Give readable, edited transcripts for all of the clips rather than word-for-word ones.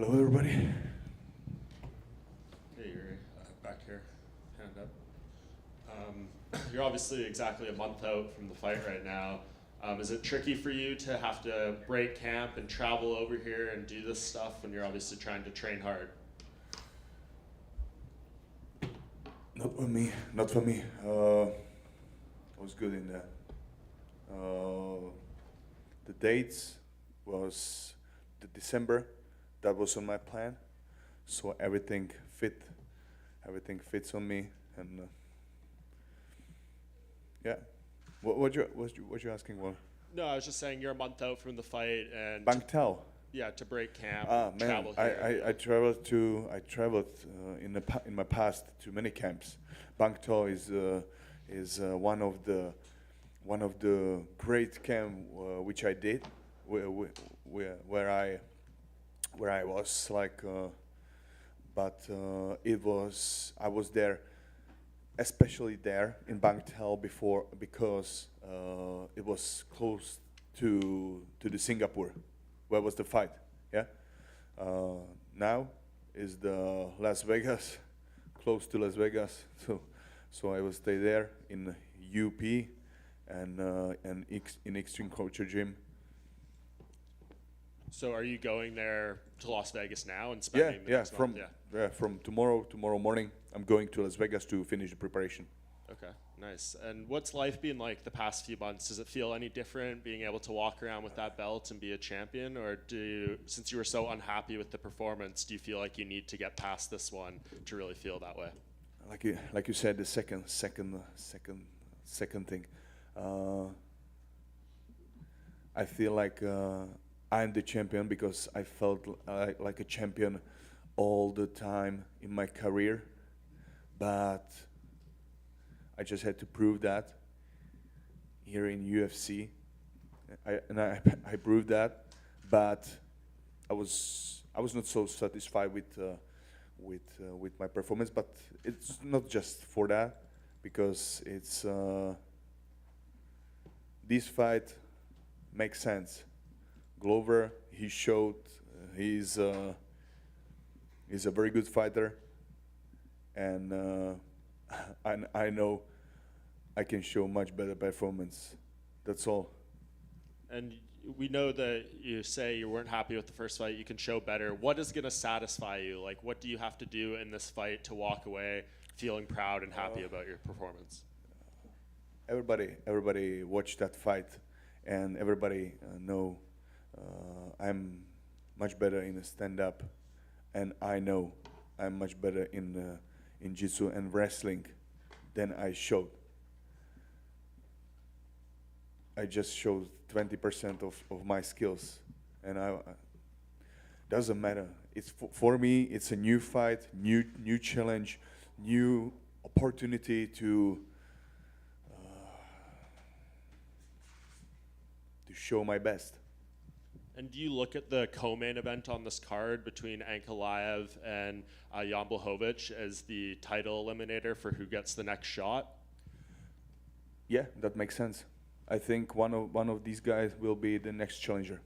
Hello, everybody. Hey, Yuri, back here, hand up. You're obviously exactly a month out from the fight right now. Is it tricky for you to have to break camp and travel over here and do this stuff when you're obviously trying to train hard? Not for me. Not for me. I was good in that. The dates was the December. That was on my plan, so everything fits on me, and yeah. What you asking? What? No, I was just saying you're a month out from the fight and Bangtao. yeah, to break camp, Man, travel here. I traveled in my past to many camps. Bangtao is one of the great camp which I did, where I was like, but I was there, especially there in Bangtao before because it was close to the Singapore, where was the fight, yeah. Now is the Las Vegas, close to Las Vegas, so I will stay there in UP and in Extreme Culture Gym. So are you going there to Las Vegas now and spending the next month? From tomorrow morning, I'm going to Las Vegas to finish the preparation. Okay, nice. And what's life been like the past few months? Does it feel any different being able to walk around with that belt and be a champion, or since you were so unhappy with the performance, do you feel like you need to get past this one to really feel that way? Like you said, the second thing. I feel like I'm the champion because I felt like a champion all the time in my career, but I just had to prove that here in UFC. I proved that, but I was not so satisfied with my performance. But it's not just for that, because it's this fight makes sense. Glover, he showed he's a very good fighter, and I know I can show much better performance. That's all. And we know that you say you weren't happy with the first fight. You can show better. What is going to satisfy you? Like, what do you have to do in this fight to walk away feeling proud and happy about your performance? Everybody watched that fight, and everybody know I'm much better in stand-up, and I know I'm much better in jiu-jitsu and wrestling than I showed. I just showed 20% of my skills, and doesn't matter. It's for me. It's a new fight, new challenge, new opportunity to show my best. And do you look at the co-main event on this card between Ankalaev and Jan Blachowicz as the title eliminator for who gets the next shot? Yeah, that makes sense. I think one of these guys will be the next challenger.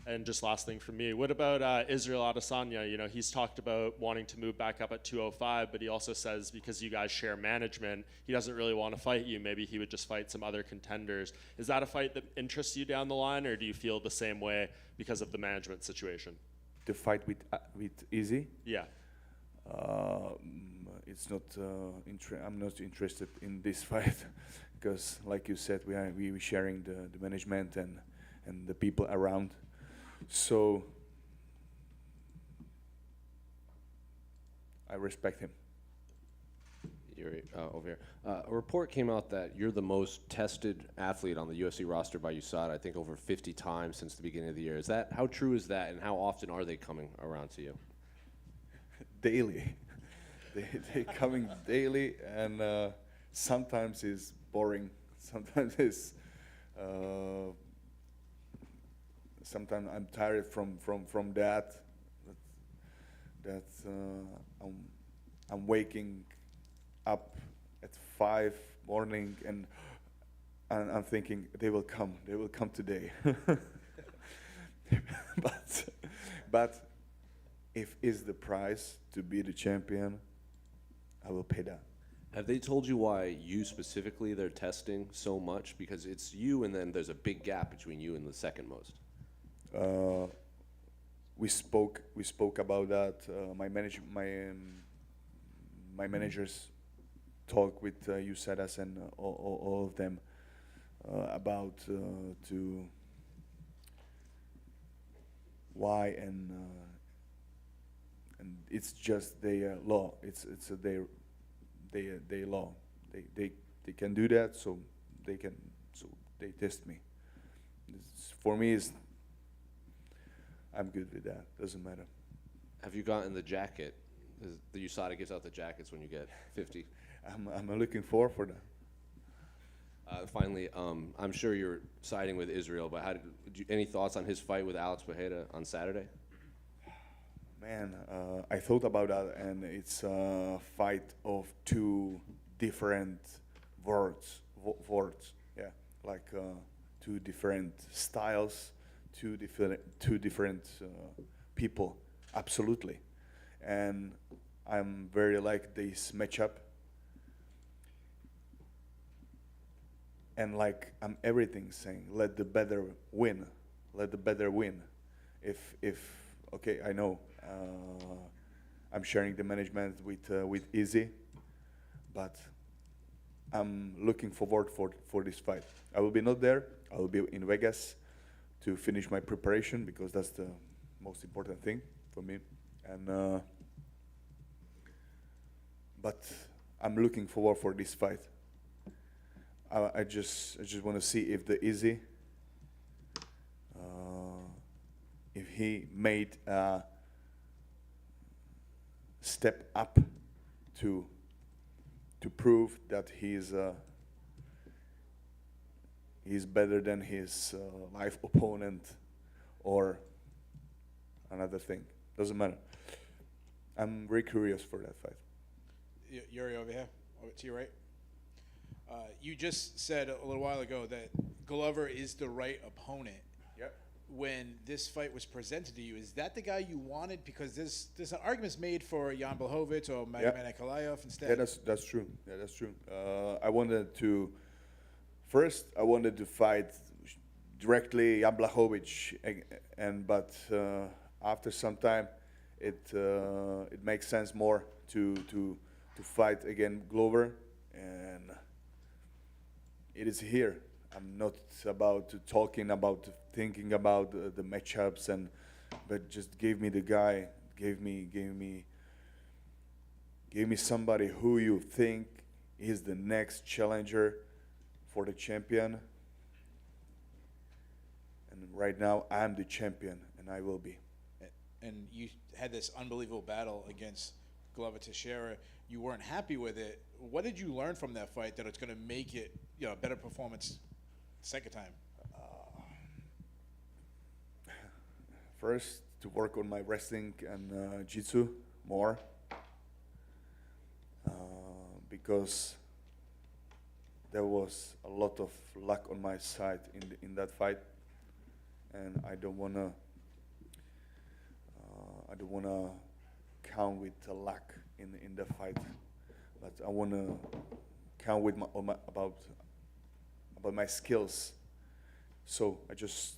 And just last thing from me, what about Israel Adesanya? You know, he's talked about wanting to move back up at 205, but he also says because you guys share management, he doesn't really want to fight you. Maybe he would just fight some other contenders. Is that a fight that interests you down the line, or do you feel the same way because of the management situation? The fight with Izzy? Yeah. It's not. I'm not interested in this fight because, like you said, we sharing the management and the people around. So I respect him. Yuri, over here. A report came out that you're the most tested athlete on the UFC roster by USADA, I think over 50 times since the beginning of the year. How true is that, and how often are they coming around to you? Daily. they coming daily, and sometimes it's boring. Sometimes it's sometimes I'm tired from that. I'm waking up at 5 morning and I'm thinking they will come today. but if it's the price to be the champion, I will pay that. Have they told you why you specifically they're testing so much? Because it's you, and then there's a big gap between you and the second most. We spoke about that. My managers talk with USADA and all of them about to why, and it's just their law. It's their law. They can do that, so they test me. For me, I'm good with that. Doesn't matter. Have you gotten the jacket? The USADA gives out the jackets when you get 50. I'm looking forward for that. Finally, I'm sure you're siding with Israel, but any thoughts on his fight with Alex Pereira on Saturday? Man, I thought about that, and it's a fight of two different words. Yeah, like two different styles, two different people. Absolutely, and I'm very like this matchup. And like I'm everything saying, let the better win. Let the better win. If okay, I know I'm sharing the management with Izzy, but I'm looking forward for this fight. I will be not there. I will be in Vegas to finish my preparation because that's the most important thing for me. And but I'm looking forward for this fight. I just want to see if the Izzy, if he made a step up to prove that he's better than his live opponent or another thing. Doesn't matter. I'm very curious for that fight. Yuri, over here, over to your right. You just said a little while ago that Glover is the right opponent. Yep. When this fight was presented to you, is that the guy you wanted? Because there's an argument made for Jan Blachowicz or Magomed Ankalaev instead. Yeah, that's true. Yeah, that's true. I wanted to fight directly Jan Blachowicz, but after some time, it makes sense more to fight again Glover, and it is here. I'm not about thinking about the matchups, but just gave me the guy, gave me somebody who you think is the next challenger for the champion. And right now, I'm the champion, and I will be. And you had this unbelievable battle against Glover Teixeira. You weren't happy with it. What did you learn from that fight that it's going to make it, a better performance second time? First, to work on my wrestling and jiu-jitsu more, because there was a lot of luck on my side in that fight, and I don't wanna count with the luck in the fight, but I wanna count with about my skills. So I just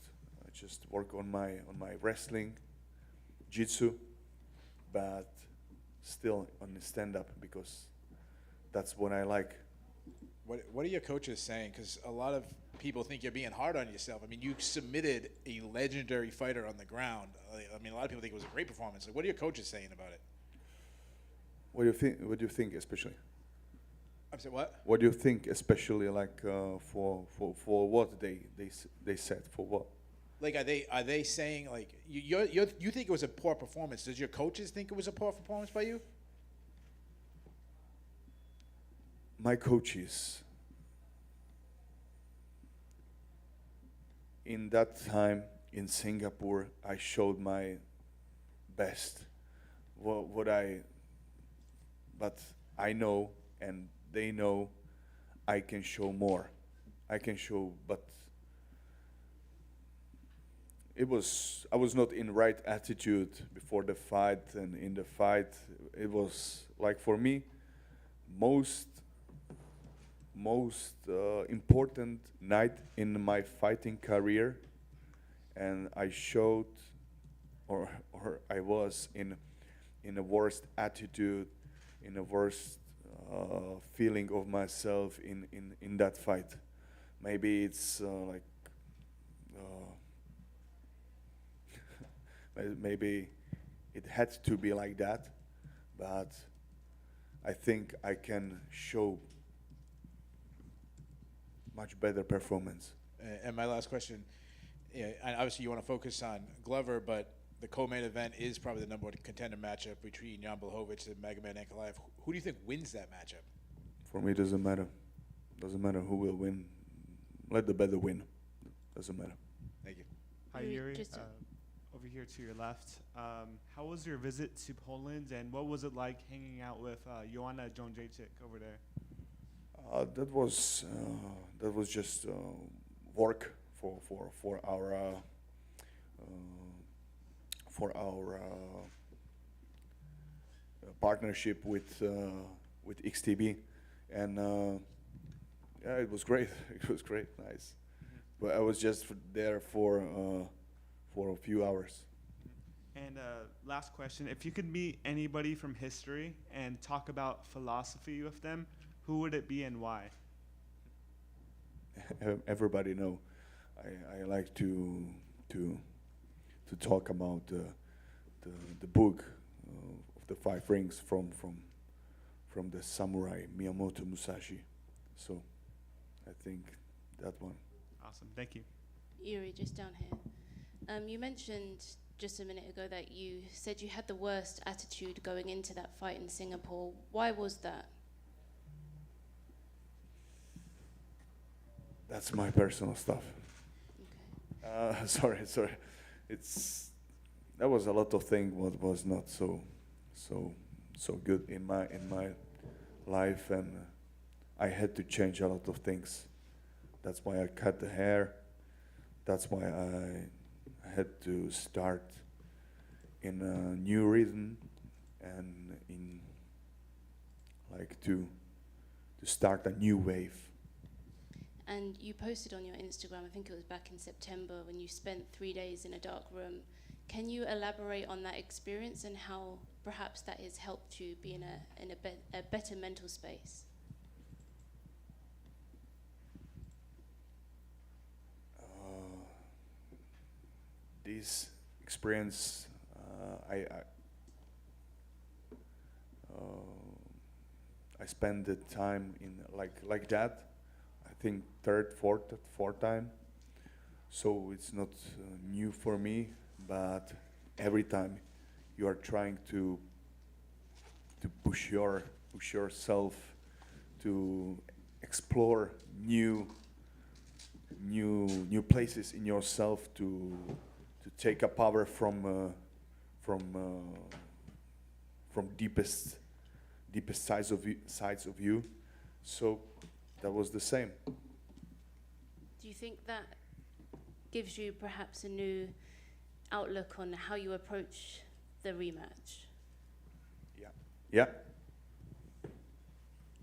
work on my wrestling, jiu-jitsu, but still on the stand-up because that's what I like. What are your coaches saying? Because a lot of people think you're being hard on yourself. I mean, you submitted a legendary fighter on the ground. I mean, a lot of people think it was a great performance. What are your coaches saying about it? What do you think? What do you think, especially? I'm saying what? What do you think, especially like for what they said for what? Like, are they saying like you think it was a poor performance? Does your coaches think it was a poor performance by you? My coaches in that time in Singapore, I showed my best. But I know, and they know, I can show more. I can show, but I was not in right attitude before the fight, and in the fight, it was like for me, most important night in my fighting career, and I showed, or I was in a worst attitude, in a worst feeling of myself in that fight. Maybe it's maybe it had to be like that, but I think I can show much better performance. And my last question, and obviously you want to focus on Glover, but the co-main event is probably the number one contender matchup between Jan Blachowicz and Magomed Ankalaev. Who do you think wins that matchup? For me, it doesn't matter. Doesn't matter who will win. Let the better win. Doesn't matter. Thank you. Hi, Jiri. Over here to your left. How was your visit to Poland, and what was it like hanging out with Joanna Jedrzejczyk over there? That was just work for our partnership with XTB, and yeah, it was great. It was great, nice. But I was just there for a few hours. And last question: if you could meet anybody from history and talk about philosophy with them, who would it be and why? Everybody know. I like to talk about the book of the Five Rings from the samurai Miyamoto Musashi. So I think that one. Awesome, thank you. Jiri, just down here. You mentioned just a minute ago that you said you had the worst attitude going into that fight in Singapore. Why was that? That's my personal stuff. Okay. Sorry. That was a lot of things what was not so good in my life, and I had to change a lot of things. That's why I cut the hair. That's why I had to start in a new rhythm, and in like to start a new wave. And you posted on your Instagram, I think it was back in September, when you spent 3 days in a dark room. Can you elaborate on that experience and how perhaps that has helped you be in a better mental space? This experience, I spent the time in like that. I think third, fourth time. So it's not new for me, but every time you are trying to push yourself to explore new places in yourself, to take a power from deepest sides of you. So that was the same. Do you think that gives you perhaps a new outlook on how you approach the rematch? Yeah.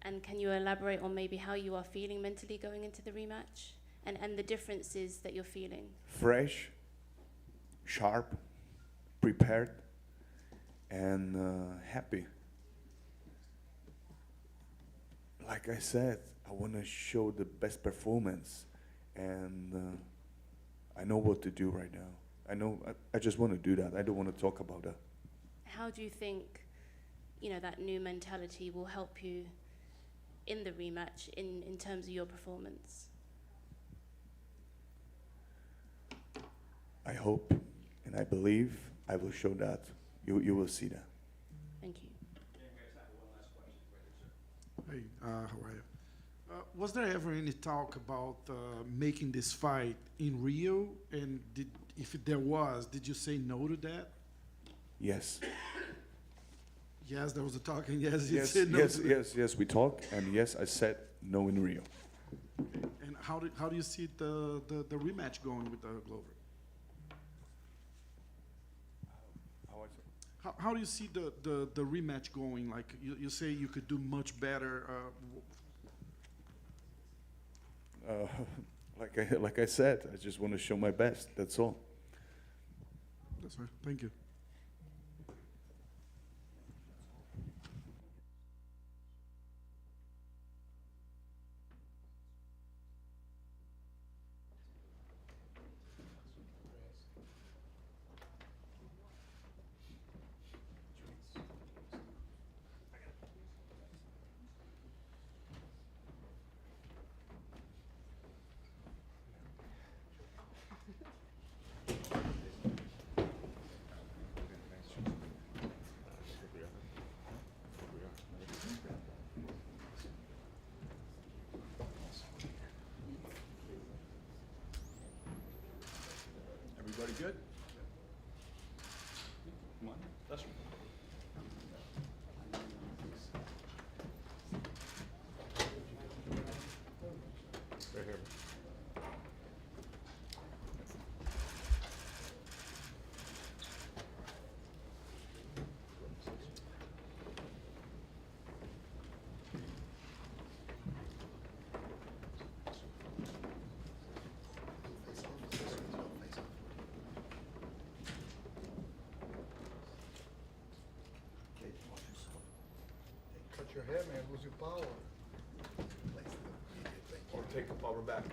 And can you elaborate on maybe how you are feeling mentally going into the rematch and the differences that you're feeling? Fresh, sharp, prepared, and happy. Like I said, I want to show the best performance, and I know what to do right now. I just want to do that. I don't want to talk about that. How do you think, that new mentality will help you in the rematch in terms of your performance? I hope and I believe I will show that. You will see that. Thank you. Hey, how are you? Was there ever any talk about making this fight in Rio? And if there was, did you say no to that? Yes. Yes, there was a talk, and yes, you said no. Yes. We talked, and yes, I said no in Rio. Okay. And how do you see the rematch going with Glover? How do you see the rematch going? Like you say you could do much better. Like I said, I just want to show my best. That's all. That's right. Thank you. Everybody good? Come on. That's right here. Cut your hair, man, lose your power. Or take the power back.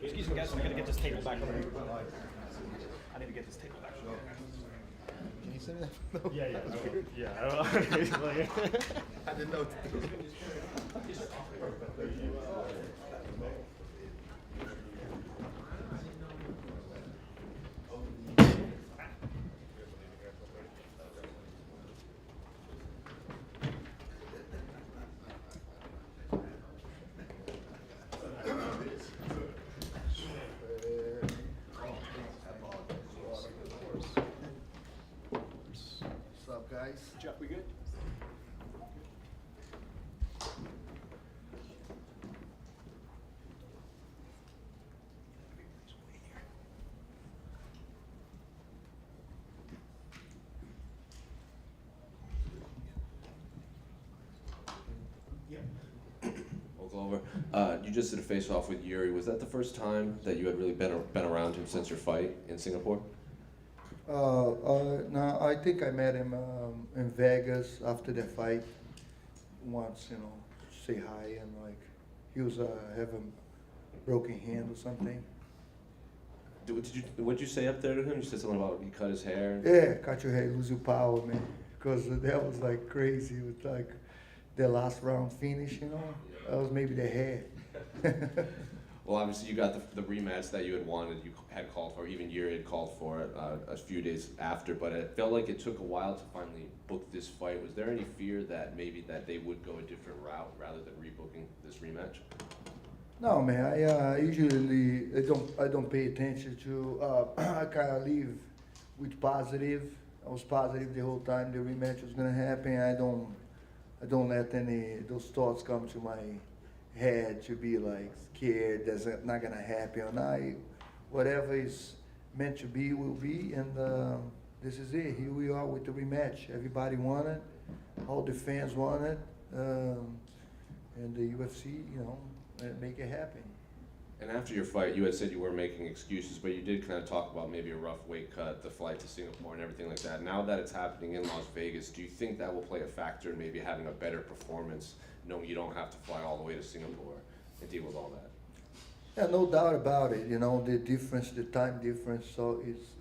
Excuse me, guys, I gotta get this table back over here. I need to get this table back. Can you say that? No. Yeah, I didn't know. What's up, guys? Jeff, we good? Over. You just did a face-off with Jiri. Was that the first time that you had really been around him since your fight in Singapore? No, I think I met him in Vegas after the fight once, you know, say hi, and like he was having broken hand or something. What'd you say up there to him? You said something about he cut his hair. Yeah, cut your hair, lose your power, man, because that was like crazy. It was like the last round finish, you know. That was maybe the hair. Well, obviously you got the rematch that you had wanted. You had called for. Even Jiri had called for it a few days after. But it felt like it took a while to finally book this fight. Was there any fear that maybe that they would go a different route rather than rebooking this rematch? No, man. I usually I don't pay attention to. I kind of leave with positive. I was positive the whole time the rematch was gonna happen. I don't let any those thoughts come to my head to be like scared that's not gonna happen. Whatever is meant to be will be, and this is it. Here we are with the rematch. Everybody want it, all the fans want it, and the UFC, you know, make it happen. And after your fight, you had said you were making excuses, but you did kind of talk about maybe a rough weight cut, the flight to Singapore, and everything like that. Now that it's happening in Las Vegas, do you think that will play a factor in maybe having a better performance, knowing you don't have to fly all the way to Singapore and deal with all that? Yeah, no doubt about it. You know, the difference, the time difference. So it's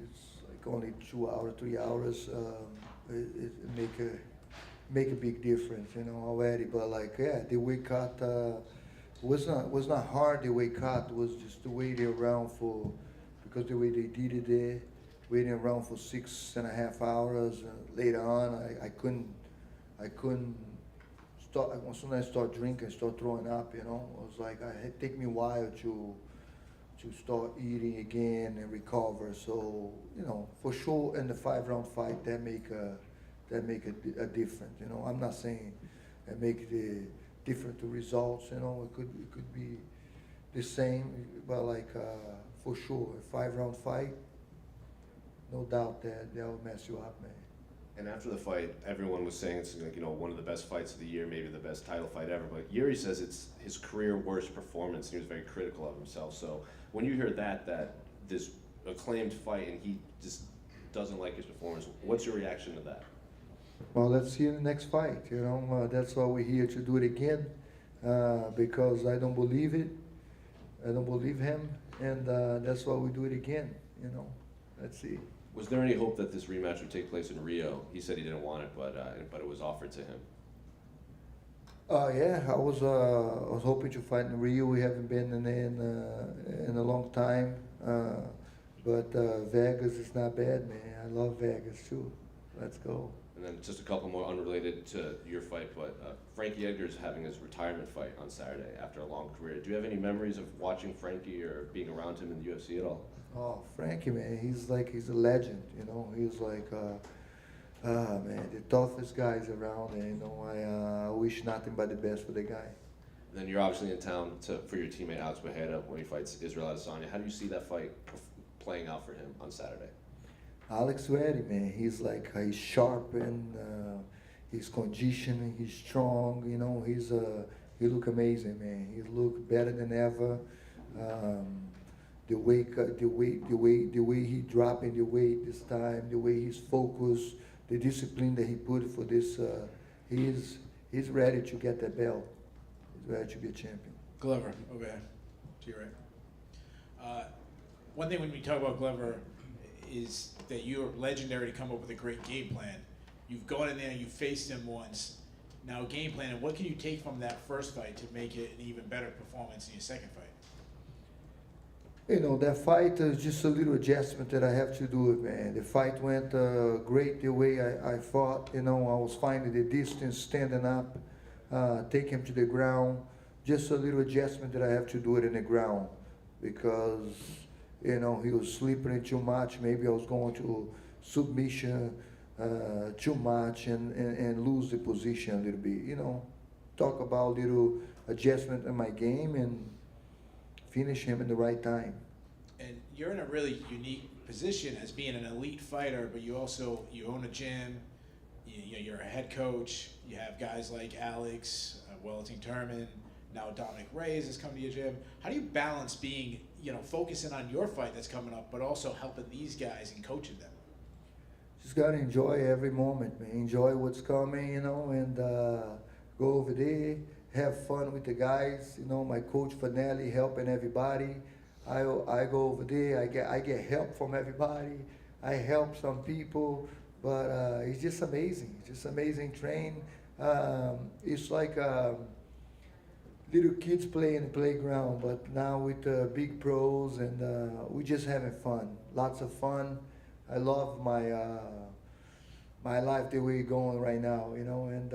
like only 2 hours, 3 hours. It make a big difference, you know, already. But like, yeah, the weight cut. was not hard the way cut. It was just the waiting around for, because the way they did it there, waiting around for 6.5 hours. Later on, I couldn't start. As soon as I start drinking, I start throwing up. You know, it was like it take me a while to start eating again and recover. So you know, for sure, in the 5-round fight, that make a difference. You know, I'm not saying it make the different results. You know, it could be the same, but like for sure, a 5-round fight, no doubt that will mess you up, man. And after the fight, everyone was saying it's like, you know, one of the best fights of the year, maybe the best title fight ever. But Jiri says it's his career worst performance. And he was very critical of himself. So when you hear that this acclaimed fight and he just doesn't like his performance, what's your reaction to that? Well, let's see in the next fight. You know, that's why we're here to do it again, because I don't believe it. I don't believe him, and that's why we do it again. You know, let's see. Was there any hope that this rematch would take place in Rio? He said he didn't want it, but it was offered to him. Yeah, I was hoping to fight in Rio. We haven't been in a long time, but Vegas is not bad, man. I love Vegas too. Let's go. And then just a couple more unrelated to your fight, but Frankie Edgar's having his retirement fight on Saturday after a long career. Do you have any memories of watching Frankie or being around him in the UFC at all? Oh, Frankie, man, he's a legend, you know. He's like, man, the toughest guys around, and you know, I wish nothing but the best for the guy. And then you're obviously in town for your teammate Alex Pereira when he fights Israel Adesanya. How do you see that fight playing out for him on Saturday? Alex ready, man. He's like, he's sharp and he's conditioned, he's strong, you know. He look amazing, man. He look better than ever. The way he dropping the weight this time, the way he's focused, the discipline that he put for this, he's ready to get that belt. He's ready to be a champion. Glover, over here, to your right. One thing when we talk about Glover is that you're legendary to come up with a great game plan. You've gone in there, you've faced him once. Now game plan, and what can you take from that first fight to make it an even better performance in your second fight? You know, that fight is just a little adjustment that I have to do, man. The fight went great the way I fought. You know, I was finding the distance, standing up, take him to the ground. Just a little adjustment that I have to do it in the ground because, you know, he was sleeping too much. Maybe I was going to submission too much and lose the position a little bit. You know, talk about little adjustment in my game and finish him in the right time. And you're in a really unique position as being an elite fighter, but you own a gym. You're a head coach. You have guys like Alex, Wellington Turman, now Dominic Reyes has come to your gym. How do you balance being, focusing on your fight that's coming up, but also helping these guys and coaching them? Just gotta enjoy every moment, man. Enjoy what's coming, you know, and go over there, have fun with the guys. You know, my coach Fanelli helping everybody. I go over there. I get help from everybody. I help some people, but it's just amazing. Just amazing train. It's like little kids play in the playground, but now with big pros, and we're just having fun. Lots of fun. I love my life the way it's going right now, you know, and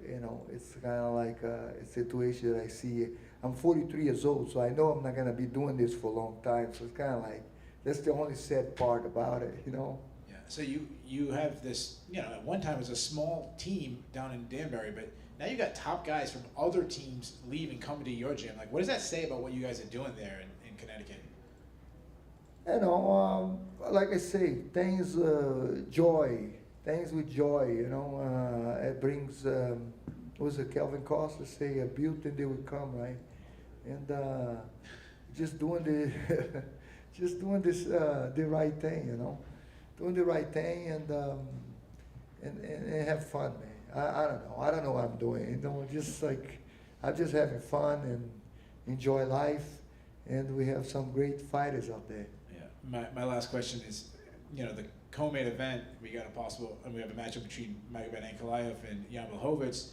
you know, it's kind of like a situation that I see. I'm 43 years old, so I know I'm not gonna be doing this for a long time. So it's kind of like that's the only sad part about it, you know. Yeah. So you have this, at one time it was a small team down in Danbury, but now you got top guys from other teams leaving, coming to your gym. Like, what does that say about what you guys are doing there in Connecticut? You know, like I say, things joy, things with joy. You know, it brings. What was it Kelvin Costa say? A beauty they would come, right? And just doing the, just doing this the right thing. You know, doing the right thing and have fun, man. I don't know. I don't know what I'm doing. You know, just like I'm just having fun and enjoy life, and we have some great fighters out there. My last question is, the co-main event, we have a matchup between Magomed Ankalaev and Jan Blachowicz.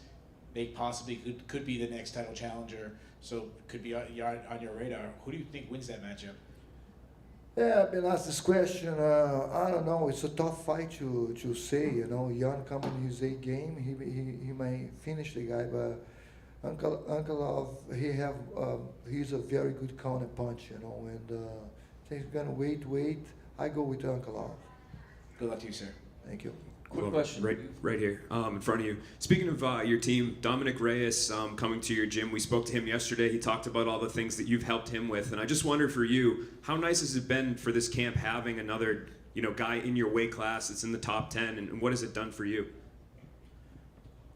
they possibly could be the next title challenger. So could be on your radar. Who do you think wins that matchup? Yeah, I've been asked this question. I don't know. It's a tough fight to say. You know, Jan coming in his A game, he might finish the guy, but Ankalov, he's a very good counter punch. You know, and I think he's gonna wait. I go with Ankalov. Good luck to you, sir. Thank you. Quick question. Right here, in front of you. Speaking of your team, Dominic Reyes coming to your gym. We spoke to him yesterday. He talked about all the things that you've helped him with, and I just wonder for you, how nice has it been for this camp having another, guy in your weight class that's in the top 10, and what has it done for you?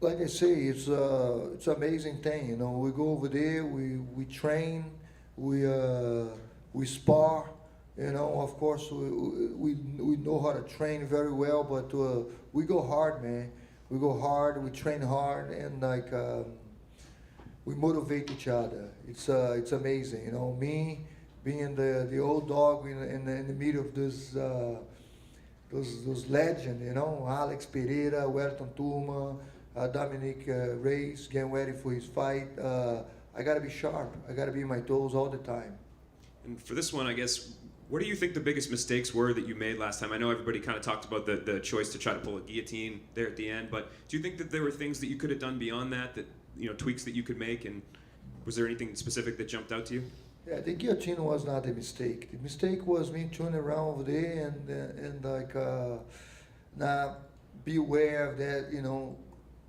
Like I say, it's an amazing thing. You know, we go over there, we train, we spar. You know, of course, we know how to train very well, but we go hard, man. We go hard, we train hard, and we motivate each other. It's amazing, you know. Me being the old dog in the middle of those legends, you know, Alex Pereira, Wellington Turma, Dominic Reyes, getting ready for his fight. I gotta be sharp. I gotta be on my toes all the time. And for this one, I guess, what do you think the biggest mistakes were that you made last time? I know everybody kind of talked about the choice to try to pull a guillotine there at the end, but do you think that there were things that you could have done beyond that, tweaks that you could make, and was there anything specific that jumped out to you? Yeah, the guillotine was not a mistake. The mistake was me turning around over there and not be aware of that, you know,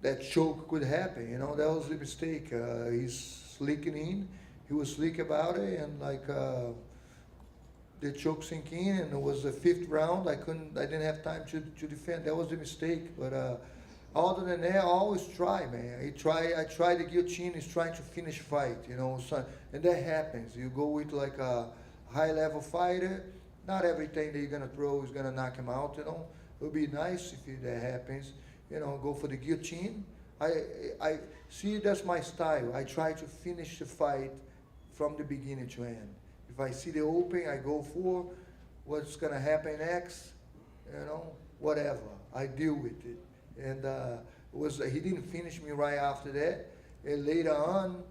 that choke could happen. You know, that was the mistake. He's slicking in. He was slick about it, and the choke sink in, and it was the 5th round. I didn't have time to defend. That was the mistake. But other than that, I always try, man. I try the guillotine. Is trying to finish fight, you know. So, and that happens. You go with like a high-level fighter. Not everything that you're gonna throw is gonna knock him out, you know. It would be nice if that happens. You know, go for the guillotine. I see, that's my style. I try to finish the fight from the beginning to end. If I see the opening, I go for what's gonna happen next, you know, whatever. I deal with it. And he didn't finish me right after that. And later on,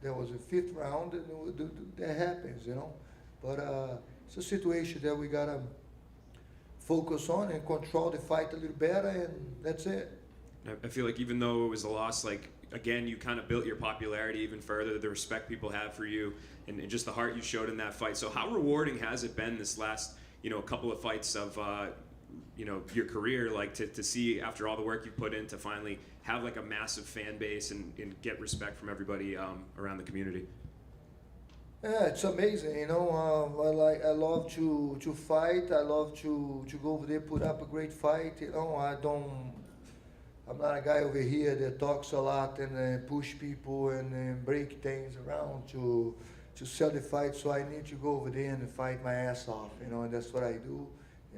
there was a 5th round, and that happens, you know. But it's a situation that we gotta focus on and control the fight a little better, and that's it. I feel like even though it was a loss, like, again, you kind of built your popularity even further, the respect people have for you, and just the heart you showed in that fight. So how rewarding has it been this last, couple of fights of, your career, like to see after all the work you put in to finally have like a massive fan base and get respect from everybody around the community? Yeah, it's amazing, you know. I love to fight. I love to go over there, put up a great fight. You know, I'm not a guy over here that talks a lot and push people and break things around to sell the fight. So I need to go over there and fight my ass off, you know, and that's what I do.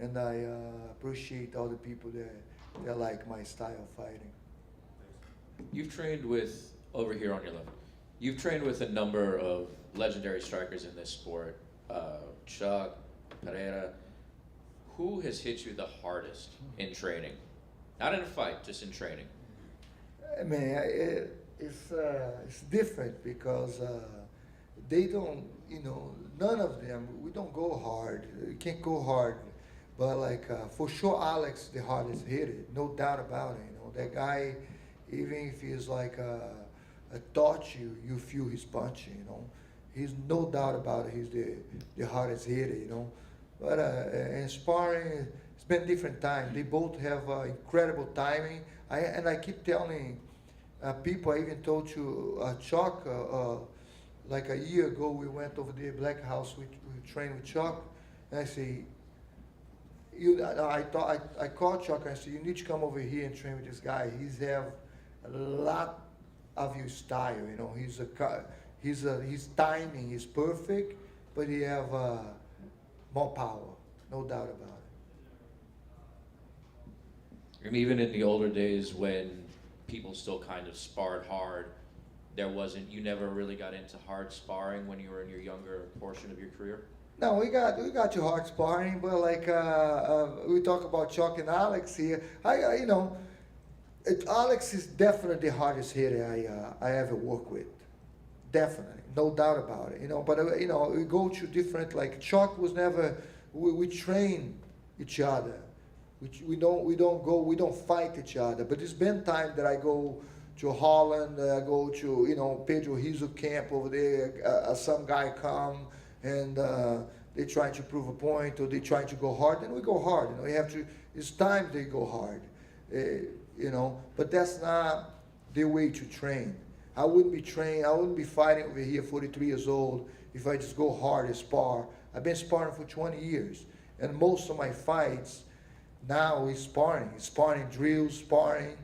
And I appreciate all the people that like my style of fighting. You've trained with, over here on your left, you've trained with a number of legendary strikers in this sport, Chuck, Pereira. Who has hit you the hardest in training? Not in a fight, just in training. I mean, it's different because they don't, you know, none of them, we don't go hard. We can't go hard. But like, for sure, Alex, the hardest hitter, no doubt about it. You know, that guy, even if he's like a touch, you feel his punch, you know. He's no doubt about it. He's the hardest hitter, you know. But in sparring, it's been different time. They both have incredible timing. I keep telling people. I even told you, Chuck, like a year ago, we went over there, Black House. We trained with Chuck, and I say, I called Chuck and I said, you need to come over here and train with this guy. He's have a lot of your style, you know. His timing is perfect, but he have more power, no doubt about it. And even in the older days when people still kind of sparred hard, you never really got into hard sparring when you were in your younger portion of your career? No, we got you hard sparring, but like we talk about Chuck and Alex here. You know, Alex is definitely the hardest hitter I ever worked with. Definitely, no doubt about it. But we go to different. Like Chuck was never. We train each other. We don't fight each other. But it's been time that I go to Holland. I go to Pedro Rizzo camp over there. Some guy come and they try to prove a point or they try to go hard. Then we go hard. We have to. It's time they go hard. But that's not the way to train. I wouldn't be fighting over here 43 years old if I just go hard and spar. I've been sparring for 20 years. And most of my fights now is sparring drills, sparring.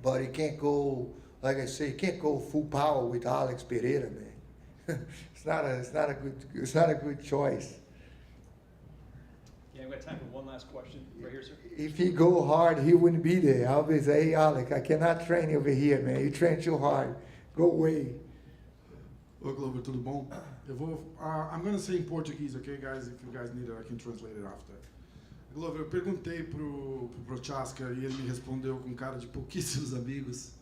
But it can't go, like I say, it can't go full power with Alex Pereira, man. It's not a good choice. Yeah, we've got time for one last question. Right here, sir. If he go hard, he wouldn't be there. I'll be say, hey, Alex, I cannot train over here, man. You train too hard. Go away. Ô, Glover, tudo bom? I'm going to say in Portuguese, okay, guys? If you guys need it, I can translate it after. Glover, eu perguntei pro Prochazka e ele me respondeu com cara de pouquíssimos amigos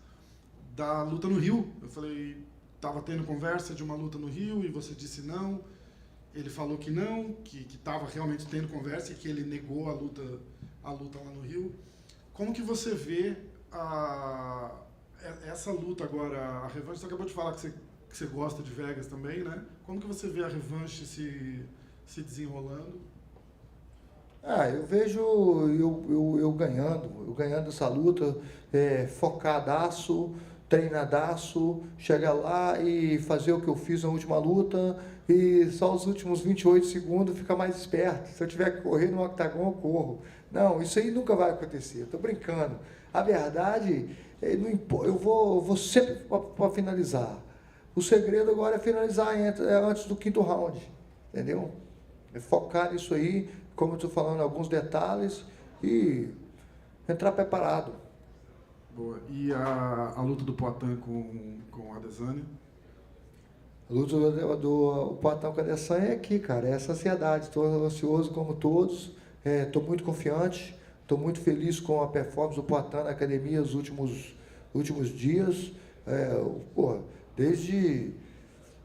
da luta no Rio. Eu falei, tava tendo conversa de uma luta no Rio e você disse não. Ele falou que não, que estava realmente tendo conversa e que ele negou a luta lá no Rio. Como que você vê essa luta agora, a revanche? Você acabou de falar que você gosta de Vegas também, né? Como que você vê a revanche se desenrolando? Eu vejo eu ganhando essa luta, focadaço, treinadaço, chegar lá e fazer o que eu fiz na última luta e só os últimos 28 segundos ficar mais esperto. Se eu tiver que correr no octagon, eu corro. Não, isso aí nunca vai acontecer, estou brincando. A verdade, eu vou sempre para finalizar. O segredo agora é finalizar antes do quinto round, entendeu? É focar nisso aí, como eu estou falando, alguns detalhes e entrar preparado. Boa. E a luta do Poatan com a Adesanya? A luta do Poatan com a Adesanya é aqui, cara, é a saciedade. Estou ansioso como todos, estou muito confiante, estou muito feliz com a performance do Poatan na academia nos últimos dias. Desde...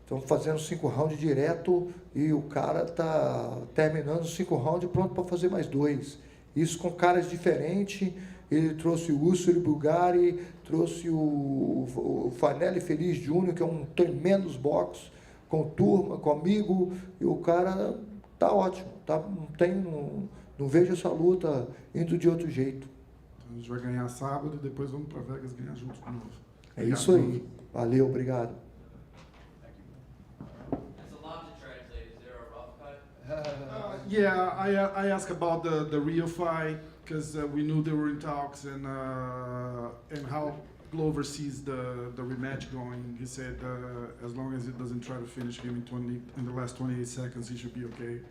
Estamos fazendo 5 rounds direto e o cara está terminando os 5 rounds pronto para fazer mais 2. Isso com caras diferentes. Ele trouxe o Usyk Bulgari, trouxe o Fanelli Feliz Júnior, que é um tremendo boxe, com turma, comigo, e o cara tá ótimo. Não vejo essa luta indo de outro jeito. Então a gente vai ganhar sábado e depois vamos para Vegas ganhar juntos de novo. É isso aí. Valeu, obrigado. I asked about the Rio fight because we knew they were in talks and how Glover sees the rematch going. He said as long as it doesn't try to finish him in the last 28 seconds, he should be okay.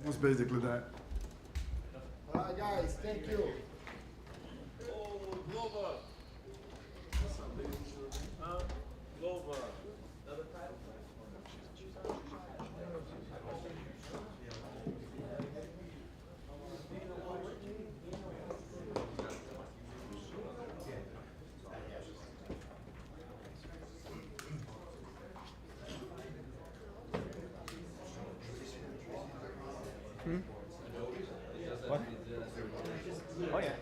That's basically that. All right, guys, thank you. Oh, Glover. Glover. Another title fight? What? Oh yeah.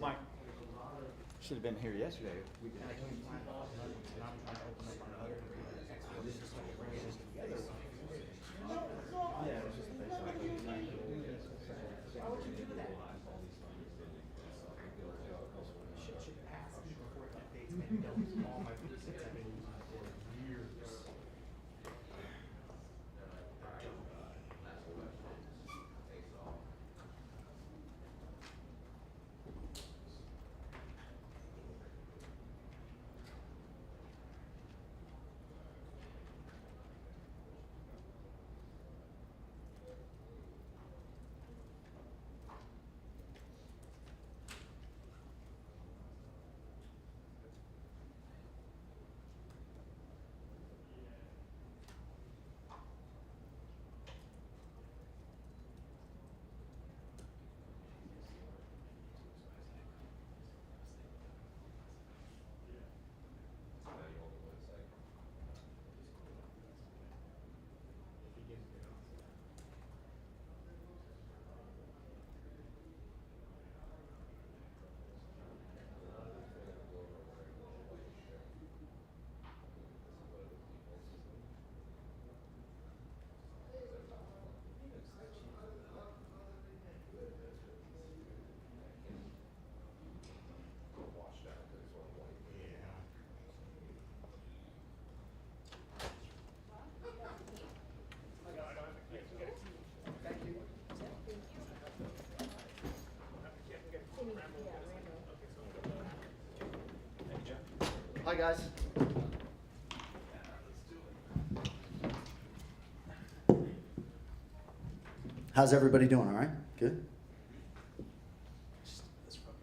Mike should have been here yesterday. We did. guys. How's everybody doing? All right? Good?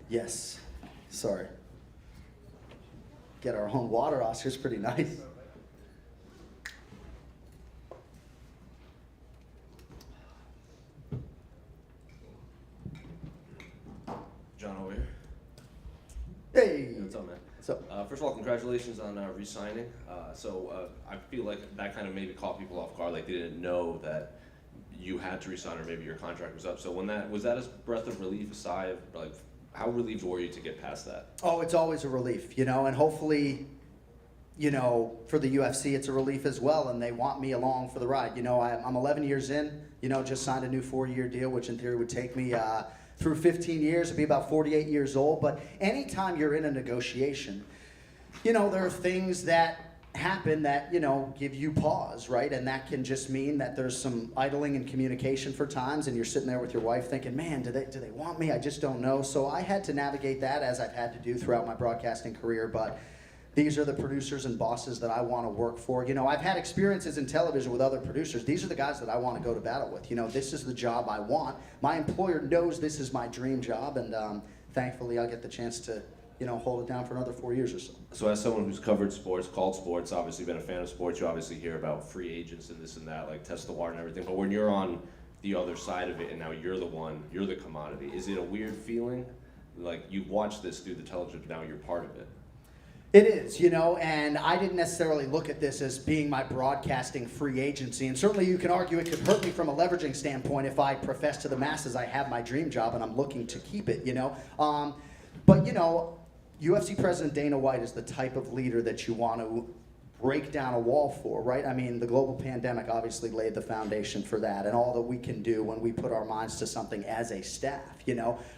Yes. Sorry. Get our own water, Oscar's pretty nice. John over here. Hey. Hey, what's up, man? So, first of all, congratulations on re-signing. I feel like that kind of maybe caught people off guard, like they didn't know that you had to resign or maybe your contract was up. So was that a breath of relief, a sigh of, like, how relieved were you to get past that? oh, it's always a relief, and hopefully, for the UFC, it's a relief as well, and they want me along for the ride. I'm 11 years in, just signed a new 4-year deal, which in theory would take me through 15 years, I'd be about 48 years old. But anytime you're in a negotiation, there are things that happen that, give you pause, right? And that can just mean that there's some idling in communication for times, and you're sitting there with your wife thinking, man, do they want me? I just don't know. So I had to navigate that, as I've had to do throughout my broadcasting career. But these are the producers and bosses that I want to work for. I've had experiences in television with other producers. These are the guys that I want to go to battle with. This is the job I want. My employer knows this is my dream job, and thankfully I'll get the chance to hold it down for another 4 years or so. So as someone who's covered sports, called sports, obviously been a fan of sports, you obviously hear about free agents and this and that, like test the water and everything. But when you're on the other side of it and now you're the commodity, is it a weird feeling? Like, you've watched this through the television, but now you're part of it. It is, and I didn't necessarily look at this as being my broadcasting free agency. And certainly you can argue it could hurt me from a leveraging standpoint if I profess to the masses I have my dream job and I'm looking to keep it, But, UFC President Dana White is the type of leader that you want to break down a wall for, right? I mean, the global pandemic obviously laid the foundation for that, and all that we can do when we put our minds to something as a staff,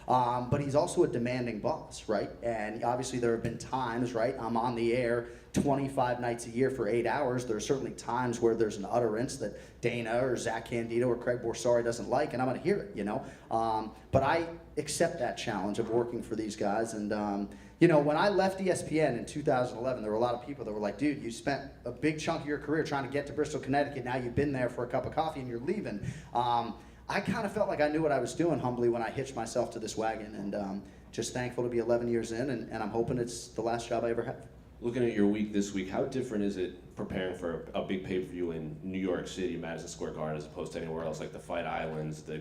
But he's also a demanding boss, right? And obviously there have been times, right? I'm on the air 25 nights a year for 8 hours. There are certainly times where there's an utterance that Dana or Zach Candido or Craig Borsari doesn't like, and I'm going to hear it, But I accept that challenge of working for these guys. And, when I left ESPN in 2011, there were a lot of people that were like, dude, you spent a big chunk of your career trying to get to Bristol, Connecticut. Now you've been there for a cup of coffee and you're leaving. I kind of felt like I knew what I was doing humbly when I hitched myself to this wagon. And just thankful to be 11 years in, and I'm hoping it's the last job I ever have. Looking at your week this week, how different is it preparing for a big pay-per-view in New York City, Madison Square Garden, as opposed to anywhere else, like the Fight Islands, the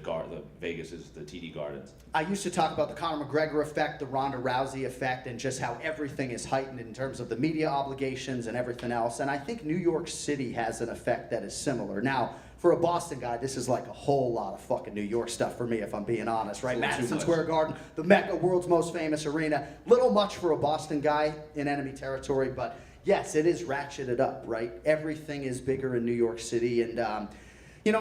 Vegas' the TD Gardens? I used to talk about the Conor McGregor effect, the Ronda Rousey effect, and just how everything is heightened in terms of the media obligations and everything else. And I think New York City has an effect that is similar. Now, for a Boston guy, this is like a whole lot of fucking New York stuff for me, if I'm being honest, right? Madison Square Garden, the Mecca, world's most famous arena. Little much for a Boston guy in enemy territory, but yes, it is ratcheted up, right? Everything is bigger in New York City, and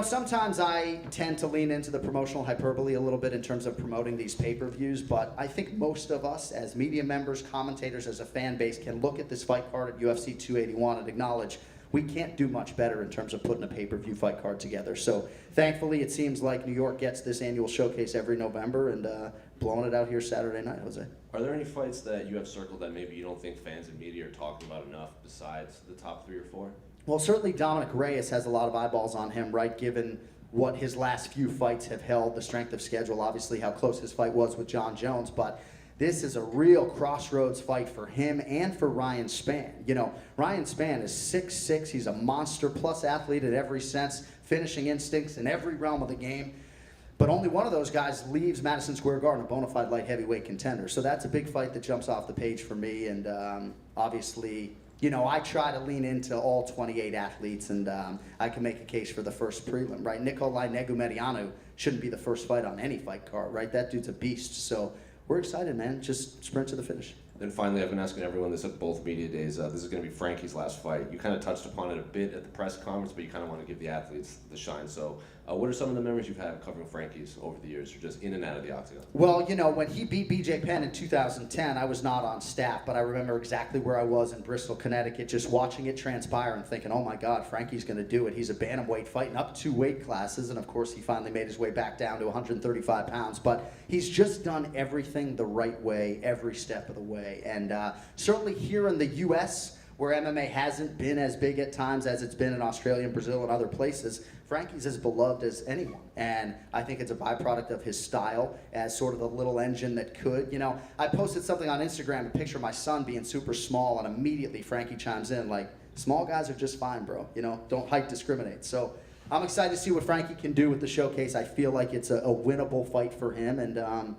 sometimes I tend to lean into the promotional hyperbole a little bit in terms of promoting these pay-per-views, but I think most of us as media members, commentators, as a fan base can look at this fight card at UFC 281 and acknowledge we can't do much better in terms of putting a pay-per-view fight card together. So thankfully, it seems like New York gets this annual showcase every November, and blowing it out here Saturday night, Jose. Are there any fights that you have circled that maybe you don't think fans and media are talking about enough besides the top 3 or 4? Well, certainly Dominic Reyes has a lot of eyeballs on him, right, given what his last few fights have held, the strength of schedule, obviously how close his fight was with John Jones, but this is a real crossroads fight for him and for Ryan Spann. Ryan Spann is 6'6", he's a monster plus athlete in every sense, finishing instincts in every realm of the game. But only one of those guys leaves Madison Square Garden a bona fide light heavyweight contender. So that's a big fight that jumps off the page for me. And obviously, I try to lean into all 28 athletes, and I can make a case for the first prelim, right? Nikolai Negumedianu shouldn't be the first fight on any fight card, right? That dude's a beast. So we're excited, man. Just sprint to the finish. Then finally, I've been asking everyone this at both media days. This is going to be Frankie's last fight. You kind of touched upon it a bit at the press conference, but you kind of want to give the athletes the shine. So What are some of the memories you've had covering Frankie's over the years, or just in and out of the octagon? Well, you know, when he beat BJ Penn in 2010, I was not on staff, but I remember exactly where I was in Bristol, Connecticut, just watching it transpire and thinking, oh my God, Frankie's going to do it. He's a bantamweight fighting up 2 weight classes, and of course he finally made his way back down to 135 pounds. But he's just done everything the right way, every step of the way. And certainly here in the U.S., where MMA hasn't been as big at times as it's been in Australia and Brazil and other places, Frankie's as beloved as anyone. And I think it's a byproduct of his style as sort of the little engine that could. You know, I posted something on Instagram, a picture of my son being super small, and immediately Frankie chimes in like, small guys are just fine, bro. You know, don't height discriminate. So I'm excited to see what Frankie can do with the showcase. I feel like it's a winnable fight for him. And,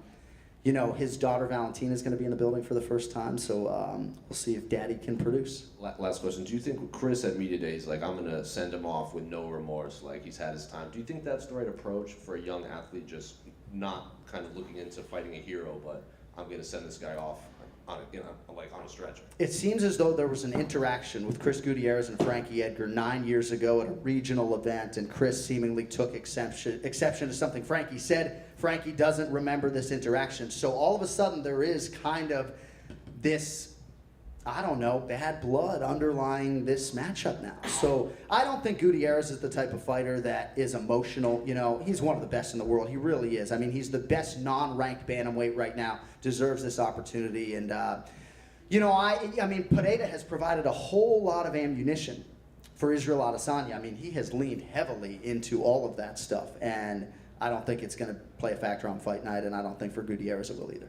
you know, his daughter Valentina is going to be in the building for the first time, so we'll see if Daddy can produce. Last question. Do you think Chris at media days, like, I'm going to send him off with no remorse, like he's had his time? Do you think that's the right approach for a young athlete, just not kind of looking into fighting a hero, but I'm going to send this guy off on a, you know, like on a stretcher? It seems as though there was an interaction with Chris Gutierrez and Frankie Edgar 9 years ago at a regional event, and Chris seemingly took exception to something Frankie said. Frankie doesn't remember this interaction. So all of a sudden there is kind of this, I don't know, bad blood underlying this matchup now. So I don't think Gutierrez is the type of fighter that is emotional. You know, he's one of the best in the world. He really is. I mean, he's the best non-ranked bantamweight right now, deserves this opportunity. And, you know, I mean, Pereira has provided a whole lot of ammunition for Israel Adesanya. I mean, he has leaned heavily into all of that stuff. And I don't think it's going to play a factor on fight night, and I don't think for Gutierrez it will either.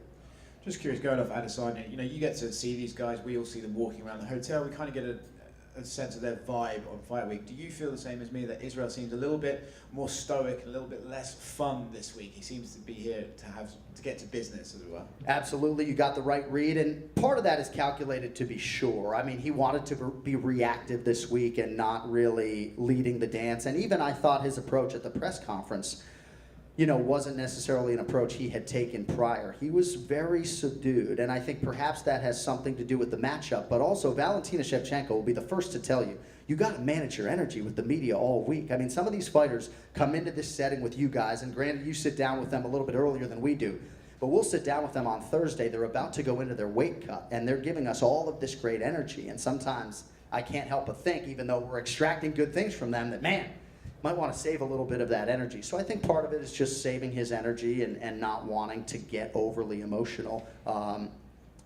Just curious, going off Adesanya, you know, you get to see these guys, we all see them walking around the hotel, we kind of get a sense of their vibe on fight week. Do you feel the same as me, that Israel seems a little bit more stoic, a little bit less fun this week? He seems to be here to get to business as well. Absolutely, you got the right read, and part of that is calculated to be sure. I mean, he wanted to be reactive this week and not really leading the dance, and even I thought his approach at the press conference, you know, wasn't necessarily an approach he had taken prior. He was very subdued, and I think perhaps that has something to do with the matchup, but also Valentina Shevchenko will be the first to tell you, you got to manage your energy with the media all week. I mean, some of these fighters come into this setting with you guys, and granted, you sit down with them a little bit earlier than we do, but we'll sit down with them on Thursday. They're about to go into their weight cut, and they're giving us all of this great energy, and sometimes I can't help but think, even though we're extracting good things from them, that, man, might want to save a little bit of that energy. So I think part of it is just saving his energy and not wanting to get overly emotional.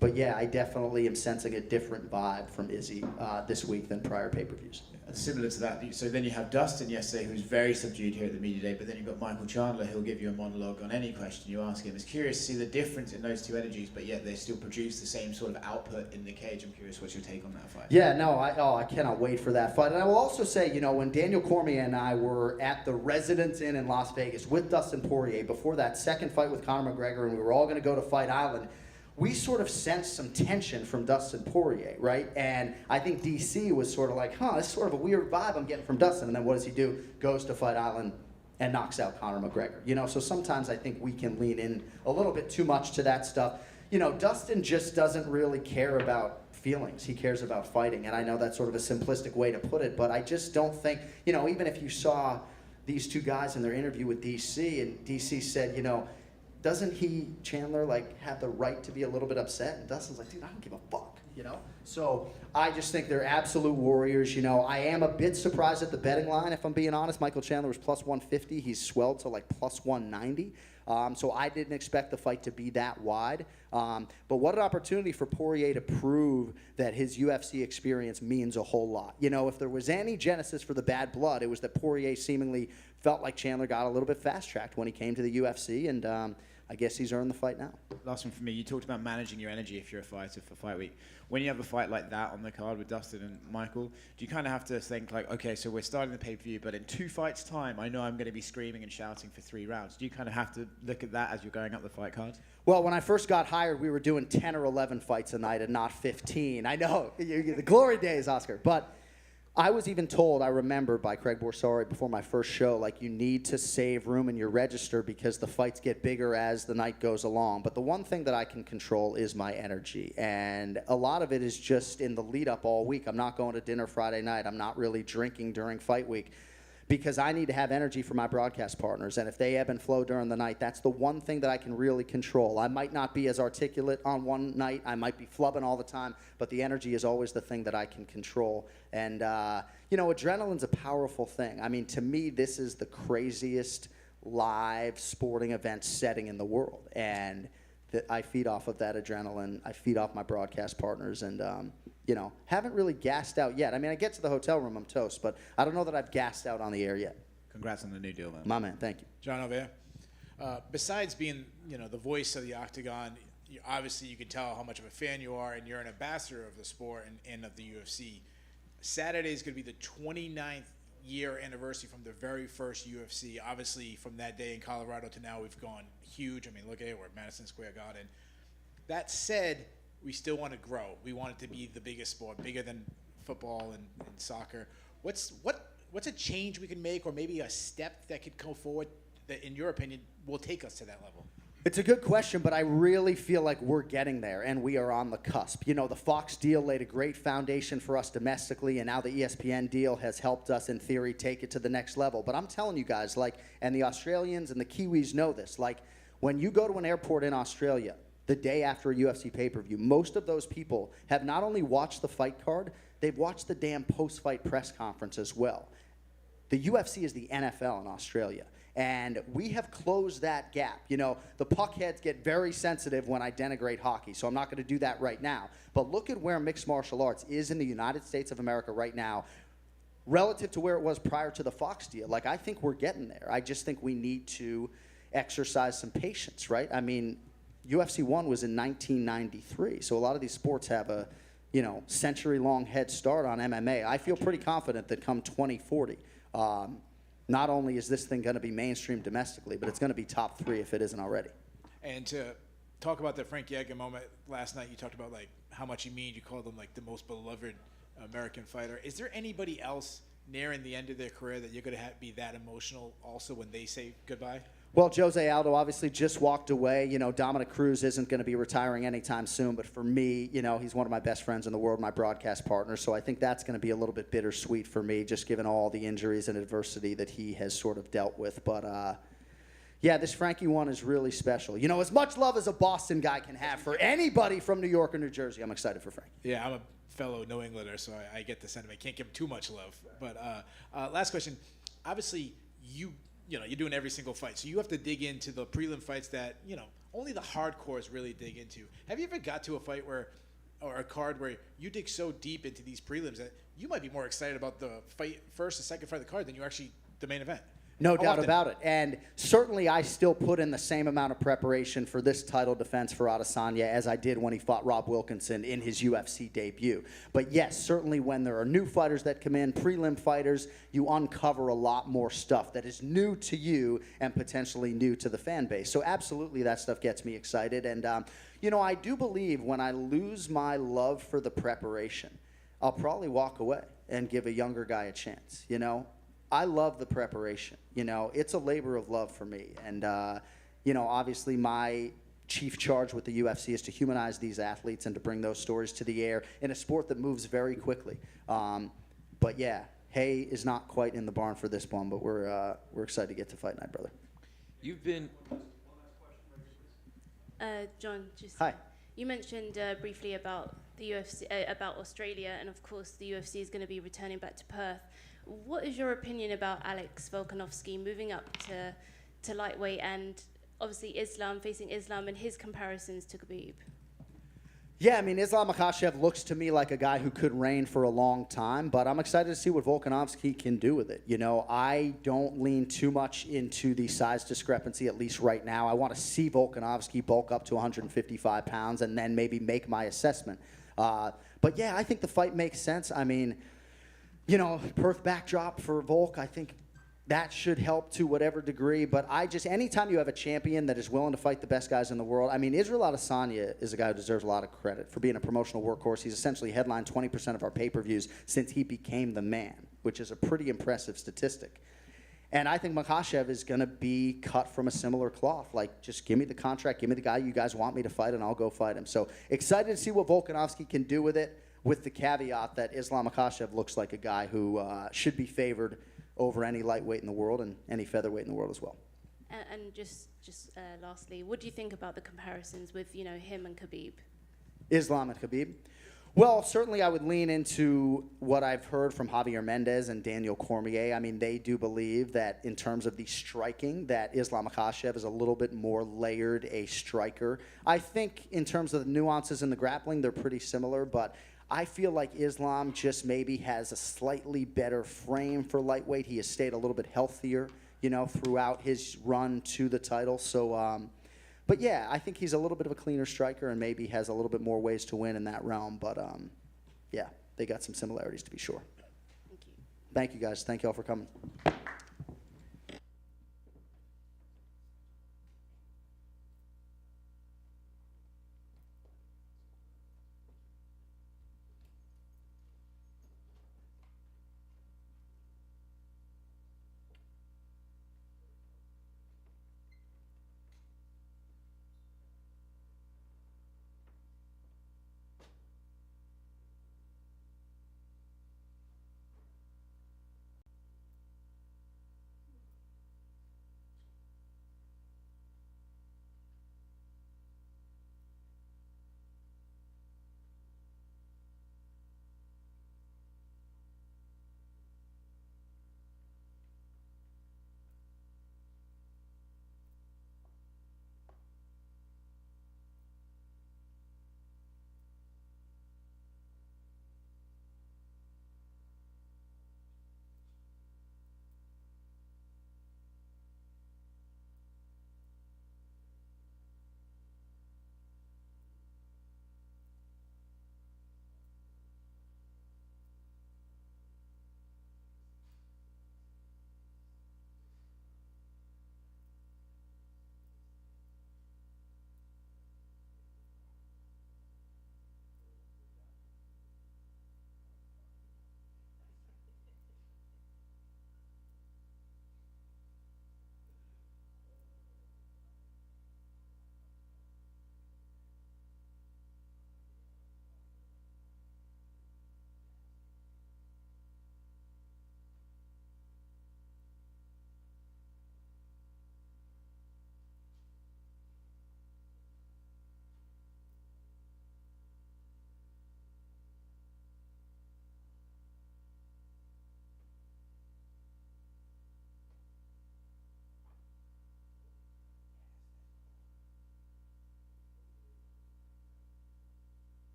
But yeah, I definitely am sensing a different vibe from Izzy this week than prior pay-per-views. And similar to that, so then you have Dustin yesterday, who's very subdued here at the media day, but then you've got Michael Chandler, who'll give you a monologue on any question you ask him. It's curious to see the difference in those two energies, but yet they still produce the same sort of output in the cage. I'm curious what's your take on that fight? Yeah, no, I cannot wait for that fight. And I will also say, you know, when Daniel Cormier and I were at the Residence Inn in Las Vegas with Dustin Poirier before that second fight with Conor McGregor, and we were all going to go to Fight Island, we sort of sensed some tension from Dustin Poirier, right? And I think DC was sort of like, this is sort of a weird vibe I'm getting from Dustin. And then what does he do? Goes to Fight Island and knocks out Conor McGregor. You know, so sometimes I think we can lean in a little bit too much to that stuff. You know, Dustin just doesn't really care about feelings. He cares about fighting. And I know that's sort of a simplistic way to put it, but I just don't think, you know, even if you saw these two guys in their interview with DC, and DC said, you know, doesn't he, Chandler, like, have the right to be a little bit upset? And Dustin's like, dude, I don't give a fuck, you know? So I just think they're absolute warriors. You know, I am a bit surprised at the betting line, if I'm being honest. Michael Chandler was plus 150. He's swelled to like plus 190. So I didn't expect the fight to be that wide. But what an opportunity for Poirier to prove that his UFC experience means a whole lot. You know, if there was any genesis for the bad blood, it was that Poirier seemingly felt like Chandler got a little bit fast-tracked when he came to the UFC, and I guess he's earned the fight now. Last one for me. You talked about managing your energy if you're a fighter for fight week. When you have a fight like that on the card with Dustin and Michael, do you kind of have to think like, okay, so we're starting the pay-per-view, but in 2 fights' time, I know I'm going to be screaming and shouting for 3 rounds. Do you kind of have to look at that as you're going up the fight card? Well, when I first got hired, we were doing 10 or 11 fights a night and not 15. I know, the glory days, Oscar. But I was even told, I remember, by Craig Borsari before my first show, like, you need to save room in your register because the fights get bigger as the night goes along. But the one thing that I can control is my energy. And a lot of it is just in the lead up all week. I'm not going to dinner Friday night. I'm not really drinking during fight week because I need to have energy for my broadcast partners. And if they ebb and flow during the night, that's the one thing that I can really control. I might not be as articulate on one night. I might be flubbing all the time, but the energy is always the thing that I can control. And, adrenaline's a powerful thing. I mean, to me, this is the craziest live sporting event setting in the world. And I feed off of that adrenaline. I feed off my broadcast partners, and haven't really gassed out yet. I mean, I get to the hotel room, I'm toast, but I don't know that I've gassed out on the air yet. Congrats on the new deal, man. My man, thank you. John, over here. Besides being, the voice of the Octagon, obviously you can tell how much of a fan you are, and you're an ambassador of the sport and of the UFC. Saturday is going to be the 29th year anniversary from the very first UFC. Obviously, from that day in Colorado to now, we've gone huge. I mean, look at it, we're at Madison Square Garden. That said, we still want to grow. We want it to be the biggest sport, bigger than football and soccer. What's a change we can make, or maybe a step that could go forward that, in your opinion, will take us to that level? It's a good question, but I really feel like we're getting there, and we are on the cusp. The Fox deal laid a great foundation for us domestically, and now the ESPN deal has helped us, in theory, take it to the next level. But I'm telling you guys, and the Australians and the Kiwis know this, when you go to an airport in Australia the day after a UFC pay-per-view, most of those people have not only watched the fight card, they've watched the damn post-fight press conference as well. The UFC is the NFL in Australia, and we have closed that gap. The puckheads get very sensitive when I denigrate hockey, so I'm not going to do that right now. But look at where mixed martial arts is in the United States of America right now relative to where it was prior to the Fox deal. I think we're getting there. I just think we need to exercise some patience, right? I mean, UFC 1 was in 1993, so a lot of these sports have a, century-long head start on MMA. I feel pretty confident that come 2040, not only is this thing going to be mainstream domestically, but it's going to be top 3 if it isn't already. And to talk about the Frank Yeager moment last night, you talked about how much he mean. You called him the most beloved American fighter. Is there anybody else nearing the end of their career that you're going to be that emotional also when they say goodbye? Well, Jose Aldo obviously just walked away. Dominic Cruz isn't going to be retiring anytime soon, but for me, he's one of my best friends in the world, my broadcast partner, so I think that's going to be a little bit bittersweet for me, just given all the injuries and adversity that he has sort of dealt with. But, this Frankie one is really special. As much love as a Boston guy can have for anybody from New York or New Jersey, I'm excited for Frank. Yeah, I'm a fellow New Englander, so I get the sentiment. Can't give him too much love. But last question. Obviously, you're doing every single fight, so you have to dig into the prelim fights that, only the hardcores really dig into. Have you ever got to a fight or a card where you dig so deep into these prelims that you might be more excited about the fight first, the second fight of the card than you actually the main event? No doubt about it. And certainly I still put in the same amount of preparation for this title defense for Adesanya as I did when he fought Rob Wilkinson in his UFC debut. But yes, certainly when there are new fighters that come in, prelim fighters, you uncover a lot more stuff that is new to you and potentially new to the fan base. So absolutely that stuff gets me excited. And, I do believe when I lose my love for the preparation, I'll probably walk away and give a younger guy a chance, I love the preparation. It's a labor of love for me. And, obviously my chief charge with the UFC is to humanize these athletes and to bring those stories to the air in a sport that moves very quickly. But yeah, hay is not quite in the barn for this one, but we're excited to get to fight night, brother. You've been... John, Hi. You mentioned briefly about the UFC, about Australia, and of course the UFC is going to be returning back to Perth. What is your opinion about Alex Volkanovski moving up to lightweight and obviously facing Islam and his comparisons to Khabib? Yeah, I mean, Islam Makhachev looks to me like a guy who could reign for a long time, but I'm excited to see what Volkanovski can do with it. I don't lean too much into the size discrepancy, at least right now. I want to see Volkanovski bulk up to 155 pounds and then maybe make my assessment. But yeah, I think the fight makes sense. I mean, Perth backdrop for Volk, I think that should help to whatever degree. But anytime you have a champion that is willing to fight the best guys in the world, I mean, Israel Adesanya is a guy who deserves a lot of credit for being a promotional workhorse. He's essentially headlined 20% of our pay-per-views since he became the man, which is a pretty impressive statistic. And I think Makhachev is going to be cut from a similar cloth. Just give me the contract, give me the guy you guys want me to fight, and I'll go fight him. So excited to see what Volkanovski can do with it, with the caveat that Islam Makhachev looks like a guy who should be favored over any lightweight in the world and any featherweight in the world as well. And just lastly, what do you think about the comparisons with, you know, him and Khabib? Islam and Khabib? Well, certainly I would lean into what I've heard from Javier Mendez and Daniel Cormier. I mean, they do believe that in terms of the striking, that Islam Makhachev is a little bit more layered a striker. I think in terms of the nuances in the grappling, they're pretty similar, but I feel like Islam just maybe has a slightly better frame for lightweight. He has stayed a little bit healthier, you know, throughout his run to the title. So, but yeah, I think he's a little bit of a cleaner striker and maybe has a little bit more ways to win in that realm. But yeah, they got some similarities to be sure. Thank you. Thank you, guys. Thank you all for coming.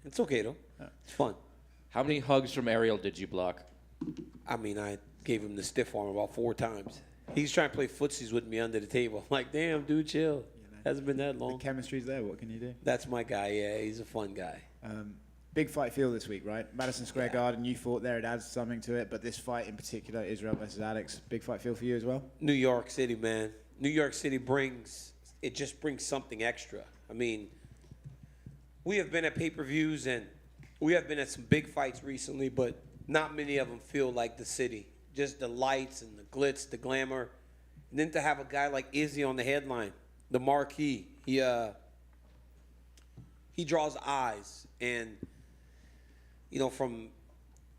It's okay though. It's fun. How many hugs from Ariel did you block? I mean, I gave him the stiff arm about 4 times. He's trying to play footsies with me under the table. I'm like, damn, dude, chill. Hasn't been that long. The chemistry's there. What can you do? That's my guy. Yeah, he's a fun guy. Big fight feel this week, right? Madison Square Garden, you fought there. It adds something to it. But this fight in particular, Israel versus Alex, big fight feel for you as well? New York City, man. New York City just brings something extra. I mean, we have been at pay-per-views and we have been at some big fights recently, but not many of them feel like the city. Just the lights and the glitz, the glamour. And then to have a guy like Izzy on the headline, the marquee, he draws eyes. And, you know,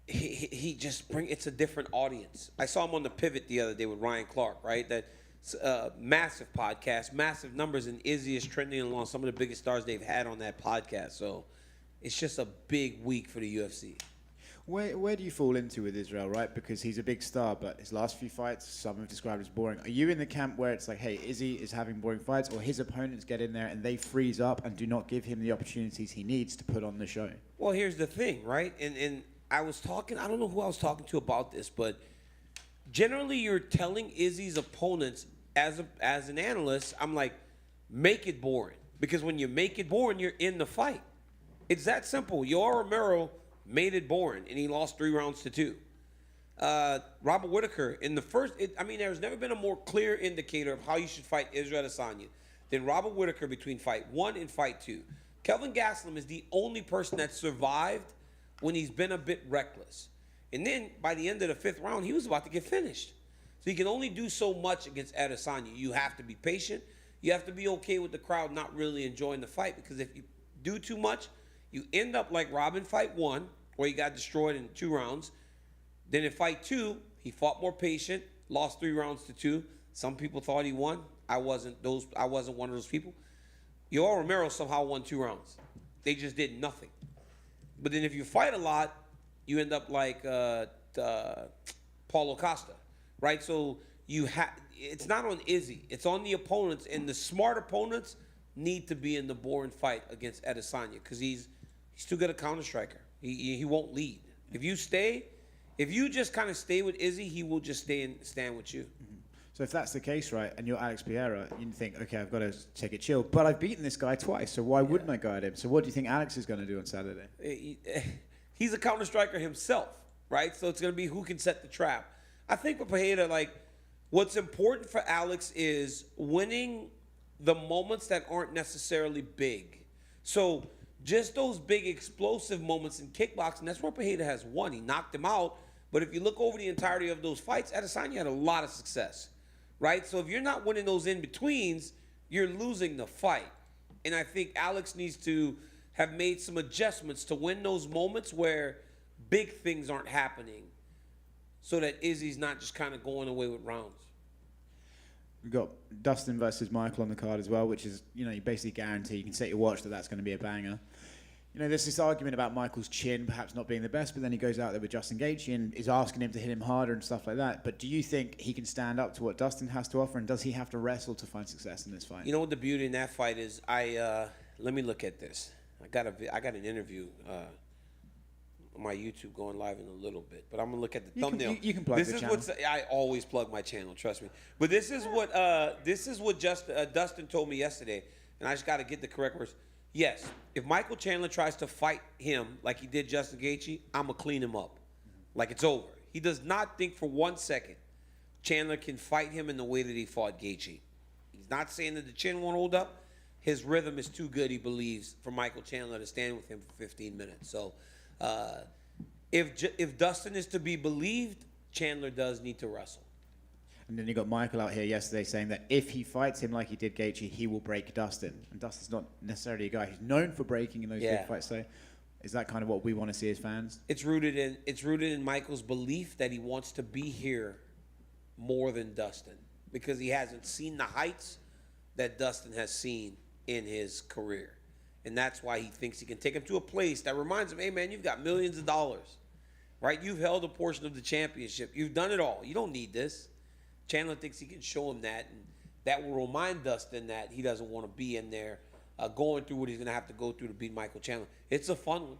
he just it's a different audience. I saw him on the Pivot the other day with Ryan Clark, right? That massive podcast, massive numbers, and Izzy is trending along some of the biggest stars they've had on that podcast. So it's just a big week for the UFC. Where do you fall into with Israel, right? Because he's a big star, but his last few fights, some have described as boring. Are you in the camp where it's like, hey, Izzy is having boring fights, or his opponents get in there and they freeze up and do not give him the opportunities he needs to put on the show? Well, here's the thing, right? And I was talking, I don't know who I was talking to about this, but generally you're telling Izzy's opponents, as an analyst, I'm like, make it boring. Because when you make it boring, you're in the fight. It's that simple. Yoel Romero made it boring, and he lost 3 rounds to 2. Robert Whittaker, in the first, there's never been a more clear indicator of how you should fight Israel Adesanya than Robert Whittaker between fight 1 and fight 2. Kelvin Gastelum is the only person that survived when he's been a bit reckless. And then by the end of the 5th round, he was about to get finished. So you can only do so much against Adesanya. You have to be patient. You have to be okay with the crowd not really enjoying the fight, because if you do too much, you end up like Robin fight 1, where he got destroyed in 2 rounds. Then in fight 2, he fought more patient, lost 3 rounds to 2. Some people thought he won. I wasn't one of those people. Yoel Romero somehow won 2 rounds. They just did nothing. But then if you fight a lot, you end up like Paulo Costa, right? So it's not on Izzy. It's on the opponents, and the smart opponents need to be in the boring fight against Adesanya, because he's too good a counter striker. He won't lead. If you just kind of stay with Izzy, he will just stand with you. So if that's the case, right, and you're Alex Pereira, you think, okay, I've got to take it chill. But I've beaten this guy twice, so why wouldn't I go at him? So what do you think Alex is going to do on Saturday? He's a counter striker himself, right? So it's going to be who can set the trap. I think for Pereira, like, what's important for Alex is winning the moments that aren't necessarily big. So just those big explosive moments in kickboxing, that's where Pereira has won. He knocked him out. But if you look over the entirety of those fights, Adesanya had a lot of success, right? So if you're not winning those in-betweens, you're losing the fight. And I think Alex needs to have made some adjustments to win those moments where big things aren't happening, so that Izzy's not just kind of going away with rounds. We've got Dustin versus Michael on the card as well, which is, you basically guarantee, you can set your watch that that's going to be a banger. There's this argument about Michael's chin perhaps not being the best, but then he goes out there with Justin Gaethje and is asking him to hit him harder and stuff like that. But do you think he can stand up to what Dustin has to offer, and does he have to wrestle to find success in this fight? You know what the beauty in that fight is? Let me look at this. I got an interview on my YouTube going live in a little bit, but I'm gonna look at the thumbnail. You can plug the channel. I always plug my channel, trust me. But this is what Dustin told me yesterday, and I just got to get the correct words. Yes, if Michael Chandler tries to fight him like he did Justin Gaethje, I'm going to clean him up. Like it's over. He does not think for 1 second Chandler can fight him in the way that he fought Gaethje. He's not saying that the chin won't hold up. His rhythm is too good, he believes, for Michael Chandler to stand with him for 15 minutes. So if Dustin is to be believed, Chandler does need to wrestle. And then you got Michael out here yesterday saying that if he fights him like he did Gaethje, he will break Dustin. And Dustin's not necessarily a guy who's known for breaking in those big fights. So is that kind of what we want to see as fans? It's rooted in Michael's belief that he wants to be here more than Dustin, because he hasn't seen the heights that Dustin has seen in his career. And that's why he thinks he can take him to a place that reminds him, hey, man, you've got millions of dollars, right? You've held a portion of the championship. You've done it all. You don't need this. Chandler thinks he can show him that, and that will remind Dustin that he doesn't want to be in there going through what he's going to have to go through to beat Michael Chandler. It's a fun one.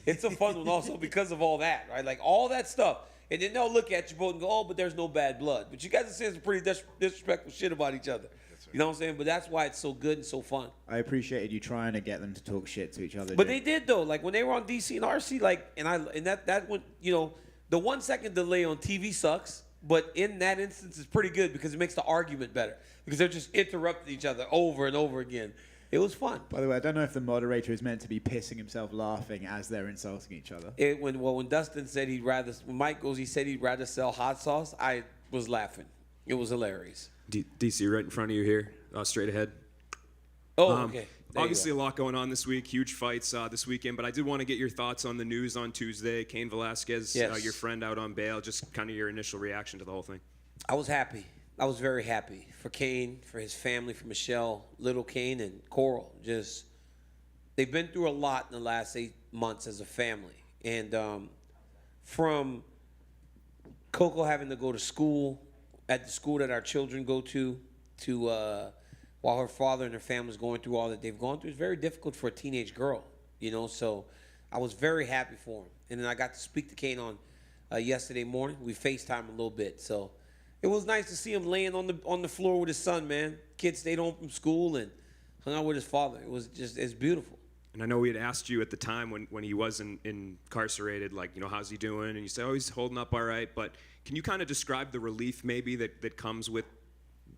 It's a fun one also because of all that, right? Like all that stuff. And then they'll look at you both and go, oh, but there's no bad blood. But you guys are saying some pretty disrespectful shit about each other. Right. You know what I'm saying? But that's why it's so good and so fun. I appreciated you trying to get them to talk shit to each other. But they did, though. Like when they were on DC and RC, like, and that went, the 1 second delay on TV sucks. But in that instance, it's pretty good because it makes the argument better. Because they're just interrupting each other over and over again. It was fun. By the way, I don't know if the moderator is meant to be pissing himself laughing as they're insulting each other. When Dustin said when Mike goes, he said he'd rather sell hot sauce, I was laughing. It was hilarious. DC, right in front of you here, straight ahead. Oh, okay. Obviously, a lot going on this week. Huge fights this weekend. But I did want to get your thoughts on the news on Tuesday. Cain Velasquez, your friend out on bail. Just kind of your initial reaction to the whole thing. I was happy. I was very happy for Cain, for his family, for Michelle, little Cain, and Coral. They've been through a lot in the last 8 months as a family. And from Coco having to go to school, at the school that our children go to while her father and her family is going through all that they've gone through, it's very difficult for a teenage girl, So I was very happy for him. And then I got to speak to Cain on yesterday morning. We FaceTimed a little bit, so it was nice to see him laying on the floor with his son, man. Kid stayed home from school and hung out with his father. It's beautiful. And I know we had asked you at the time when he was incarcerated, like, how's he doing? And you said, oh, he's holding up all right. But can you kind of describe the relief maybe that comes with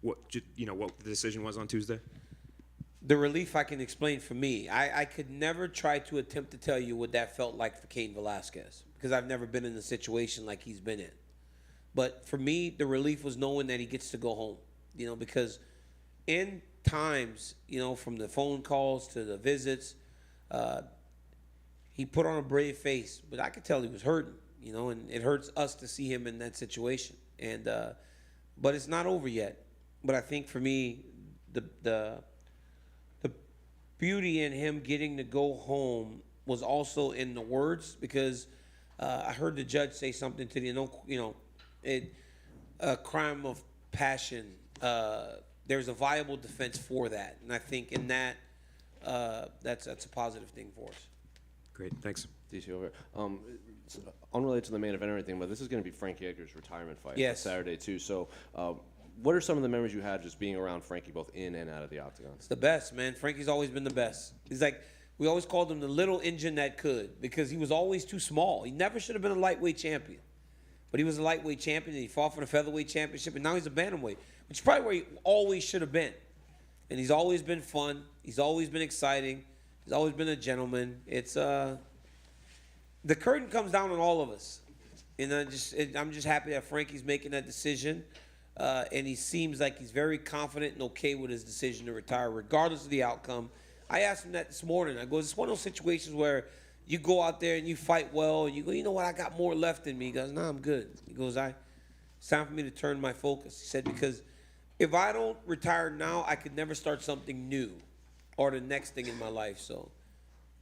what the decision was on Tuesday? The relief I can explain for me. I could never try to attempt to tell you what that felt like for Cain Velasquez, because I've never been in a situation like he's been in. But for me, the relief was knowing that he gets to go home, because in times, from the phone calls to the visits, he put on a brave face, but I could tell he was hurting, and it hurts us to see him in that situation. And but it's not over yet. But I think for me, the beauty in him getting to go home was also in the words, because I heard the judge say something to the a crime of passion. There's a viable defense for that, and I think in that that's a positive thing for us. Great, thanks. DC over. It's unrelated to the main event or anything, but this is going to be Frankie Edgar's retirement fight Yes. Saturday too. So, what are some of the memories you had just being around Frankie, both in and out of the octagon? It's the best, man. Frankie's always been the best. He's like, we always called him the little engine that could, because he was always too small. He never should have been a lightweight champion, but he was a lightweight champion, and he fought for the featherweight championship, and now he's a bantamweight, which is probably where he always should have been. And he's always been fun. He's always been exciting. He's always been a gentleman. It's the curtain comes down on all of us, and I'm just happy that Frankie's making that decision, and he seems like he's very confident and okay with his decision to retire, regardless of the outcome. I asked him that this morning. I go, it's one of those situations where you go out there and you fight well, and you go, you know what, I got more left in me. He goes, no, I'm good. He goes, it's time for me to turn my focus. He said, because if I don't retire now, I could never start something new or the next thing in my life. So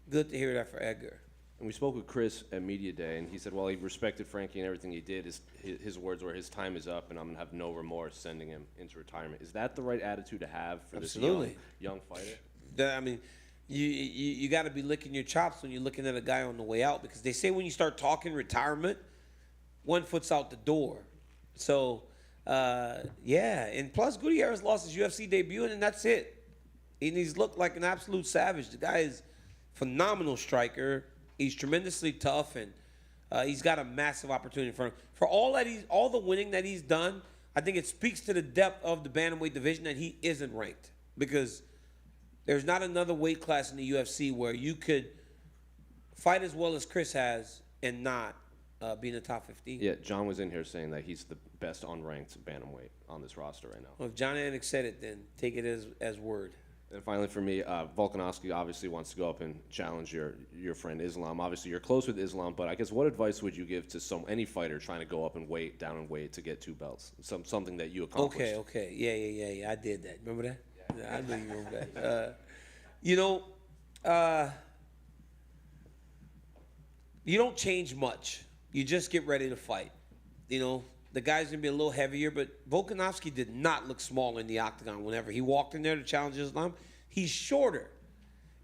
good to hear that for Edgar. And we spoke with Chris at Media Day, and he said, while he respected Frankie and everything he did, his words were, his time is up, and I'm going to have no remorse sending him into retirement. Is that the right attitude to have for this young fighter? I mean, you got to be licking your chops when you're looking at a guy on the way out, because they say when you start talking retirement, one foot's out the door. So, yeah. And plus, Gutierrez lost his UFC debut, and that's it. And he's looked like an absolute savage. The guy is a phenomenal striker. He's tremendously tough, and he's got a massive opportunity in front of him. For all the winning that he's done, I think it speaks to the depth of the bantamweight division that he isn't ranked, because there's not another weight class in the UFC where you could fight as well as Chris has and not be in the top 15. Yeah, John was in here saying that he's the best unranked bantamweight on this roster right now. Well, if John Anik said it, then take it as word. And finally, for me, Volkanovski obviously wants to go up and challenge your friend Islam. Obviously, you're close with Islam, but I guess what advice would you give to any fighter trying to go up and down in weight to get 2 belts? Something that you accomplished. Okay. Yeah. I did that. Remember that? Yeah, I know you remember that. You don't change much. You just get ready to fight. The guy's going to be a little heavier, but Volkanovski did not look small in the octagon whenever he walked in there to challenge Islam. He's shorter.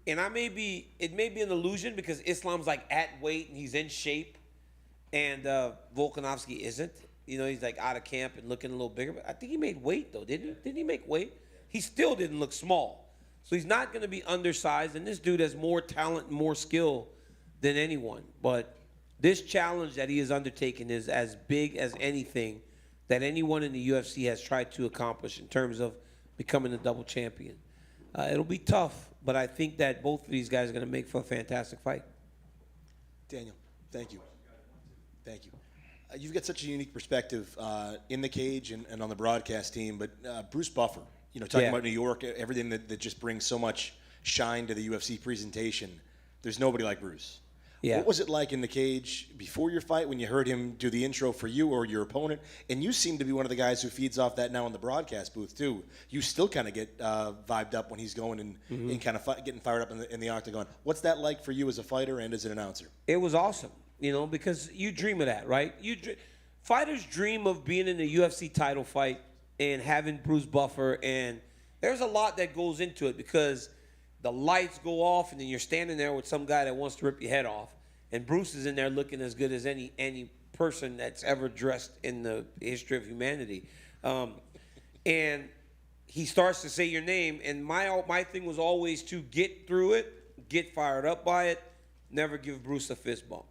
And it may be an illusion, because Islam's like at weight and he's in shape, and Volkanovski isn't. He's like out of camp and looking a little bigger. But I think he made weight, though, didn't he? Didn't he make weight? He still didn't look small. So he's not going to be undersized, and this dude has more talent and more skill than anyone. But this challenge that he has undertaken is as big as anything that anyone in the UFC has tried to accomplish in terms of becoming a double champion. It'll be tough, but I think that both of these guys are going to make for a fantastic fight. Daniel, thank you. Thank you. You've got such a unique perspective in the cage and on the broadcast team, but Bruce Buffer, talking about New York, everything that just brings so much shine to the UFC presentation. There's nobody like Bruce. Yeah. What was it like in the cage before your fight when you heard him do the intro for you or your opponent? And you seem to be one of the guys who feeds off that now in the broadcast booth too. You still kind of get vibed up when he's going and kind of getting fired up in the octagon. What's that like for you as a fighter and as an announcer? It was awesome, because you dream of that, right? Fighters dream of being in the UFC title fight and having Bruce Buffer, and there's a lot that goes into it, because the lights go off and then you're standing there with some guy that wants to rip your head off, and Bruce is in there looking as good as any person that's ever dressed in the history of humanity. And he starts to say your name, and my thing was always to get through it, get fired up by it, never give Bruce a fist bump.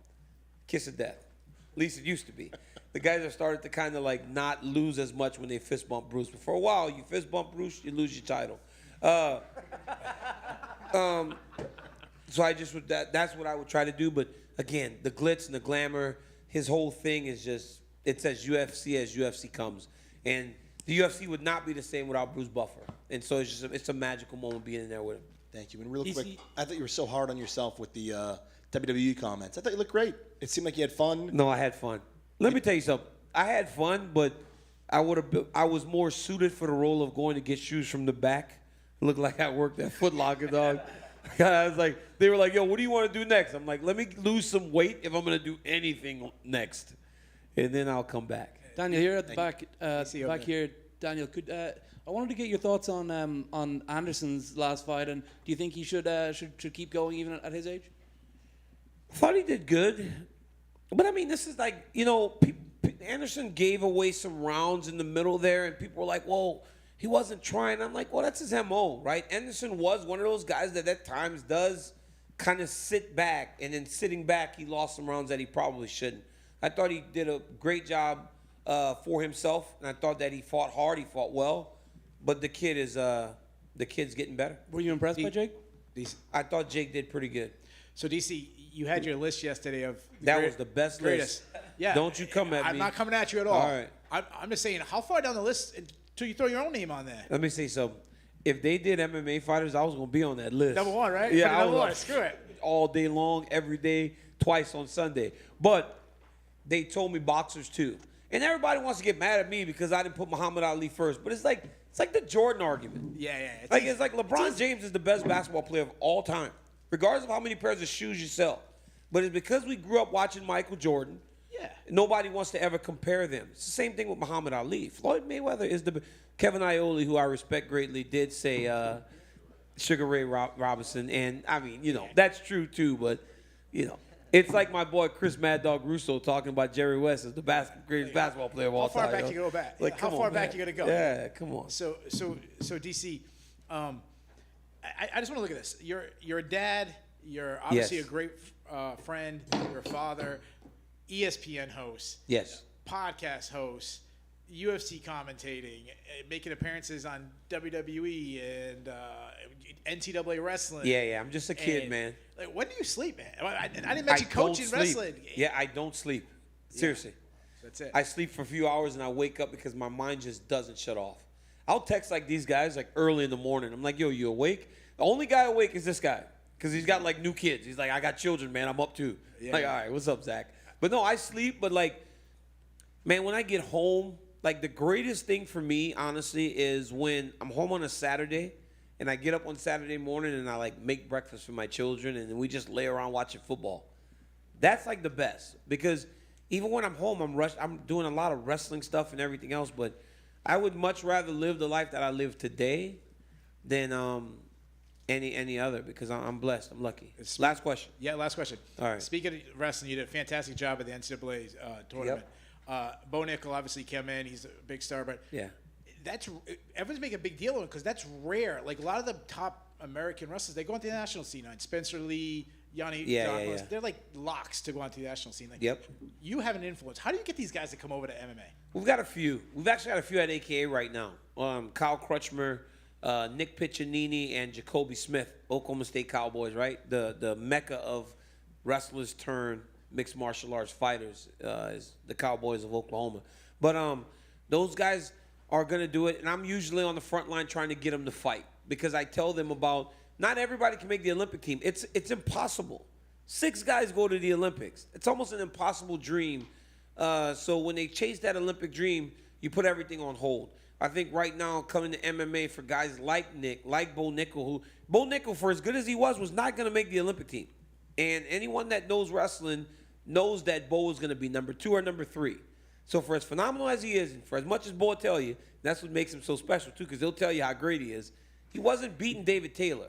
Kiss of death. At least it used to be. The guys have started to kind of like not lose as much when they fist bump Bruce. But for a while, you fist bump Bruce, you lose your title. So I just would that's what I would try to do. But again, the glitz and the glamour, his whole thing is just it's as UFC comes. And the UFC would not be the same without Bruce Buffer. And so it's a magical moment being in there with him. Thank you. And real quick, I thought you were so hard on yourself with the WWE comments. I thought you looked great. It seemed like you had fun. No, I had fun. Let me tell you something. I had fun, but I was more suited for the role of going to get shoes from the back. It looked like I worked at Foot Locker, dog. I was like, they were like, yo, what do you want to do next? I'm like, let me lose some weight if I'm going to do anything next. And then I'll come back. Daniel, here at the back here. Daniel, I wanted to get your thoughts on Anderson's last fight, and do you think he should keep going even at his age? I thought he did good. But, I mean, this is like, Anderson gave away some rounds in the middle there, and people were like, well, he wasn't trying. I'm like, well, that's his MO, right? Anderson was one of those guys that at times does kind of sit back, and in sitting back, he lost some rounds that he probably shouldn't. I thought he did a great job for himself, and I thought that he fought hard, he fought well, but the kid's getting better. Were you impressed by Jake? I thought Jake did pretty good. So DC, you had your list yesterday of was the best greatest. list. Yeah. Don't you come at me. I'm not coming at you at all. All right. I'm just saying, how far down the list until you throw your own name on there? Let me say something. If they did MMA fighters, I was going to be on that list. Number one, right? Yeah, I number was one. Screw it. all day long, every day, twice on Sunday. But they told me boxers too. And everybody wants to get mad at me because I didn't put Muhammad Ali first. But it's like the Jordan argument. Yeah. It's like LeBron James is the best basketball player of all time, regardless of how many pairs of shoes you sell. But it's because we grew up watching Michael Jordan. Yeah. Nobody wants to ever compare them. It's the same thing with Muhammad Ali. Floyd Mayweather is the Kevin Iole, who I respect greatly, did say Sugar Ray Robinson, and I mean, that's true too. But it's like my boy Chris Mad Dog Russo talking about Jerry West as the greatest basketball player of all time. How far back you go back? Like, how far back you gonna go? Yeah, come on. So DC, I just want to look at this. You're a dad. You're obviously a great friend. You're a father. ESPN host. Yes. Podcast host. UFC commentating, making appearances on WWE and NCAA wrestling. Yeah. I'm just a kid, man. Like, when do you sleep, man? I didn't mention coaching wrestling. Yeah, I don't sleep. Seriously. Yeah, that's it. I sleep for a few hours and I wake up because my mind just doesn't shut off. I'll text like these guys like early in the morning. I'm like, yo, you awake? The only guy awake is this guy because he's got like new kids. He's like, I got children, man. I'm up too. Yeah. Like, all right, what's up, Zach? But no, I sleep. But like, man, when I get home, like the greatest thing for me, honestly, is when I'm home on a Saturday and I get up on Saturday morning and I like make breakfast for my children and then we just lay around watching football. That's like the best because even when I'm home, I'm doing a lot of wrestling stuff and everything else, but I would much rather live the life that I live today than any other because I'm blessed. I'm lucky. Last question. Yeah, last question. All right. Speaking of wrestling, you did a fantastic job at the NCAA tournament. Yep. Bo Nickel obviously came in. He's a big star, but yeah, everyone's making a big deal of it because that's rare. Like a lot of the top American wrestlers, they go onto the national scene. Spencer Lee, Yanni, yeah. They're like locks to go onto the national scene. Like, yep. You have an influence. How do you get these guys to come over to MMA? We've got a few. We've actually got a few at AKA right now. Kyle Crutchmer, Nick Piccinini, and Jacoby Smith, Oklahoma State Cowboys, right? The mecca of wrestlers turn mixed martial arts fighters is the Cowboys of Oklahoma. But those guys are going to do it, and I'm usually on the front line trying to get them to fight because I tell them about not everybody can make the Olympic team. It's impossible. 6 guys go to the Olympics. It's almost an impossible dream. So when they chase that Olympic dream, you put everything on hold. I think right now coming to MMA for guys like Nick, like Bo Nickel, Bo Nickel, for as good as he was not going to make the Olympic team. And anyone that knows wrestling knows that Bo is going to be number 2 or number 3. So for as phenomenal as he is, and for as much as Bo will tell you, that's what makes him so special too, because he'll tell you how great he is. He wasn't beating David Taylor,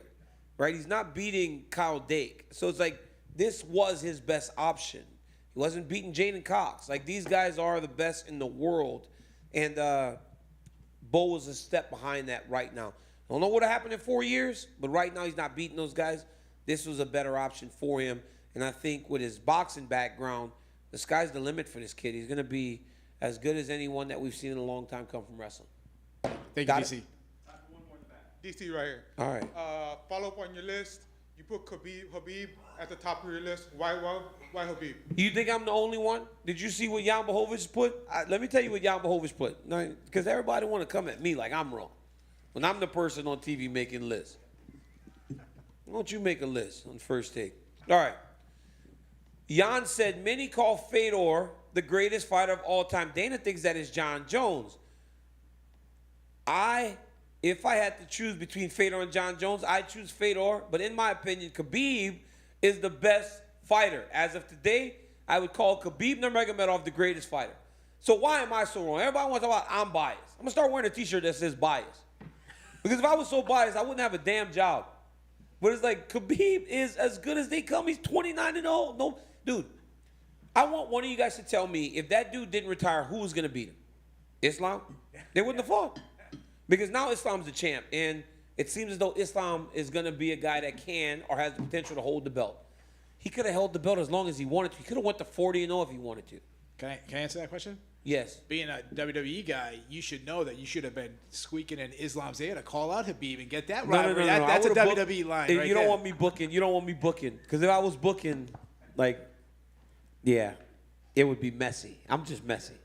right? He's not beating Kyle Dake. So it's like this was his best option. He wasn't beating Jaden Cox. Like these guys are the best in the world. And Bo was a step behind that right now. I don't know what will happen in 4 years, but right now he's not beating those guys. This was a better option for him. And I think with his boxing background, the sky's the limit for this kid. He's going to be as good as anyone that we've seen in a long time come from wrestling. Thank you, DC. DC right here. All right. Follow up on your list. You put Habib at the top of your list. Why Habib? You think I'm the only one? Did you see what Jan Blachowicz put? Let me tell you what Jan Blachowicz put. Because everybody want to come at me like I'm wrong. When I'm the person on TV making lists. Why don't you make a list on First Take? All right. Jan said, many call Fedor the greatest fighter of all time. Dana thinks that is John Jones. If I had to choose between Fedor and John Jones, I'd choose Fedor. But in my opinion, Khabib is the best fighter. As of today, I would call Khabib Nurmagomedov the greatest fighter. So why am I so wrong? Everybody wants to talk about I'm biased. I'm going to start wearing a t-shirt that says biased. Because if I was so biased, I wouldn't have a damn job. But it's like Khabib is as good as they come. He's 29-0. No, dude, I want one of you guys to tell me if that dude didn't retire, who was going to beat him? Islam? They wouldn't have fought. Because now Islam's the champ, and it seems as though Islam is going to be a guy that can or has the potential to hold the belt. He could have held the belt as long as he wanted to. He could have went to 40-0 if he wanted to. Can I answer that question? Yes. Being a WWE guy, you should know that you should have been squeaking in Islam's ear to call out Habib and get that rivalry. No. That's a WWE booked, line right You don't there. want me booking. You don't want me booking. Because if I was booking, yeah, it would be messy. I'm just messy.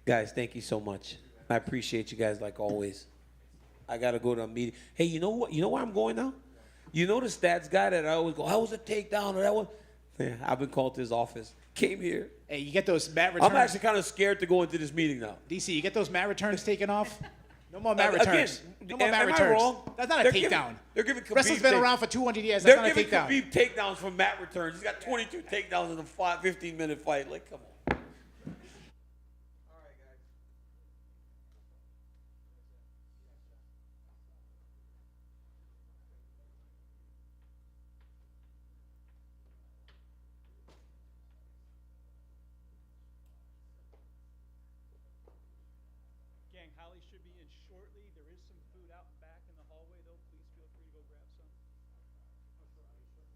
Guys, thank you so much. I appreciate you guys like always. I got to go to a meeting. Hey, you know what? You know where I'm going now? You know the stats guy that I always go, how was a takedown or that one? Yeah, I've been called to his office. Came here. Hey, you get those mat returns. I'm actually kind of scared to go into this meeting now. DC, you get those mat returns taken off? No more mat returns. Again, No more mat am I returns. wrong? That's not a takedown. They're giving Khabib Wrestling's been around for 200 years. That's not a takedown. They're giving Khabib takedowns from mat returns. He's got 22 takedowns in a 15-minute fight. Like, come on. Gang, Holly should be in shortly. There is some food out back in the hallway, though. Please feel free to go grab some. Yeah, I can hold it.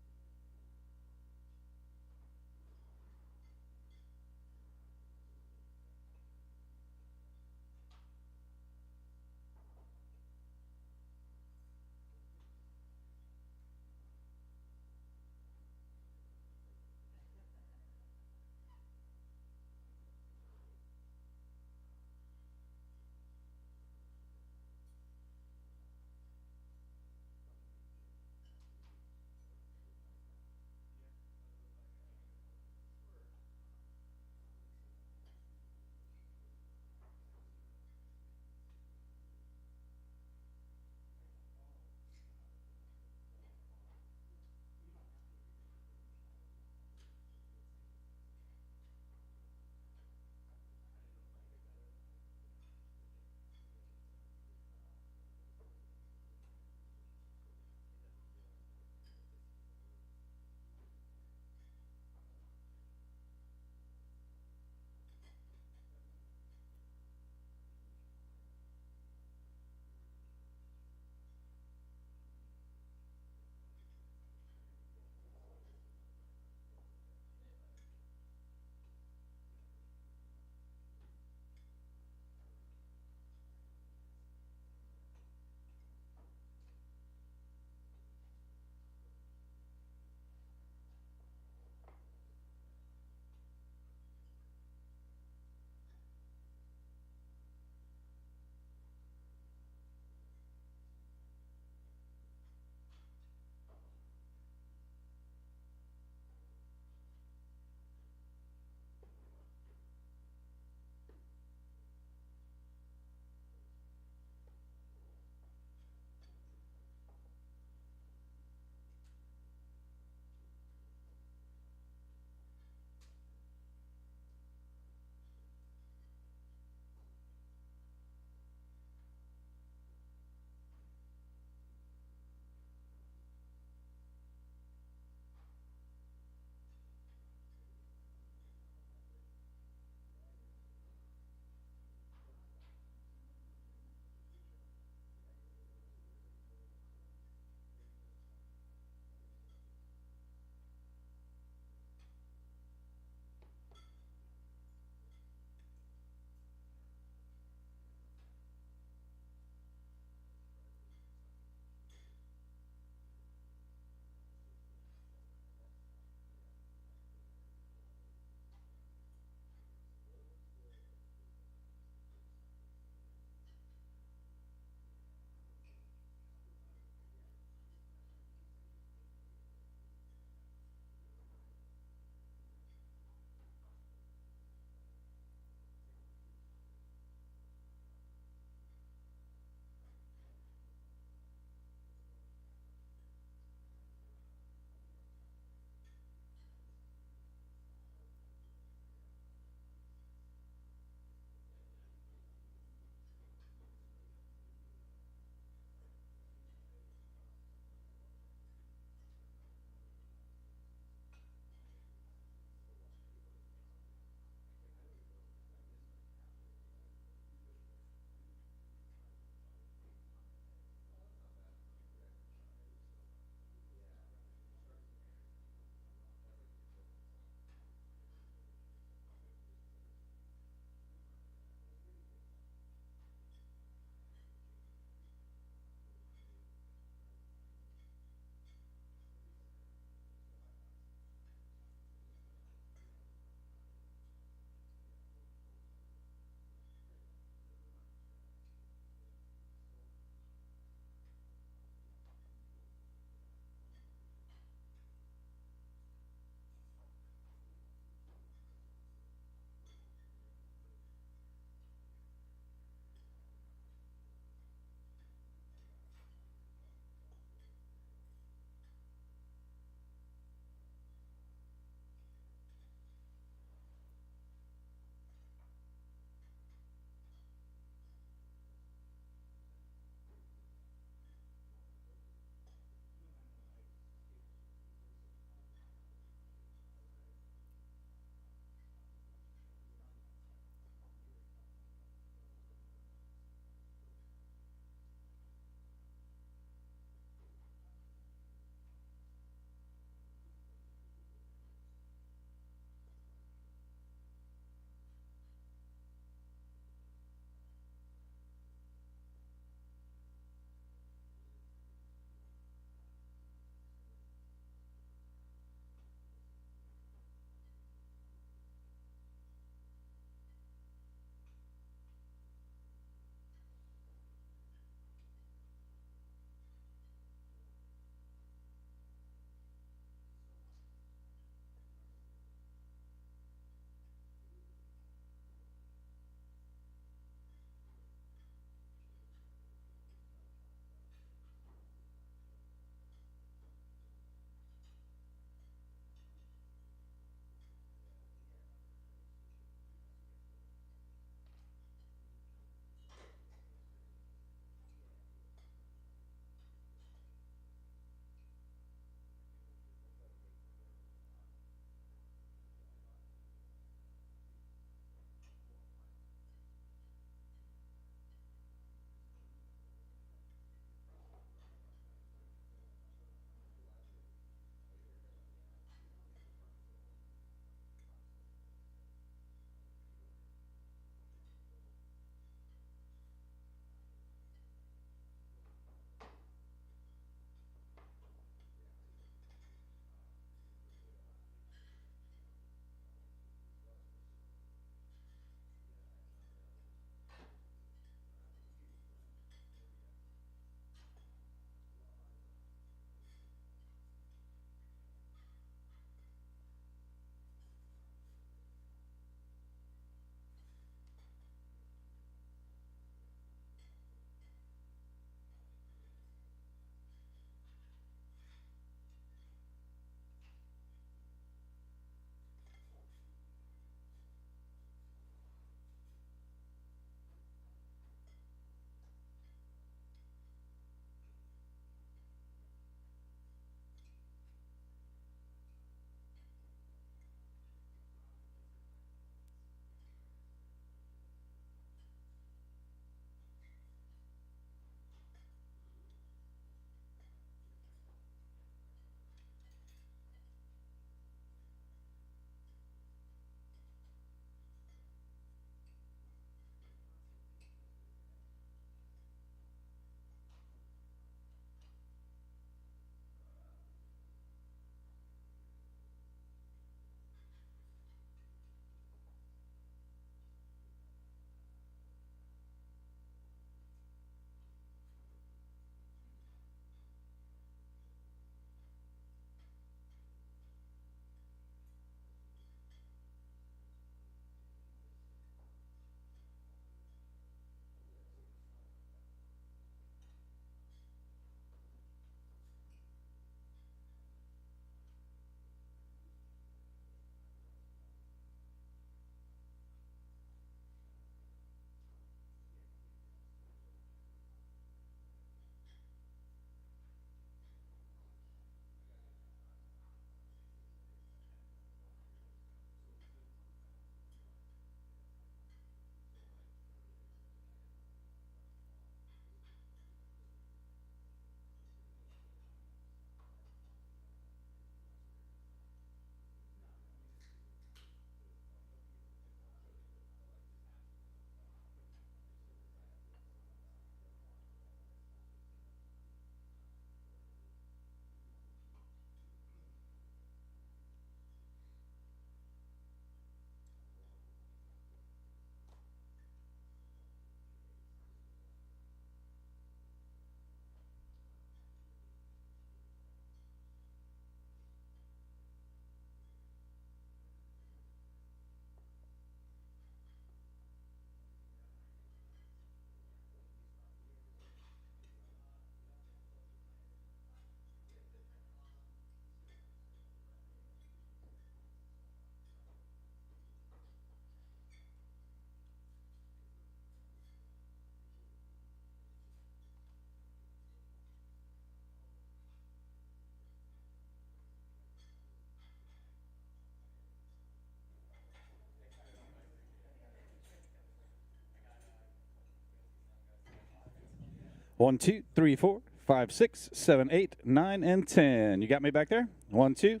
1, 2, 3, 4, 5, 6, 7, 8, 9, and 10. You got me back there? 1, 2.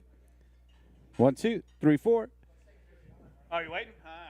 1, 2, 3, 4. Are you waiting? All right.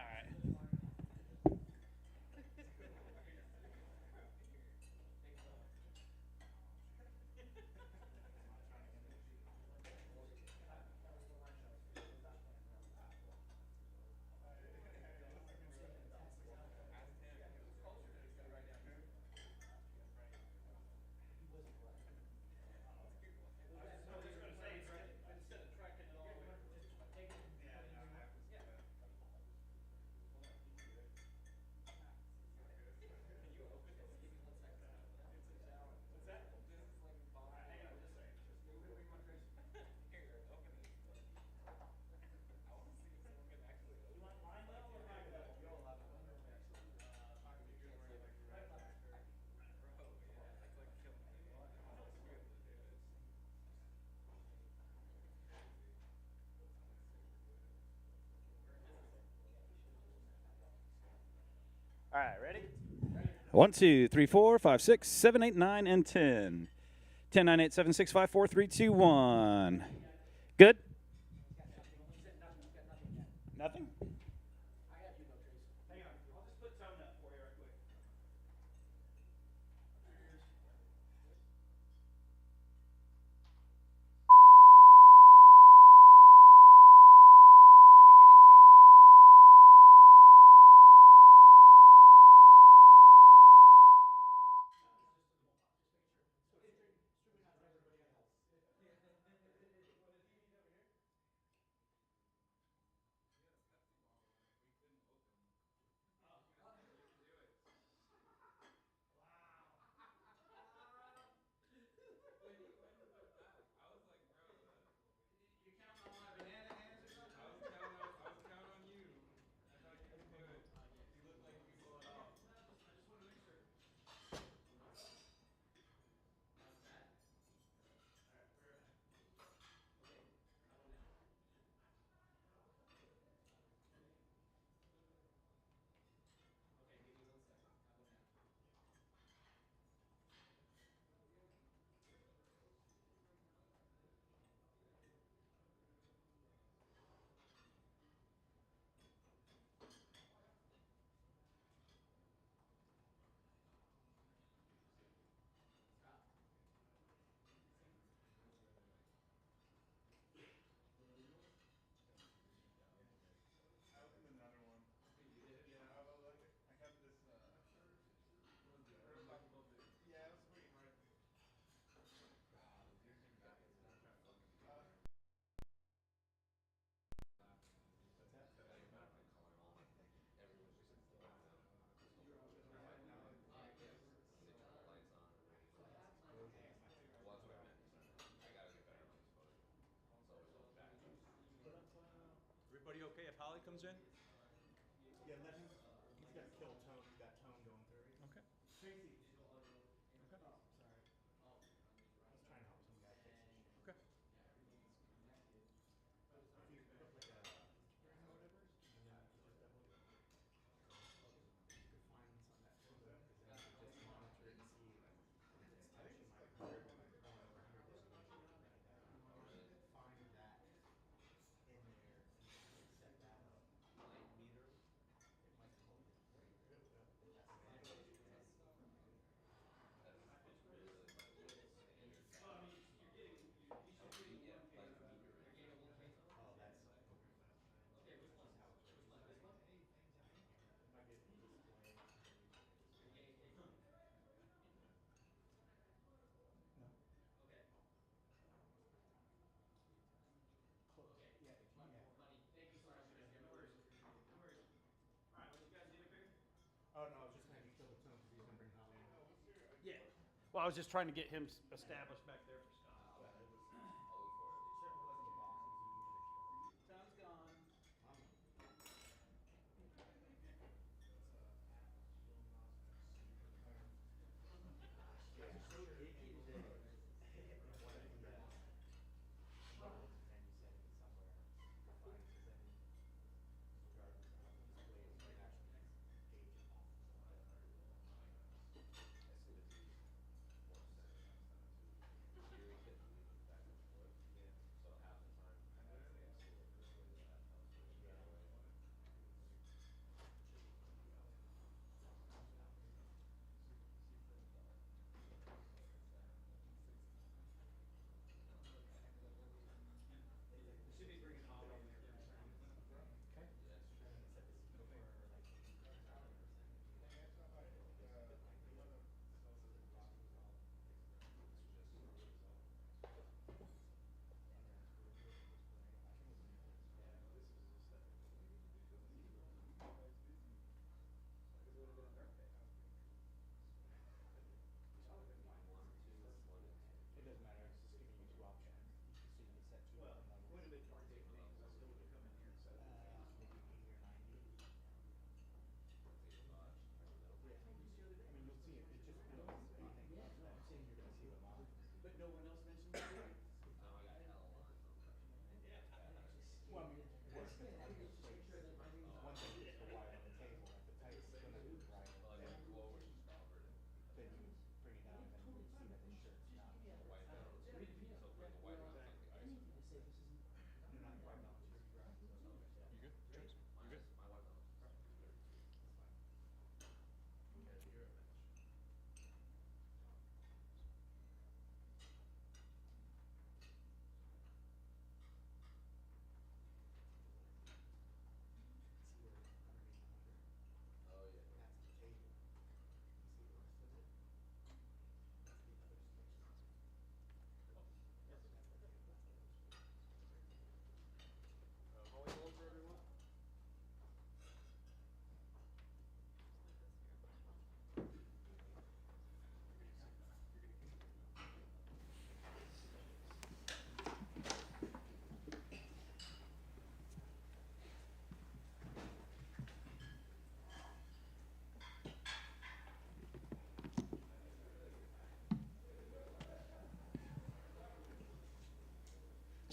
All right, ready? 1, 2, 3, 4, 5, 6, 7, 8, 9, and 10. 10, 9, 8, 7, 6, 5, 4, 3, 2, 1. Good? Nothing? Hang on, I'll just put tone up for you real quick. Everybody okay if Holly comes in? Yeah, let him. He's got to kill tone. That tone going through. Okay. Tracy. Okay. Oh, sorry. I was trying to help some guy fix his shit. Okay. If you put like a Instagram or whatever, and then you could just double it. You could find something that fits them, because then you could just monitor it and see if it's touching like 100, going over 100, then you need to bring it down. Find that in there and then just set that up. Light meter. It might come up with great. It will. That's the foundation. Well, I mean, you're getting, at least you're getting 1K. Oh, that's okay. Okay, which one? How it goes. This one? It might be a display underneath like a display. No. Okay. Close. Okay. Yeah. Yeah. Buddy, thank you so much, Chris. Yeah, no worries. No worries. All right, what you guys need it bigger? Oh no, I was just gonna have you kill the tone because he's gonna bring Holly in. Yeah. Well, I was just trying to get him established back there for Scott. Well, it was. I'll look for it. Whichever was in the box, it was usually killer. Tone's gone. You guys are so icky today. In one of the venues settings somewhere, you're fine because then, regardless of how the display is, you can actually gauge it off of the.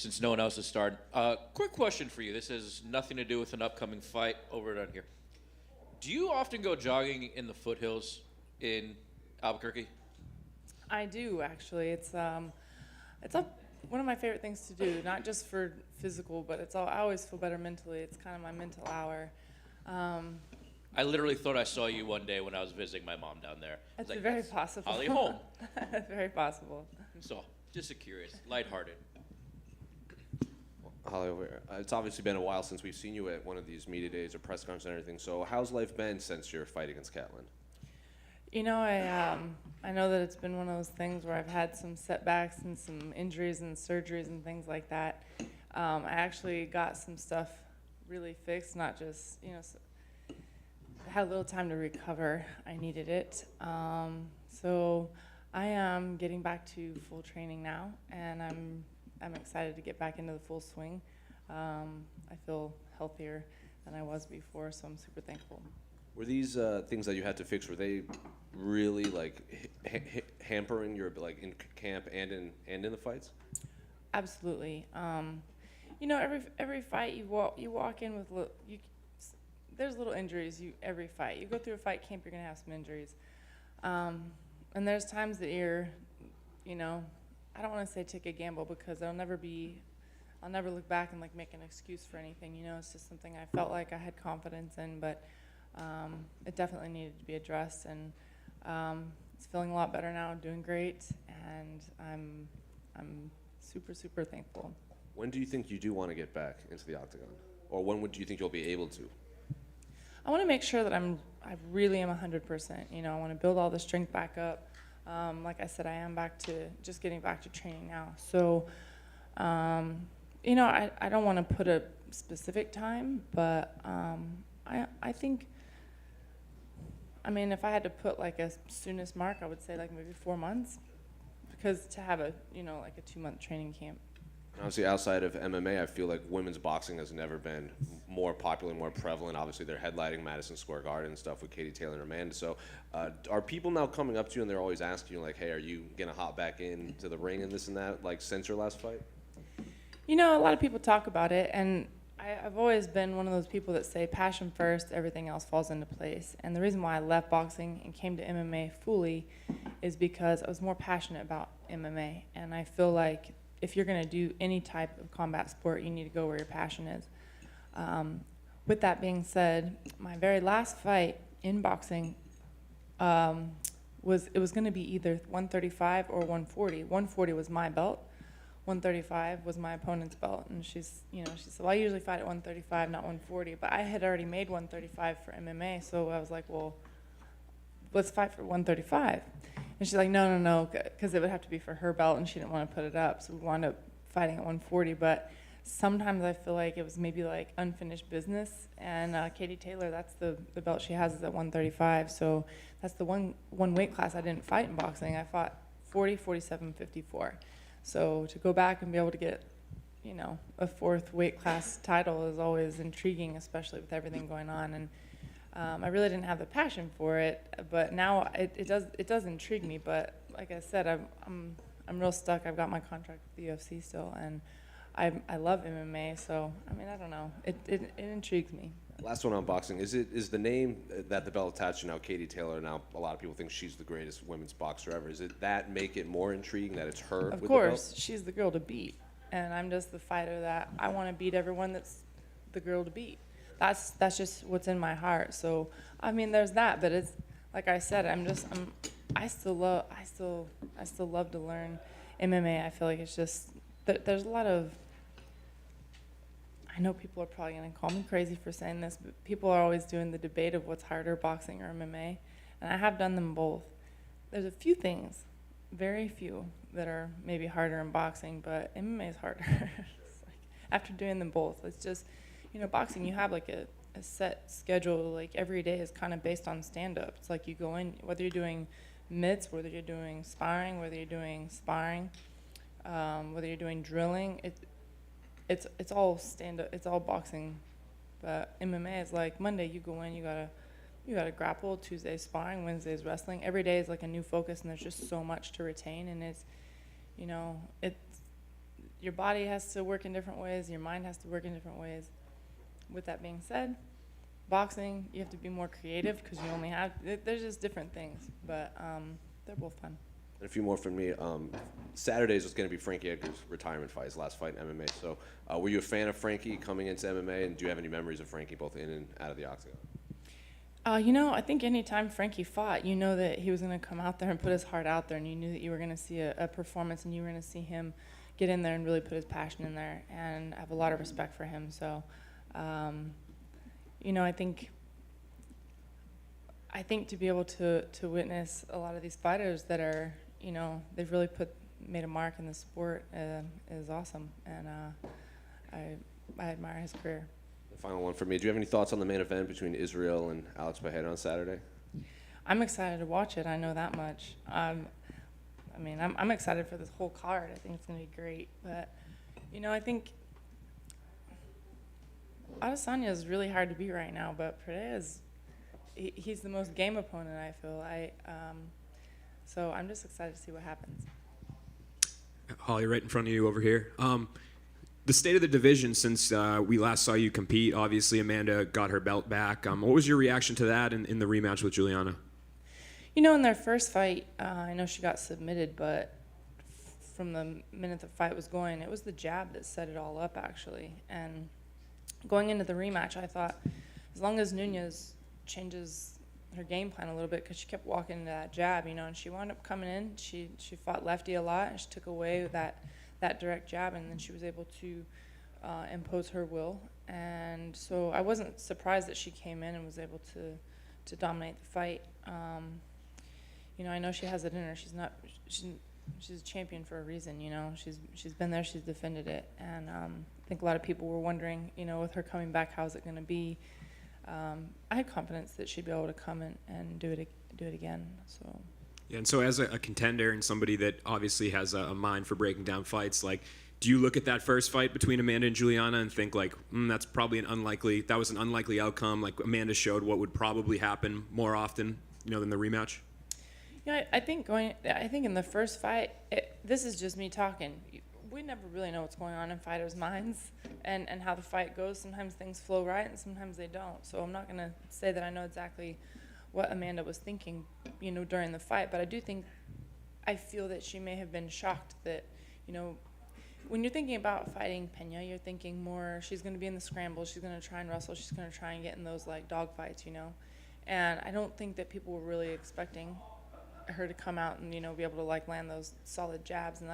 since no one else has started. Quick question for you. This has nothing to do with an upcoming fight over down here. Do you often go jogging in the foothills in Albuquerque? I do, actually. It's one of my favorite things to do, not just for physical, but I always feel better mentally. It's kind of my mental hour. I literally thought I saw you one day when I was visiting my mom down there. It's very possible. Holly Holm. Very possible. So, just curious, lighthearted. Holly, it's obviously been a while since we've seen you at one of these media days or press conferences and everything. So how's life been since your fight against Catlin? You know, I know that it's been one of those things where I've had some setbacks and some injuries and surgeries and things like that. I actually got some stuff really fixed, not just, had a little time to recover. I needed it. So I am getting back to full training now, and I'm excited to get back into the full swing. I feel healthier than I was before, so I'm super thankful. Were these things that you had to fix, were they really like hampering your in camp and in the fights? Absolutely. Every fight you walk in with there's little injuries. Every fight you go through a fight camp, you're gonna have some injuries, and there's times that you're, I don't want to say take a gamble because I'll never look back and make an excuse for anything. It's just something I felt like I had confidence in, but it definitely needed to be addressed, and it's feeling a lot better now, doing great, and I'm super, super thankful. When do you think you do want to get back into the octagon? Or when do you think you'll be able to? I want to make sure that I really am 100%. I want to build all the strength back up. Like I said, I am getting back to training now. So, I don't want to put a specific time, but I think, if I had to put a soonest mark, I would say maybe 4 months, because to have a 2-month training camp. Honestly, outside of MMA, I feel like women's boxing has never been more popular, more prevalent. Obviously, they're headlining Madison Square Garden and stuff with Katie Taylor and Amanda. So, are people now coming up to you and they're always asking you, hey, are you going to hop back into the ring and this and that, since your last fight? A lot of people talk about it, and I've always been one of those people that say passion first, everything else falls into place. And the reason why I left boxing and came to MMA fully is because I was more passionate about MMA. And I feel like if you're going to do any type of combat sport, you need to go where your passion is. With that being said, my very last fight in boxing was going to be either 135 or 140. 140 was my belt. 135 was my opponent's belt, and she said, well, I usually fight at 135, not 140, but I had already made 135 for MMA, so I was like, well, let's fight for 135. And she's like, no, because it would have to be for her belt, and she didn't want to put it up, so we wound up fighting at 140. But sometimes I feel like it was maybe unfinished business, and Katie Taylor, that's the belt she has, is at 135, so that's the one weight class I didn't fight in boxing. I fought 40, 47, 54. So to go back and be able to get, a fourth weight class title is always intriguing, especially with everything going on. And I really didn't have the passion for it, but now it does intrigue me. But like I said, I'm real stuck. I've got my contract with the UFC still, and I love MMA. So I don't know. It intrigues me. Last one on boxing. Is the name that the belt attached to now Katie Taylor? Now a lot of people think she's the greatest women's boxer ever. Is it that make it more intriguing that it's her? Of with course, the belt? she's the girl to beat, and I'm just the fighter that I want to beat everyone that's the girl to beat. That's just what's in my heart. So there's that, but it's like I said, I still love to learn MMA. I feel like it's just there's a lot of. I know people are probably going to call me crazy for saying this, but people are always doing the debate of what's harder, boxing or MMA, and I have done them both. There's a few things, very few, that are maybe harder in boxing, but MMA is harder. After doing them both, it's just, boxing, you have a set schedule, every day is kind of based on stand-up. It's like you go in, whether you're doing mitts, whether you're doing sparring, whether you're doing sparring, whether you're doing drilling, it's all stand-up, it's all boxing. But MMA is like Monday you go in, you gotta grapple, Tuesday sparring, Wednesday's wrestling. Every day is a new focus, and there's just so much to retain, and it's your body has to work in different ways, your mind has to work in different ways. With that being said, boxing, you have to be more creative because you only have, there's just different things, but they're both fun. And a few more from me. Saturdays was going to be Frankie Edgar's retirement fight, his last fight in MMA. So were you a fan of Frankie coming into MMA, and do you have any memories of Frankie both in and out of the octagon? You know, I think anytime Frankie fought, you know that he was going to come out there and put his heart out there, and you knew that you were going to see a performance, and you were going to see him get in there and really put his passion in there, and I have a lot of respect for him. So, you know, I think to be able to witness a lot of these fighters that are, you know, they've really made a mark in the sport is awesome, and I admire his career. The final one for me. Do you have any thoughts on the main event between Israel and Alex Pereira on Saturday? I'm excited to watch it. I know that much. I mean, I'm excited for this whole card. I think it's going to be great. But, you know, I think Adesanya is really hard to beat right now, but Pereira he's the most game opponent, I feel. So I'm just excited to see what happens. Holly, right in front of you over here. The state of the division since we last saw you compete, obviously Amanda got her belt back. What was your reaction to that in the rematch with Juliana? You know, in their first fight, I know she got submitted, but from the minute the fight was going, it was the jab that set it all up, actually. And going into the rematch, I thought, as long as Nunes changes her game plan a little bit, because she kept walking into that jab, you know, and she wound up coming in. She fought lefty a lot, and she took away that direct jab, and then she was able to impose her will. And so I wasn't surprised that she came in and was able to dominate the fight. You know, I know she has it in her. She's a champion for a reason, you know. She's been there, she's defended it, and I think a lot of people were wondering, you know, with her coming back, how's it going to be? I had confidence that she'd be able to come in and do it again. So. Yeah, and so as a contender and somebody that obviously has a mind for breaking down fights, like, do you look at that first fight between Amanda and Juliana and think like, that's probably that was an unlikely outcome? Like Amanda showed what would probably happen more often, you know, than the rematch. Yeah, I think in the first fight, this is just me talking. We never really know what's going on in fighters' minds and how the fight goes. Sometimes things flow right and sometimes they don't. So I'm not going to say that I know exactly what Amanda was thinking, you know, during the fight. But I feel that she may have been shocked that, you know, when you're thinking about fighting Pena, you're thinking more she's going to be in the scramble, she's going to try and wrestle, she's going to try and get in those, like, dog fights, you know. And I don't think that people were really expecting her to come out and, you know, be able to, like, land those solid jabs. And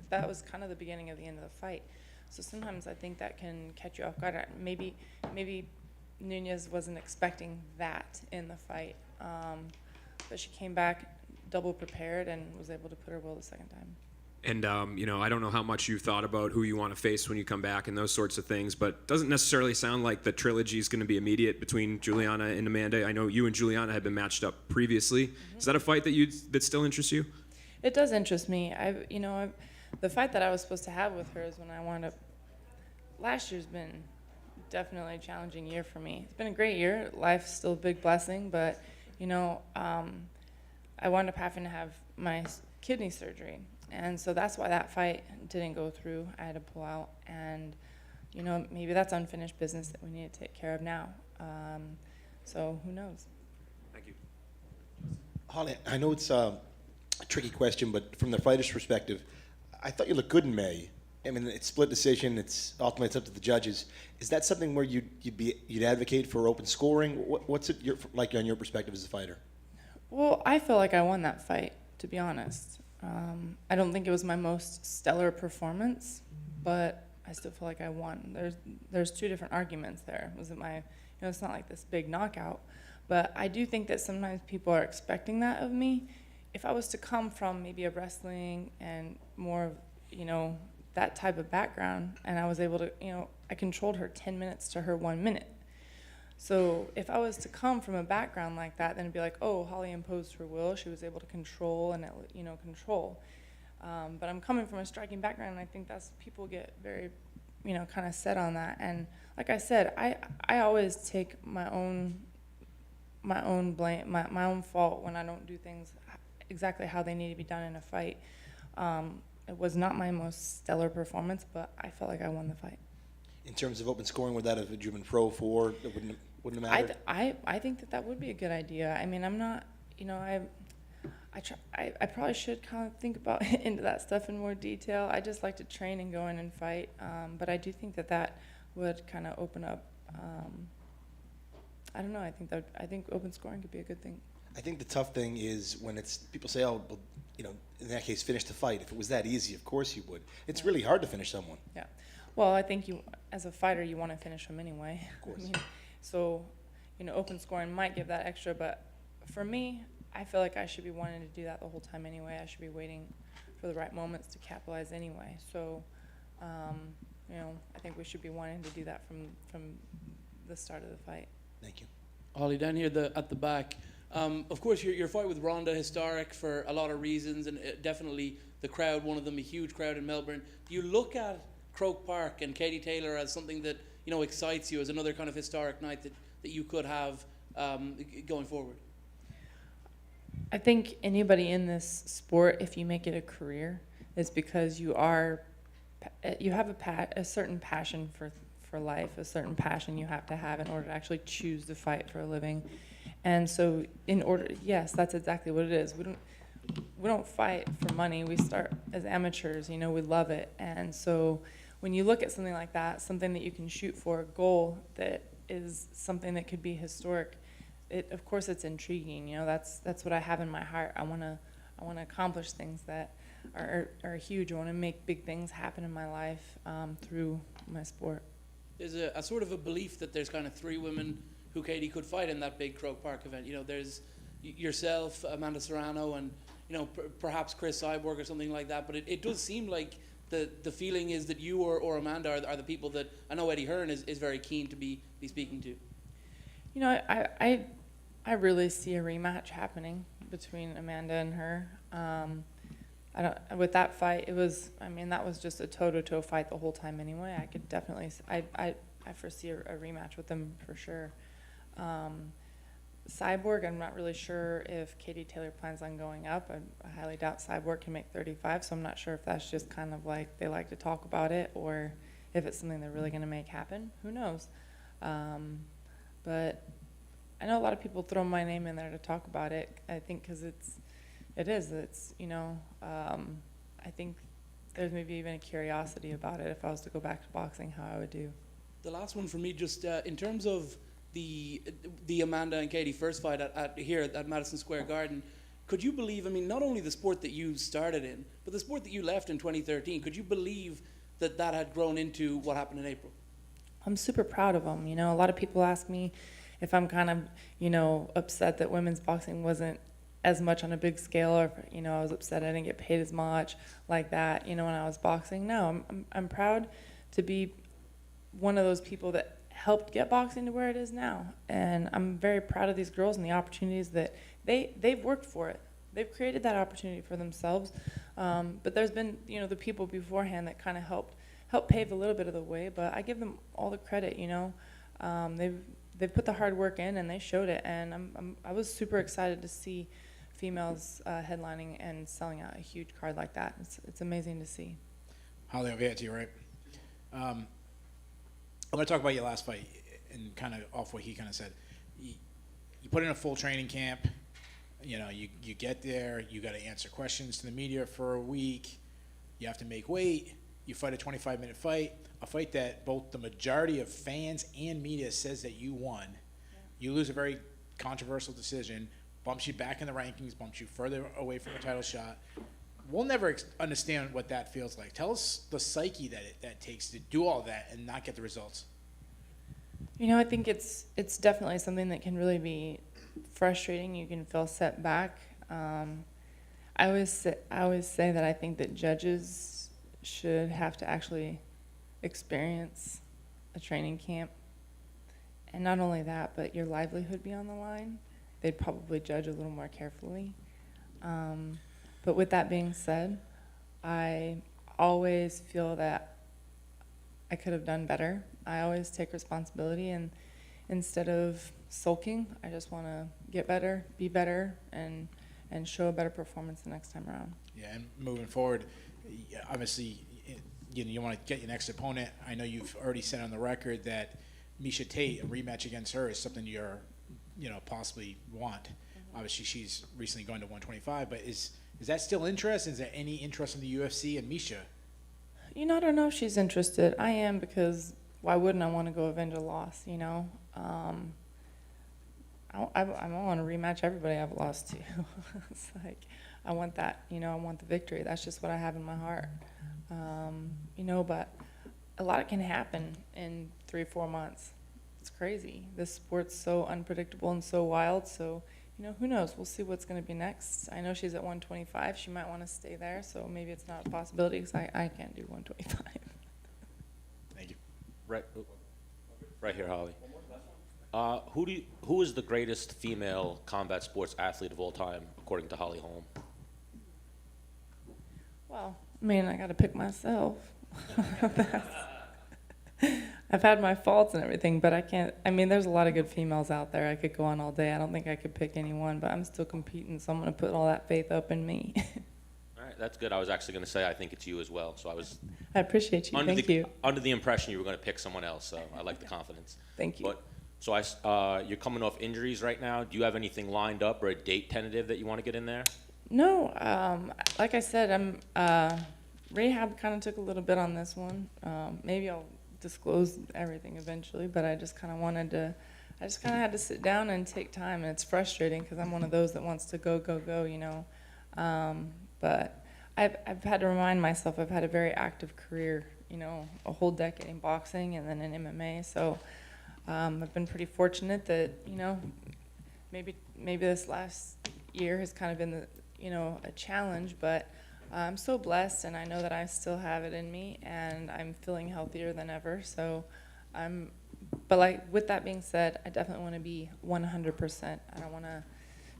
that was kind of the beginning of the end of the fight. So sometimes I think that can catch you off guard. Maybe Nunes wasn't expecting that in the fight, but she came back double prepared and was able to put her will the second time. And, you know, I don't know how much you've thought about who you want to face when you come back and those sorts of things, but it doesn't necessarily sound like the trilogy is going to be immediate between Juliana and Amanda. I know you and Juliana had been matched up previously. Mm-hmm. Is that a fight that still interests you? It does interest me. The fight that I was supposed to have with her is when I wound up. Last year's been definitely a challenging year for me. It's been a great year. Life's still a big blessing, but, you know, I wound up having to have my kidney surgery. And so that's why that fight didn't go through. I had to pull out. And, you know, maybe that's unfinished business that we need to take care of now. So who knows? Thank you. Holly, I know it's a tricky question, but from the fighter's perspective, I thought you looked good in May. I mean, it's split decision. Ultimately it's up to the judges. Is that something where you'd advocate for open scoring? What's it like on your perspective as a fighter? Well, I feel like I won that fight, to be honest. I don't think it was my most stellar performance, but I still feel like I won. There's two different arguments there. Was it it's not like this big knockout, but I do think that sometimes people are expecting that of me. If I was to come from maybe a wrestling and more of, you know, that type of background, and I was able to, you know, I controlled her 10 minutes to her 1 minute. So if I was to come from a background like that, then it'd be like, oh, Holly imposed her will. She was able to control and, you know, control. But I'm coming from a striking background, and I think that's, people get very, you know, kind of set on that. And like I said, I always take my own blame, my own fault when I don't do things exactly how they need to be done in a fight. it was not my most stellar performance, but I felt like I won the fight. In terms of open scoring, would that have you been pro for? It wouldn't have mattered. I think that would be a good idea. I mean, I'm not, you know, I probably should kind of think about into that stuff in more detail. I just like to train and go in and fight, but I do think that that would kind of open up. I don't know. I think open scoring could be a good thing. I think the tough thing is when it's people say, "Oh, well, you know, in that case, finish the fight." If it was that easy, of course you would. It's really hard to finish someone. Yeah. Well, I think you, as a fighter, you want to finish them anyway. Of course. I mean, so, you know, open scoring might give that extra, but for me, I feel like I should be wanting to do that the whole time anyway. I should be waiting for the right moments to capitalize anyway. So, you know, I think we should be wanting to do that from the start of the fight. Thank you. Ollie, down here at the back. Of course, your fight with Ronda, historic for a lot of reasons, and definitely the crowd, one of them, a huge crowd in Melbourne. Do you look at Croke Park and Katie Taylor as something that, you know, excites you, as another kind of historic night that you could have going forward? I think anybody in this sport, if you make it a career, is because you have a certain passion for life, a certain passion you have to have in order to actually choose to fight for a living. And so yes, that's exactly what it is. We don't fight for money. We start as amateurs, you know, we love it. And so when you look at something like that, something that you can shoot for, a goal that is something that could be historic, of course it's intriguing. You know, that's what I have in my heart. I want to accomplish things that are huge. I want to make big things happen in my life through my sport. There's a sort of a belief that there's kind of 3 women who Katie could fight in that big Croke Park event. You know, there's yourself, Amanda Serrano, and, you know, perhaps Chris Cyborg or something like that. But it does seem like the feeling is that you or Amanda are the people that I know Eddie Hearn is very keen to be speaking to. You know, I really see a rematch happening between Amanda and her. With that fight, that was just a toe-to-toe fight the whole time anyway. I could definitely, I foresee a rematch with them for sure. Cyborg, I'm not really sure if Katie Taylor plans on going up. I highly doubt Cyborg can make 35, so I'm not sure if that's just kind of like they like to talk about it or if it's something they're really going to make happen. Who knows? But I know a lot of people throw my name in there to talk about it. I think because it's you know, I think there's maybe even a curiosity about it if I was to go back to boxing, how I would do. The last one for me, just in terms of the Amanda and Katie first fight here at Madison Square Garden, could you believe, I mean, not only the sport that you started in, but the sport that you left in 2013, could you believe that had grown into what happened in April? I'm super proud of them. You know, a lot of people ask me if I'm kind of, you know, upset that women's boxing wasn't as much on a big scale, or, you know, I was upset I didn't get paid as much like that, you know, when I was boxing. No, I'm proud to be one of those people that helped get boxing to where it is now. And I'm very proud of these girls and the opportunities that they've worked for it. They've created that opportunity for themselves. But there's been, you know, the people beforehand that kind of helped pave a little bit of the way, but I give them all the credit, you know. They've put the hard work in and they showed it, and I was super excited to see females headlining and selling out a huge card like that. It's amazing to see. Holly, I'll get to you, right? I'm going to talk about your last fight and kind of off what he kind of said. You put in a full training camp. You know, you get there. You got to answer questions to the media for a week. You have to make weight. You fight a 25-minute fight, a fight that both the majority of fans and media says that you won. Yeah. You lose a very controversial decision, bumps you back in the rankings, bumps you further away from a title shot. We'll never understand what that feels like. Tell us the psyche that takes to do all that and not get the results. You know, I think it's definitely something that can really be frustrating. You can feel set back. I always say that I think that judges should have to actually experience a training camp, and not only that, but your livelihood be on the line. They'd probably judge a little more carefully. But with that being said, I always feel that I could have done better. I always take responsibility, and instead of sulking, I just want to get better, be better, and show a better performance the next time around. Yeah, and moving forward, obviously, you want to get your next opponent. I know you've already said on the record that Miesha Tate, a rematch against her, is something you're, possibly want. Obviously, she's recently gone to 125, but is that still interest? Is there any interest in the UFC and Miesha? I don't know if she's interested. I am, because why wouldn't I want to go avenge a loss, I want to rematch everybody I've lost to. It's like, I want that, I want the victory. That's just what I have in my heart. But a lot can happen in 3 or 4 months. It's crazy. This sport's so unpredictable and so wild, so, who knows? We'll see what's going to be next. I know she's at 125. She might want to stay there, so maybe it's not a possibility because I can't do 125. Thank you. Right here, Holly. Who is the greatest female combat sports athlete of all time, according to Holly Holm? Well, I got to pick myself. I've had my faults and everything, but I can't. There's a lot of good females out there. I could go on all day. I don't think I could pick anyone, but I'm still competing, so I'm going to put all that faith up in me. All right, that's good. I was actually going to say I think it's you as well. So I appreciate you. Thank you. Under the impression you were going to pick someone else, so I like the confidence. Thank you. But so you're coming off injuries right now. Do you have anything lined up or a date tentative that you want to get in there? No, like I said, rehab kind of took a little bit on this one. Maybe I'll disclose everything eventually, but I just kind of had to sit down and take time, and it's frustrating because I'm one of those that wants to go, but I've had to remind myself I've had a very active career, a whole decade in boxing and then in MMA, so I've been pretty fortunate that, maybe this last year has kind of been a challenge, but I'm so blessed, and I know that I still have it in me, and I'm feeling healthier than ever. So, but with that being said, I definitely want to be 100%. I don't want to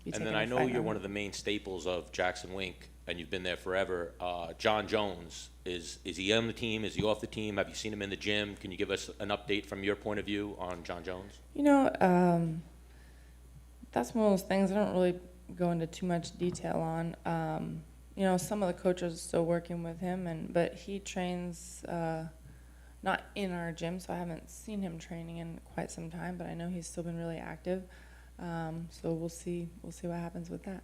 be taking And then I know you're one of the main staples of Jackson Wink, and you've been there forever. John Jones, is he on the team? Is he off the team? Have you seen him in the gym? Can you give us an update from your point of view on John Jones? That's one of those things I don't really go into too much detail on. Some of the coaches are still working with him, but he trains not in our gym, so I haven't seen him training in quite some time, but I know he's still been really active. So we'll see what happens with that.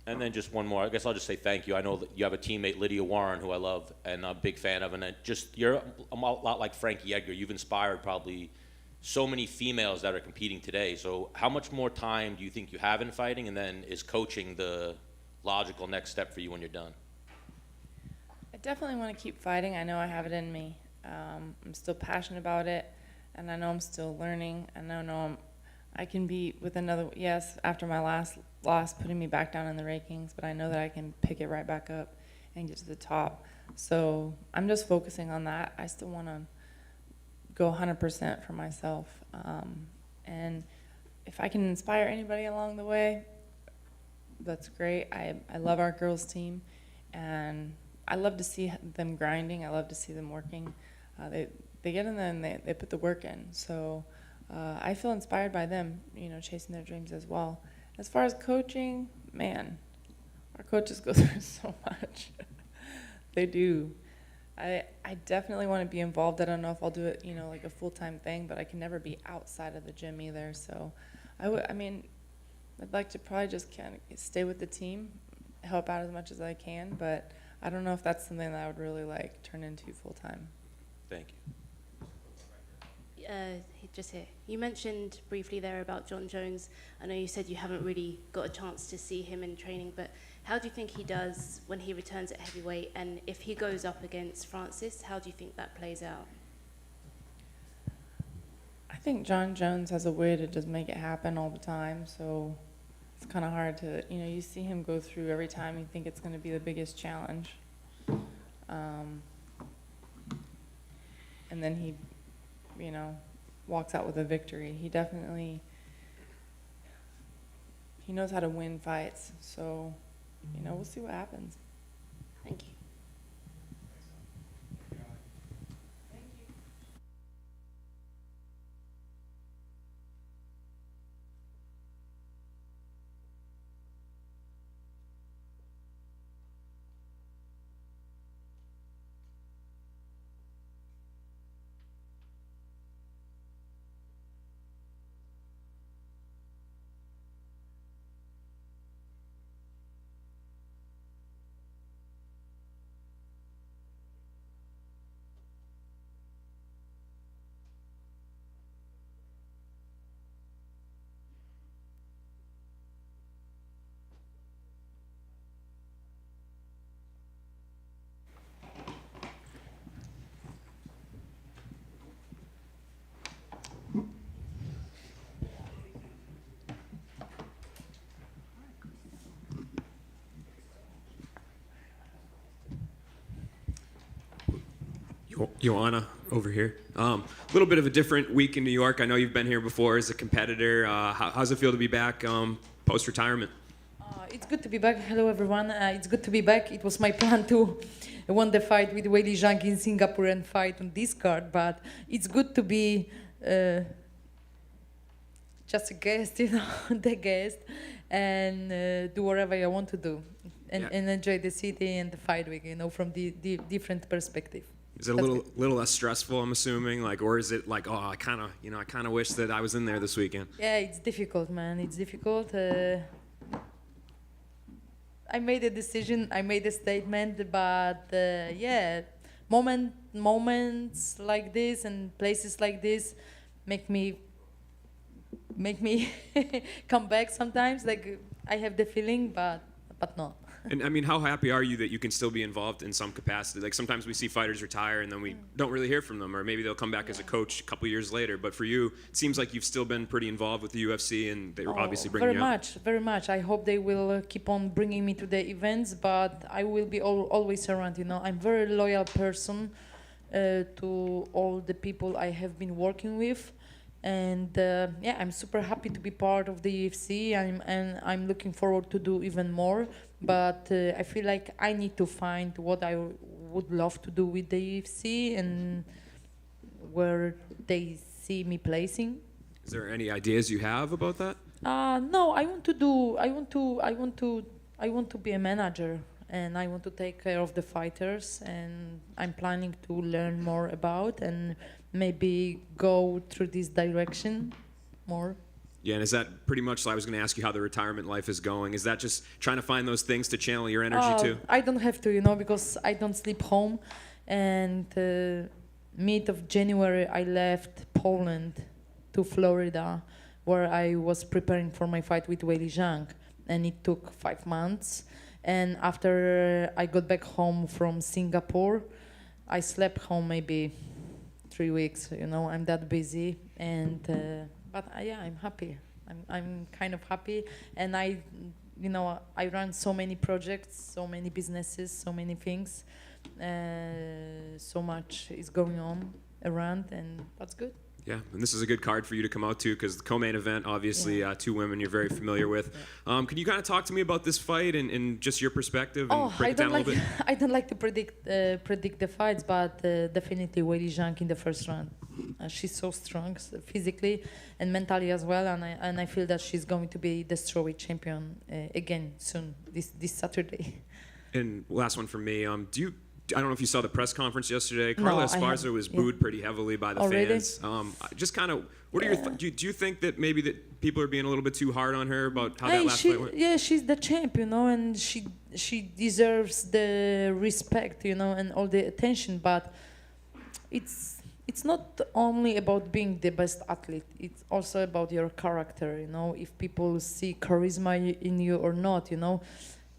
And then just one more. I guess I'll just say thank you. I know that you have a teammate, Lydia Warren, who I love and I'm a big fan of, and you're a lot like Frankie Edgar. You've inspired probably so many females that are competing today. So how much more time do you think you have in fighting, and then is coaching the logical next step for you when you're done? I definitely want to keep fighting. I know I have it in me. I'm still passionate about it, and I know I'm still learning. And I know I can be with another, yes, after my last loss, putting me back down in the rankings, but I know that I can pick it right back up and get to the top. So I'm just focusing on that. I still want to go 100% for myself. And if I can inspire anybody along the way, that's great. I love our girls team, and I love to see them grinding. I love to see them working. They get in there and they put the work in. So I feel inspired by them, chasing their dreams as well. As far as coaching, man, our coaches go through so much. They do. I definitely want to be involved. I don't know if I'll do it, like a full-time thing, but I can never be outside of the gym either. So I'd like to probably just kind of stay with the team, help out as much as I can, but I don't know if that's something that I would really turn into full-time. Thank you. Just here. You mentioned briefly there about John Jones. I know you said you haven't really got a chance to see him in training, but how do you think he does when he returns at heavyweight? And if he goes up against Francis, how do you think that plays out? I think John Jones has a way to just make it happen all the time, so it's kind of hard to, you see him go through every time you think it's going to be the biggest challenge. And then he, walks out with a victory. He definitely, he knows how to win fights, so, we'll see what happens. Thank you. Joanna over here. A little bit of a different week in New York. I know you've been here before as a competitor. How's it feel to be back post-retirement? It's good to be back. Hello, everyone. It's good to be back. It was my plan to win the fight with Weili Zhang in Singapore and fight on this card, but it's good to be just a guest, you know, the guest, and do whatever I want to do, and enjoy the city and the fight week, you know, from the different perspective. Is it a little less stressful, I'm assuming, like, or is it like, oh, I kind of wish that I was in there this weekend? Yeah, it's difficult, man. It's difficult. I made a decision. I made a statement, but yeah, moments like this and places like this make me come back sometimes. Like I have the feeling, but no. And I mean, how happy are you that you can still be involved in some capacity? Like sometimes we see fighters retire and then we don't really hear from them, or maybe they'll come back as a coach a couple years later. But for you, it seems like you've still been pretty involved with the UFC, and they're obviously bringing you up. Very much. I hope they will keep on bringing me to the events, but I will be always around. You know, I'm a very loyal person to all the people I have been working with. And yeah, I'm super happy to be part of the UFC, and I'm looking forward to do even more. But I feel like I need to find what I would love to do with the UFC and where they see me placing. Is there any ideas you have about that? No, I want to be a manager, and I want to take care of the fighters, and I'm planning to learn more about and maybe go through this direction more. Yeah, and is that pretty much, I was going to ask you how the retirement life is going. Is that just trying to find those things to channel your energy to? I don't have to, you know, because I don't sleep home. And mid of January, I left Poland to Florida, where I was preparing for my fight with Weili Zhang. And it took 5 months. And after I got back home from Singapore, I slept home maybe 3 weeks, you know, I'm that busy. And but yeah, I'm happy. I'm kind of happy, and I run so many projects, so many businesses, so many things, so much is going on around, and that's good. Yeah, and this is a good card for you to come out to, because the co-main event, obviously, two women you're very familiar with. Can you kind of talk to me about this fight and just your perspective and break it down a little bit? I don't like to predict the fights, but definitely Weili Zhang in the first round. She's so strong physically and mentally as well, and I feel that she's going to be the strawweight champion again soon, this Saturday. And last one from me, I don't know if you saw the press conference yesterday. Carla Esparza was booed pretty heavily by the fans. Really? Just kind of, what are your do you think that maybe that people are being a little bit too hard on her about how that last fight went? Yeah, she's the champ, you know, and she deserves the respect, you know, and all the attention. But it's not only about being the best athlete. It's also about your character, you know. If people see charisma in you or not, you know.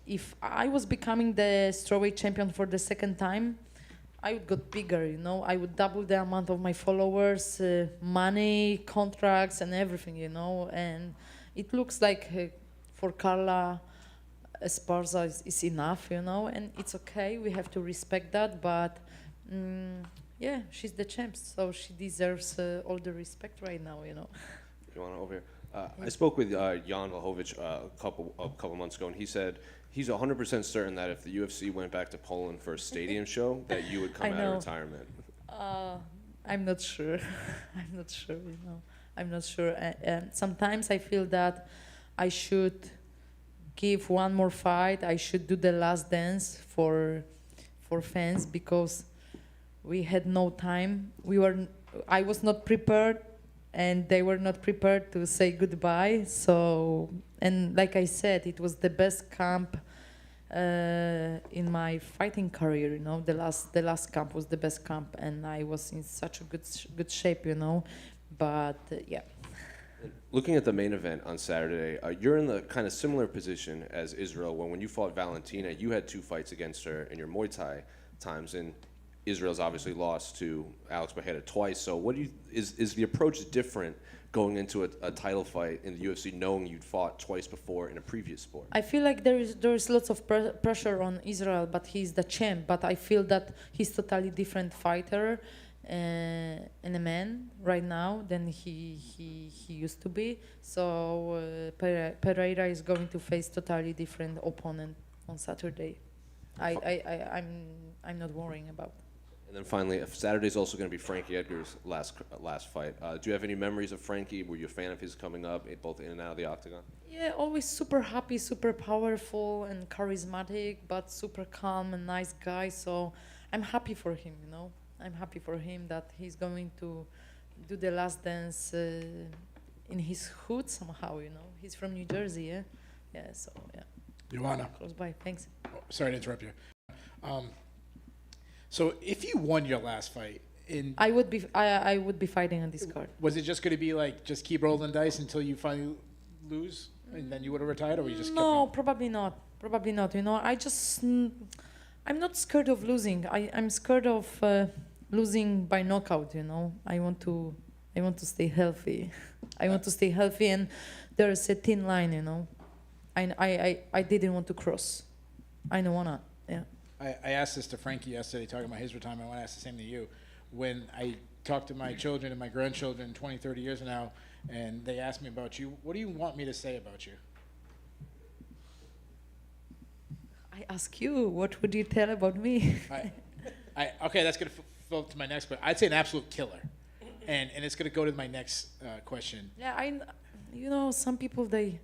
If I was becoming the strawweight champion for the second time, I would get bigger, you know. I would double the amount of my followers, money, contracts, and everything, you know. And it looks like for Carla Esparza is enough, you know. And it's okay. We have to respect that. But yeah, she's the champ, so she deserves all the respect right now, you know. Joanna, over here. I spoke with Jan Blachowicz a couple months ago, and he said he's 100% certain that if the UFC went back to Poland for a stadium show, that you would come out of retirement. I'm not sure. I'm not sure, you know. I'm not sure. Sometimes I feel that I should give one more fight. I should do the last dance for fans, because we had no time. I was not prepared, and they were not prepared to say goodbye. So, and like I said, it was the best camp in my fighting career, you know. The last camp was the best camp, and I was in such a good shape, you know. But yeah. Looking at the main event on Saturday, you're in the kind of similar position as Israel, when you fought Valentina, you had 2 fights against her in your Muay Thai times, and Israel's obviously lost to Alex Pereira twice. So what do you is the approach different going into a title fight in the UFC, knowing you'd fought twice before in a previous sport? I feel like there's lots of pressure on Israel, but he's the champ. But I feel that he's totally different fighter and a man right now than he used to be. So Pereira is going to face totally different opponent on Saturday. I'm not worrying about. And then finally, Saturday's also going to be Frankie Edgar's last fight. Do you have any memories of Frankie? Were you a fan of his coming up, both in and out of the octagon? Yeah, always super happy, super powerful and charismatic, but super calm and nice guy. So I'm happy for him, you know. I'm happy for him that he's going to do the last dance in his hood somehow, you know. He's from New Jersey, yeah? Yeah, so, yeah. Joanna. Close by, thanks. Oh, sorry to interrupt you. So if you won your last fight, I would be fighting on this card. Was it just going to be like just keep rolling dice until you finally lose, and then you would have retired, or you just No, probably not. Probably not. You know, I'm not scared of losing. I'm scared of losing by knockout. You know, I want to stay healthy. I want to stay healthy, and there's a thin line. You know, I didn't want to cross. I don't wanna. Yeah. I asked this to Frankie yesterday, talking about his retirement. I want to ask the same to you. When I talk to my children and my grandchildren 20, 30 years from now, and they ask me about you, what do you want me to say about you? I ask you, what would you tell about me? Okay, that's going to fill up to my next question. I'd say an absolute killer. And it's going to go to my next question. Yeah, you know, some people, they,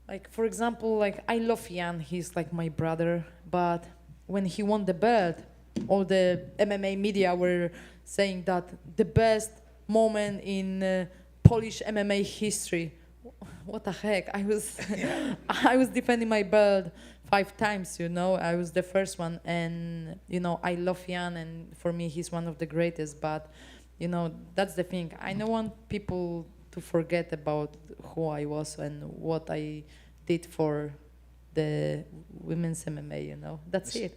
like, for example, like, I love Jan. He's like my brother. But when he won the belt, all the MMA media were saying that the best moment in Polish MMA history. What the heck? I was defending my belt 5 times, you know. I was the first one, and you know, I love Jan, and for me he's one of the greatest. But you know, that's the thing. I don't want people to forget about who I was and what I did for the women's MMA, you know. That's it.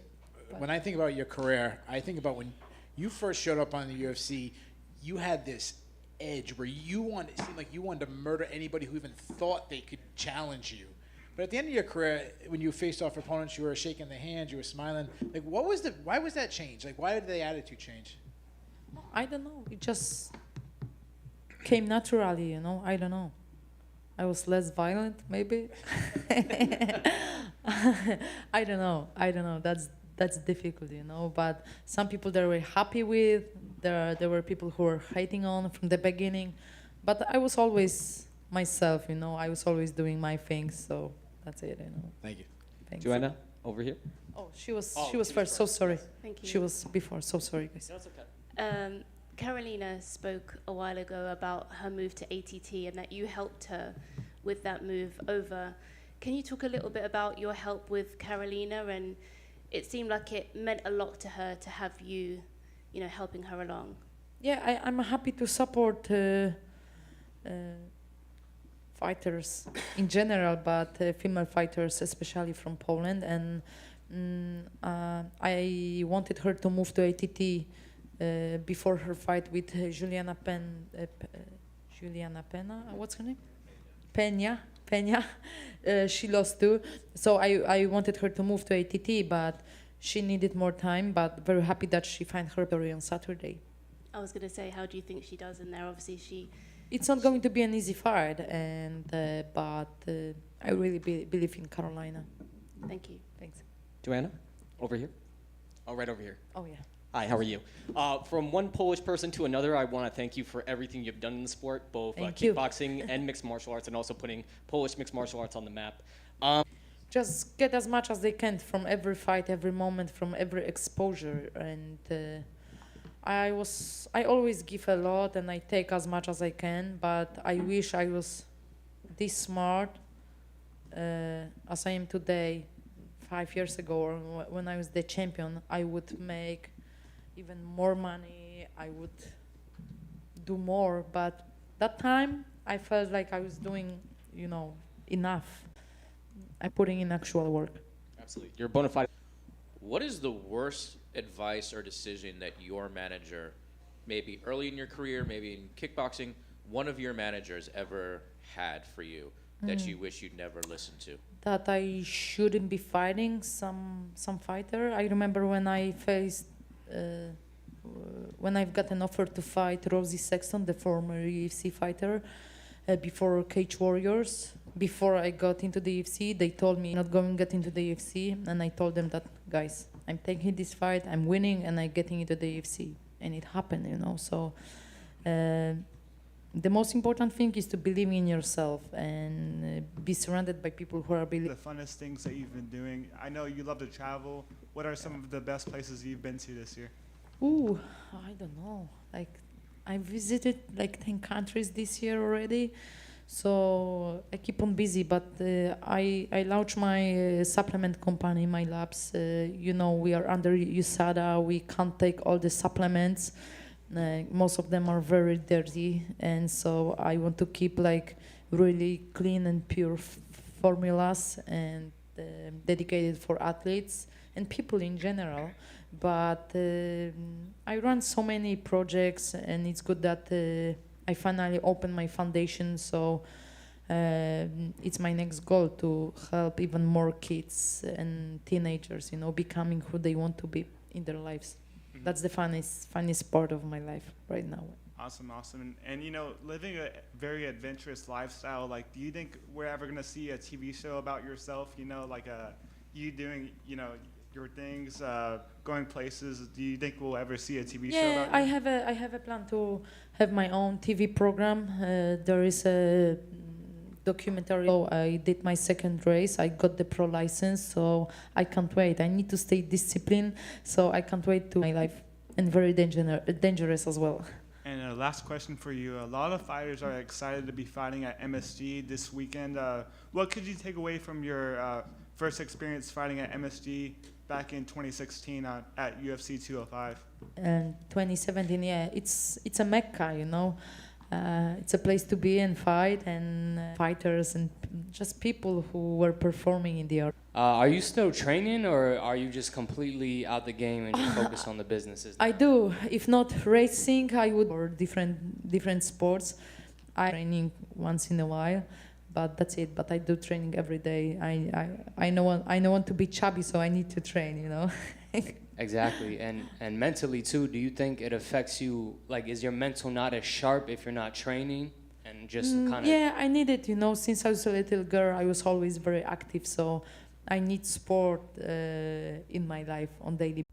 When I think about your career, I think about when you first showed up on the UFC, you had this edge where it seemed like you wanted to murder anybody who even thought they could challenge you. But at the end of your career, when you faced off opponents, you were shaking their hands, you were smiling. Like, why was that change? Like, why did the attitude change? I don't know. It just came naturally, you know. I don't know. I was less violent, maybe. I don't know. That's difficult, you know. But some people they were happy with. There were people who were hating on from the beginning. But I was always myself, you know. I was always doing my things. So that's it, you know. Thank you. Thanks. Joanna, over here. Oh, she was first. So sorry. Thank you. She was before. So sorry, guys. That's okay. Carolina spoke a while ago about her move to ATT and that you helped her with that move over. Can you talk a little bit about your help with Carolina? And it seemed like it meant a lot to her to have you, you know, helping her along. Yeah, I'm happy to support fighters in general, but female fighters, especially from Poland. And I wanted her to move to ATT before her fight with Juliana Pena. What's her name? Pena. She lost too. So I wanted her to move to ATT, but she needed more time. But very happy that she found her victory on Saturday. I was going to say, how do you think she does in there? Obviously, It's not going to be an easy fight, and but I really believe in Carolina. Thank you. Thanks. Joanna, over here. Oh, right over here. Oh, yeah. Hi, how are you? From one Polish person to another, I want to thank you for everything you've done in the sport, both kickboxing and mixed martial arts, and also putting Polish mixed martial arts on the map. Just get as much as they can from every fight, every moment, from every exposure, and I always give a lot, and I take as much as I can. But I wish I was this smart as I am today. 5 years ago, or when I was the champion, I would make even more money. I would do more, but that time I felt like I was doing, you know, enough. I'm putting in actual work. Absolutely. You're bona fide. What is the worst advice or decision that your manager, maybe early in your career, maybe in kickboxing, one of your managers ever had for you that you wish you'd never listened to? That I shouldn't be fighting some fighter. I remember when I faced when I've got an offer to fight Rosie Sexton, the former UFC fighter, before Cage Warriors. Before I got into the UFC, they told me not going to get into the UFC, and I told them that, guys, I'm taking this fight, I'm winning, and I'm getting into the UFC, and it happened, you know. So the most important thing is to believe in yourself and be surrounded by people who are believing. The funnest things that you've been doing. I know you love to travel. What are some of the best places you've been to this year? Ooh, I don't know. Like, I visited like 10 countries this year already, so I keep on busy. But I launched my supplement company, my labs. You know, we are under USADA. We can't take all the supplements. Most of them are very dirty, and so I want to keep like really clean and pure formulas and dedicated for athletes and people in general. But I run so many projects, and it's good that I finally opened my foundation. So it's my next goal to help even more kids and teenagers, you know, becoming who they want to be in their lives. That's the funniest part of my life right now. Awesome. And you know, living a very adventurous lifestyle, like, do you think we're ever going to see a TV show about yourself, you know, like you doing, you know, your things, going places? Do you think we'll ever see a TV show about you? I have a plan to have my own TV program. There is a documentary. So I did my second race. I got the pro license, so I can't wait. I need to stay disciplined, so I can't wait to my life, and very dangerous as well. And last question for you. A lot of fighters are excited to be fighting at MSG this weekend. What could you take away from your first experience fighting at MSG back in 2016 at UFC 205? And 2017, yeah, it's a mecca, you know. It's a place to be and fight, and fighters and just people who were performing in the art. Are you still training, or are you just completely out the game and just focused on the businesses? I do. If not racing, I would, or different sports. I training once in a while, but that's it. But I do training every day. I know want to be chubby, so I need to train, you know. Exactly, and mentally too. Do you think it affects you? Like, is your mental not as sharp if you're not training, and just kind of? Yeah, I need it. You know, since I was a little girl, I was always very active, so I need sport in my life on daily.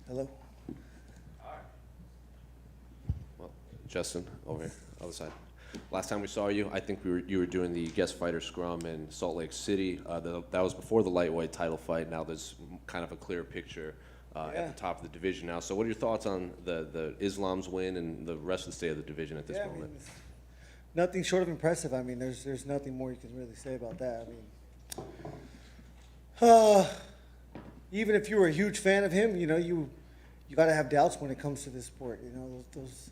Hello. Well, Justin, over here, other side. Last time we saw you, I think you were doing the guest fighter scrum in Salt Lake City. That was before the lightweight title fight. Now there's kind of a clear picture at the top of the division now. So what are your thoughts on the Islam's win and the rest of the state of the division at this moment? Nothing short of impressive. I mean, there's nothing more you can really say about that. I mean, even if you were a huge fan of him, you got to have doubts when it comes to this sport. Those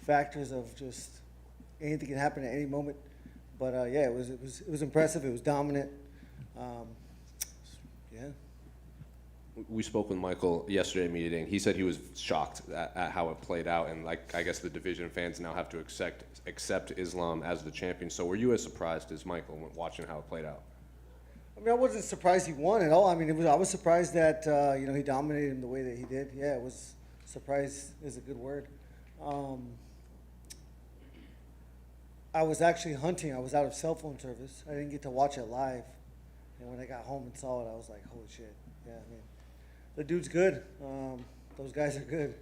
factors of just anything can happen at any moment. But yeah, it was impressive. It was dominant. Yeah. We spoke with Michael yesterday meeting. He said he was shocked at how it played out, and I guess the division fans now have to accept Islam as the champion. So were you as surprised as Michael when watching how it played out? I mean, I wasn't surprised he won at all. I mean, I was surprised that he dominated him the way that he did. Yeah, it was surprise is a good word. I was actually hunting. I was out of cell phone service. I didn't get to watch it live. And when I got home and saw it, I was like, holy shit. Yeah, I mean, the dude's good. Those guys are good.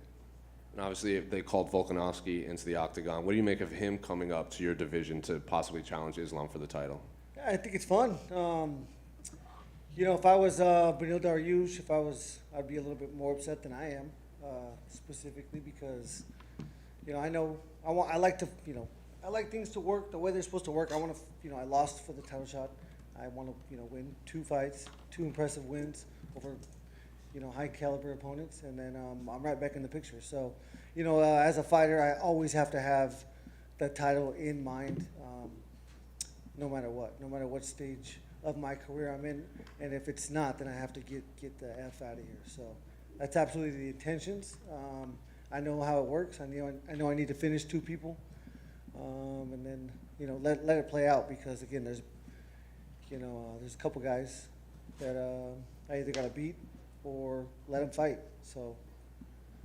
And obviously, they called Volkanovski into the octagon. What do you make of him coming up to your division to possibly challenge Islam for the title? Yeah, I think it's fun. If I was Benil Dariush, I'd be a little bit more upset than I am, specifically because, I like things to work the way they're supposed to work. I want to, I lost for the title shot. I want to, win 2 fights, 2 impressive wins over, high caliber opponents, and then I'm right back in the picture. So, as a fighter, I always have to have the title in mind, no matter what stage of my career I'm in. And if it's not, then I have to get the F out of here. So that's absolutely the intentions. I know how it works. I know I need to finish 2 people, and then let it play out, because again, there's a couple guys that I either gotta beat or let them fight. So.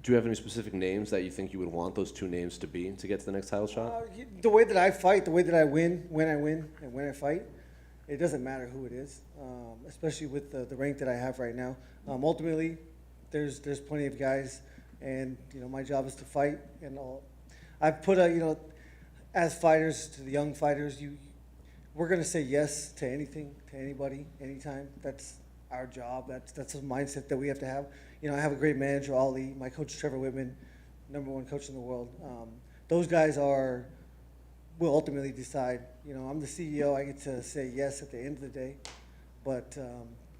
Do you have any specific names that you think you would want those 2 names to be to get to the next title shot? The way that I fight, the way that I win, when I fight, it doesn't matter who it is, especially with the rank that I have right now. Ultimately, there's plenty of guys, and my job is to fight. And I've put as fighters, to the young fighters, we're gonna say yes to anything, to anybody, anytime. That's our job. That's a mindset that we have to have. I have a great manager, Ali. My coach, Trevor Whitman, #1 coach in the world. Those guys will ultimately decide. I'm the CEO. I get to say yes at the end of the day, but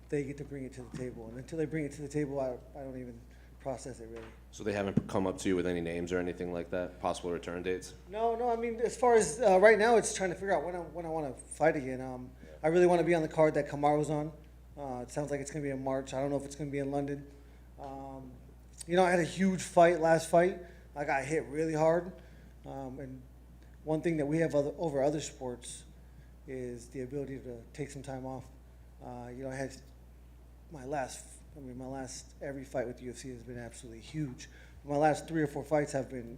they get to bring it to the table. And until they bring it to the table, I don't even process it really. So they haven't come up to you with any names or anything like that? Possible return dates? No. I mean, as far as right now, it's trying to figure out when I want to fight again. I really want to be on the card that Kamaru's on. It sounds like it's going to be in March. I don't know if it's going to be in London. I had a huge fight last fight. I got hit really hard. And one thing that we have over other sports is the ability to take some time off. I had my last every fight with the UFC has been absolutely huge. My last 3 or 4 fights have been,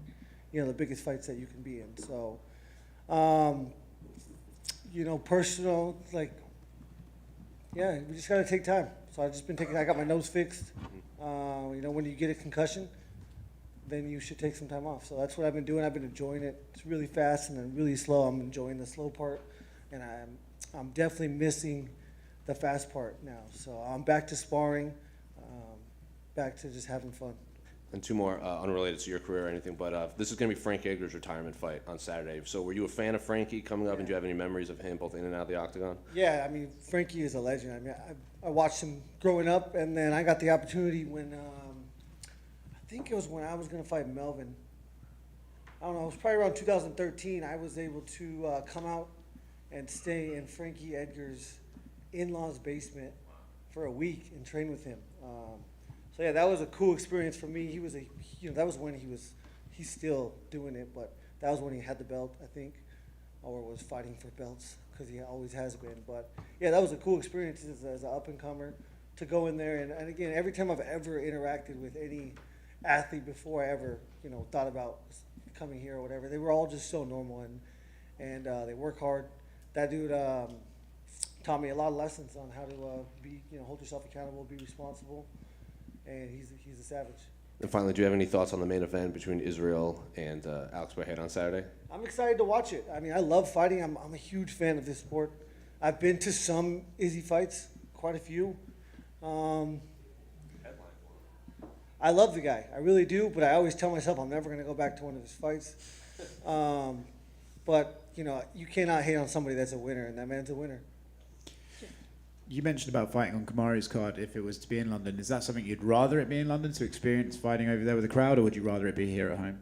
the biggest fights that you can be in. So, personal, we just gotta take time. So I got my nose fixed. When you get a concussion, then you should take some time off. So that's what I've been doing. I've been enjoying it. It's really fast and then really slow. I'm enjoying the slow part, and I'm definitely missing the fast part now. So I'm back to sparring, back to just having fun. And 2 more, unrelated to your career or anything, but this is going to be Frank Edgar's retirement fight on Saturday. So were you a fan of Frankie coming up, and do you have any memories of him both in and out of the octagon? Yeah, I mean, Frankie is a legend. I mean, I watched him growing up, and then I got the opportunity when, I think it was when I was going to fight Melvin. I don't know, it was probably around 2013. I was able to come out and stay in Frankie Edgar's in-laws basement for a week and train with him. So yeah, that was a cool experience for me. He was that was when he's still doing it, but that was when he had the belt, I think, or was fighting for belts, because he always has been. But yeah, that was a cool experience as an up-and-comer to go in there. And again, every time I've ever interacted with any athlete before I ever, thought about coming here or whatever, they were all just so normal, and they work hard. That dude taught me a lot of lessons on how to be, hold yourself accountable, be responsible. And he's a savage. And finally, do you have any thoughts on the main event between Israel and Alex Pereira on Saturday? I'm excited to watch it. I mean, I love fighting. I'm a huge fan of this sport. I've been to some Izzy fights, quite a few. I love the guy. I really do, but I always tell myself I'm never going to go back to one of his fights. But, you know, you cannot hate on somebody that's a winner, and that man's a winner. You mentioned about fighting on Kamari's card if it was to be in London. Is that something you'd rather it be in London to experience fighting over there with the crowd, or would you rather it be here at home?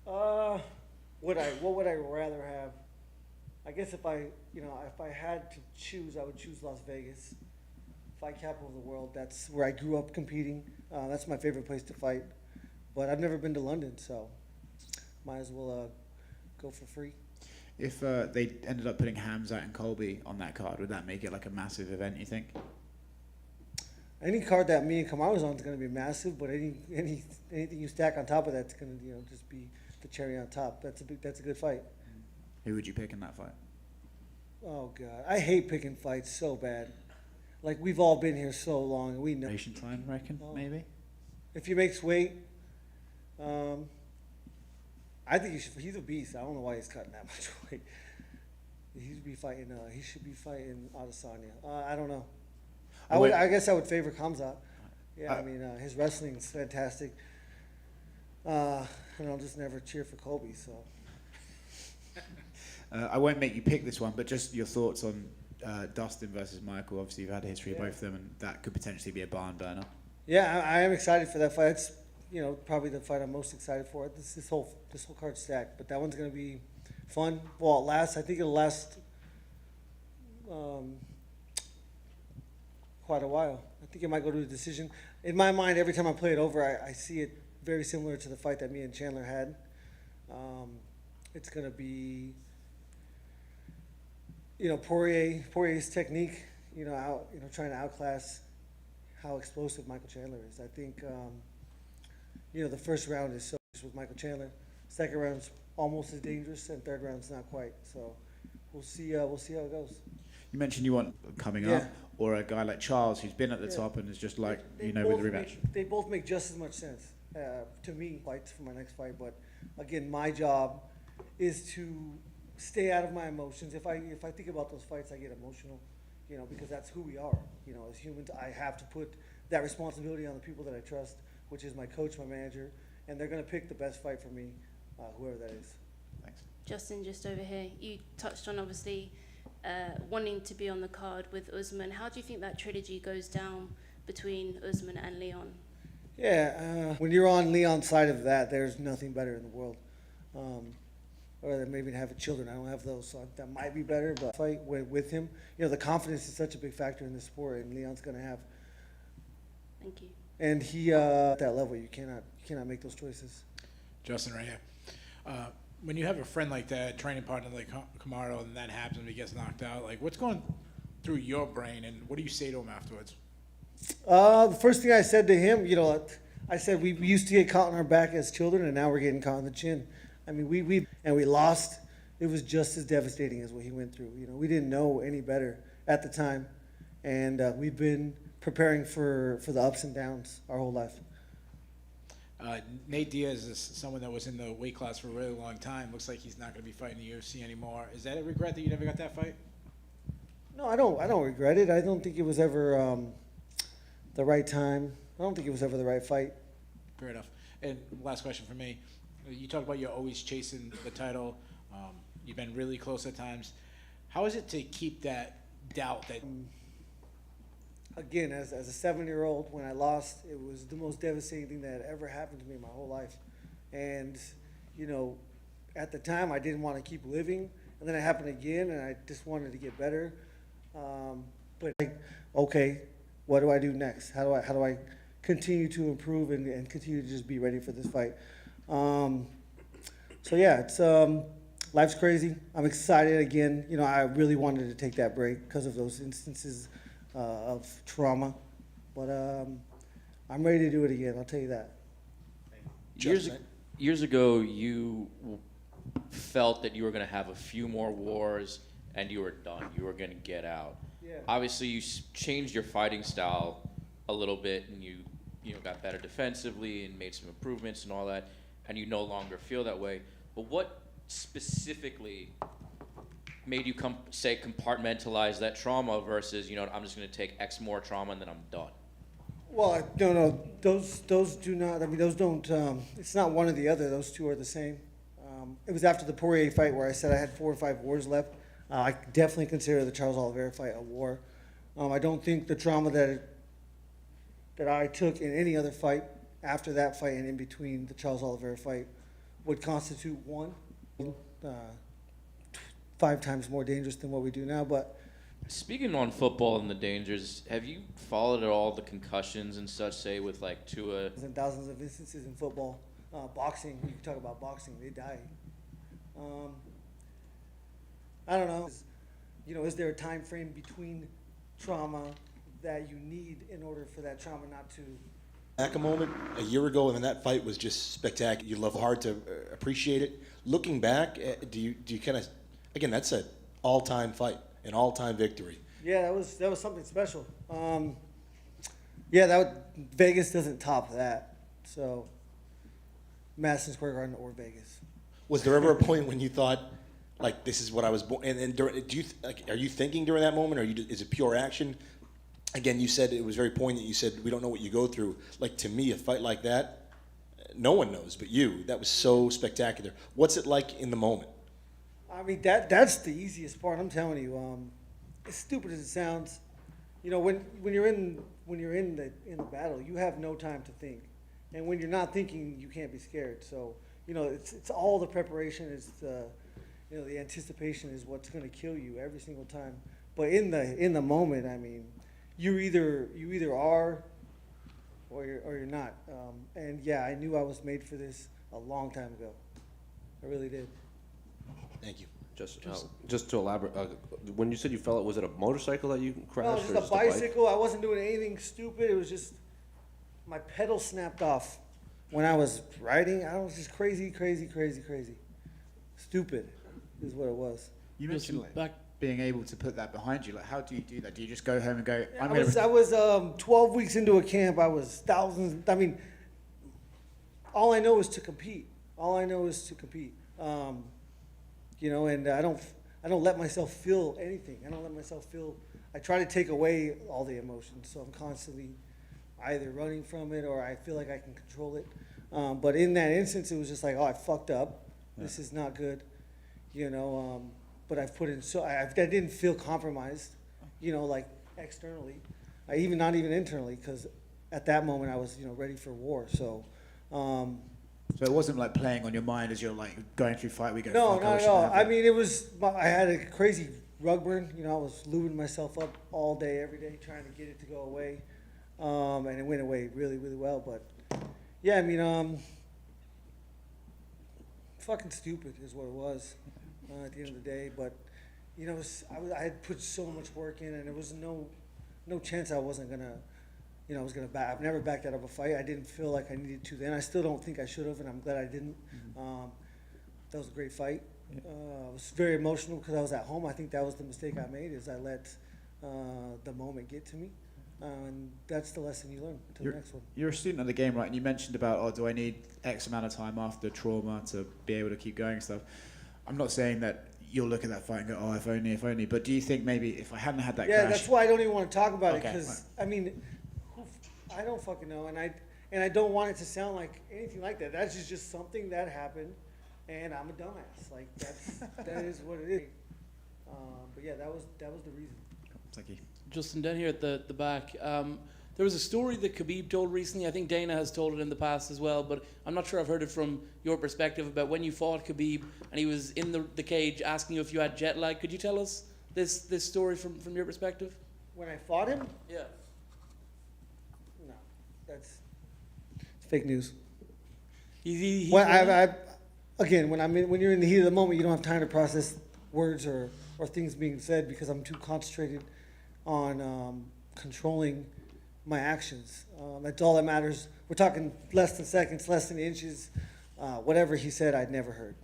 What would I rather have? I guess if I had to choose, I would choose Las Vegas. Fight capital of the world. That's where I grew up competing. That's my favorite place to fight. But I've never been to London, so might as well go for free. If they ended up putting Hamzat and Colby on that card, would that make it like a massive event, you think? Any card that me and Kamaru's on is going to be massive, but anything you stack on top of that's going to just be the cherry on top. That's a good fight. Who would you pick in that fight? Oh God, I hate picking fights so bad. Like, we've all been here so long, and we know. Nation time, I reckon, maybe? If he makes weight, I think he's a beast. I don't know why he's cutting that much weight. He should be fighting Adesanya. I don't know. I guess I would favor Khamzat. Yeah, I mean, his wrestling's fantastic. And I'll just never cheer for Colby, so. I won't make you pick this one, but just your thoughts on Dustin versus Michael. Obviously, you've had a history of both of them, and that could potentially be a barn burner. Yeah, I am excited for that fight. It's, probably the fight I'm most excited for. This whole card's stacked, but that one's going to be fun. Well, I think it'll last quite a while. I think it might go to a decision. In my mind, every time I play it over, I see it very similar to the fight that me and Chandler had. It's going to be, Poirier's technique, trying to outclass how explosive Michael Chandler is. I think, the first round is so with Michael Chandler. Second round's almost as dangerous, and third round's not quite. So we'll see how it goes. You mentioned you want coming up, or a guy like Charles who's been at the top and is just like, with the rematch. They both make just as much sense to me, fights for my next fight. But again, my job is to stay out of my emotions. If I think about those fights, I get emotional, because that's who we are. As humans, I have to put that responsibility on the people that I trust, which is my coach, my manager, and they're going to pick the best fight for me, whoever that is. Thanks. Justin, just over here, you touched on obviously wanting to be on the card with Usman. How do you think that trilogy goes down between Usman and Leon? Yeah, when you're on Leon's side of that, there's nothing better in the world. Or they maybe have children. I don't have those, so that might be better. But fight with him, the confidence is such a big factor in this sport, and Leon's going to have. Thank you. And he at that level, you cannot make those choices. Justin, right here. When you have a friend like that, training partner like Kamaru, and that happens and he gets knocked out, like what's going through your brain, and what do you say to him afterwards? The first thing I said to him, I said we used to get caught on our back as children, and now we're getting caught on the chin. I mean, we lost. It was just as devastating as what he went through. We didn't know any better at the time, and we've been preparing for the ups and downs our whole life. Nate Diaz is someone that was in the weight class for a really long time. Looks like he's not going to be fighting the UFC anymore. Is that a regret that you never got that fight? No, I don't regret it. I don't think it was ever the right time. I don't think it was ever the right fight. Fair enough. And last question for me. You talk about you're always chasing the title. You've been really close at times. How is it to keep that doubt that... Again, as a 7-year-old, when I lost, it was the most devastating thing that had ever happened to me in my whole life. And, at the time, I didn't want to keep living. And then it happened again, and I just wanted to get better. But, okay, what do I do next? How do I continue to improve and continue to just be ready for this fight? So, yeah, it's life's crazy. I'm excited again. I really wanted to take that break because of those instances of trauma, but I'm ready to do it again. I'll tell you that. Years ago, you felt that you were going to have a few more wars and you were done. You were going to get out. Yeah. Obviously, you changed your fighting style a little bit, and you got better defensively and made some improvements and all that, and you no longer feel that way. But what specifically made you compartmentalize that trauma versus, I'm just going to take X more trauma and then I'm done? Well, no, those do not. I mean, those don't. It's not one or the other. Those two are the same. It was after the Poirier fight where I said I had 4 or 5 wars left. I definitely consider the Charles Oliveira fight a war. I don't think the trauma that I took in any other fight after that fight and in between the Charles Oliveira fight would constitute one. 5 times more dangerous than what we do now, but. Speaking on football and the dangers, have you followed at all the concussions and such, say, with like Tua? And thousands of instances in football. Boxing, you can talk about boxing, they die. I don't know. Is there a time frame between trauma that you need in order for that trauma not to? Back a moment, a year ago, and that fight was just spectacular. You love hard to appreciate it. Looking back, do you kind of, again, that's an all-time fight, an all-time victory. Yeah, that was something special. Vegas doesn't top that. So, Madison Square Garden or Vegas. Was there ever a point when you thought, like, this is what I was born? And are you thinking during that moment, or is it pure action? Again, you said it was very poignant. You said we don't know what you go through. Like, to me, a fight like that, no one knows but you. That was so spectacular. What's it like in the moment? I mean, that's the easiest part. I'm telling you. As stupid as it sounds, when you're in the battle, you have no time to think, and when you're not thinking, you can't be scared. So it's all the preparation. It's the anticipation is what's going to kill you every single time. But in the moment, I mean, you either are or you're not. And yeah, I knew I was made for this a long time ago. I really did. Thank you. Just to elaborate, when you said you fell out, was it a motorcycle that you crashed? No, just a bicycle. I wasn't doing anything stupid. It was just my pedal snapped off when I was riding. I was just crazy. Stupid is what it was. You mentioned being able to put that behind you. Like, how do you do that? Do you just go home and go? I was 12 weeks into a camp. I was thousands. I mean, all I know is to compete. And I don't let myself feel anything. I try to take away all the emotions. So I'm constantly either running from it or I feel like I can control it. But in that instance, it was just like, oh, I fucked up. This is not good. But I've put in I didn't feel compromised, like externally, not even internally, because at that moment I was, ready for war. So. So it wasn't like playing on your mind as you're like going through fight week. No, not at all. I mean, I had a crazy rug burn. I was lubing myself up all day, every day, trying to get it to go away. And it went away really, really well. But yeah, I mean, fucking stupid is what it was at the end of the day. But I had put so much work in, and there was no chance I wasn't gonna. I was gonna back. I've never backed out of a fight. I didn't feel like I needed to then. I still don't think I should have, and I'm glad I didn't. That was a great fight. I was very emotional because I was at home. I think that was the mistake I made, is I let the moment get to me. And that's the lesson you learn to the next one. You're a student of the game, right? And you mentioned about, do I need X amount of time after trauma to be able to keep going and stuff. I'm not saying that you'll look at that fight and go, oh, if only. But do you think maybe if I hadn't had that crash? Yeah, that's why I don't even want to talk about it, because, I mean, I don't fucking know, and I don't want it to sound like anything like that. That's just something that happened, and I'm a dumbass. Like, that is what it is. But yeah, that was the reason. Thank you. Justin, down here at the back, there was a story that Khabib told recently. I think Dana has told it in the past as well, but I'm not sure I've heard it from your perspective, about when you fought Khabib and he was in the cage asking you if you had jet lag. Could you tell us this story from your perspective? When I fought him? Yeah. No, that's fake news. Again, when you're in the heat of the moment, you don't have time to process words or things being said, because I'm too concentrated on controlling my actions. That's all that matters. We're talking less than seconds, less than inches. Whatever he said, I'd never heard.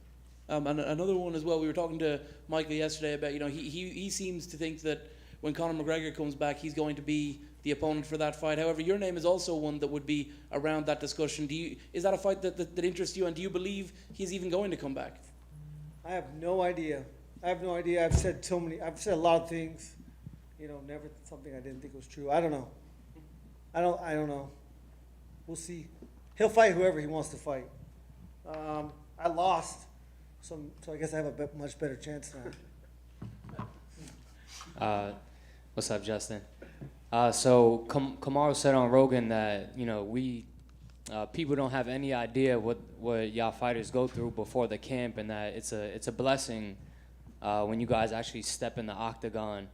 And another one as well. We were talking to Michael yesterday about, he seems to think that when Conor McGregor comes back, he's going to be the opponent for that fight. However, your name is also one that would be around that discussion. Is that a fight that interests you, and do you believe he's even going to come back? I have no idea. I've said a lot of things, never something I didn't think was true. I don't know. I don't know. We'll see. He'll fight whoever he wants to fight. I lost, so I guess I have a much better chance now. What's up, Justin? So Kamaru said on Rogan that we people don't have any idea what y'all fighters go through before the camp, and that it's a blessing when you guys actually step in the octagon.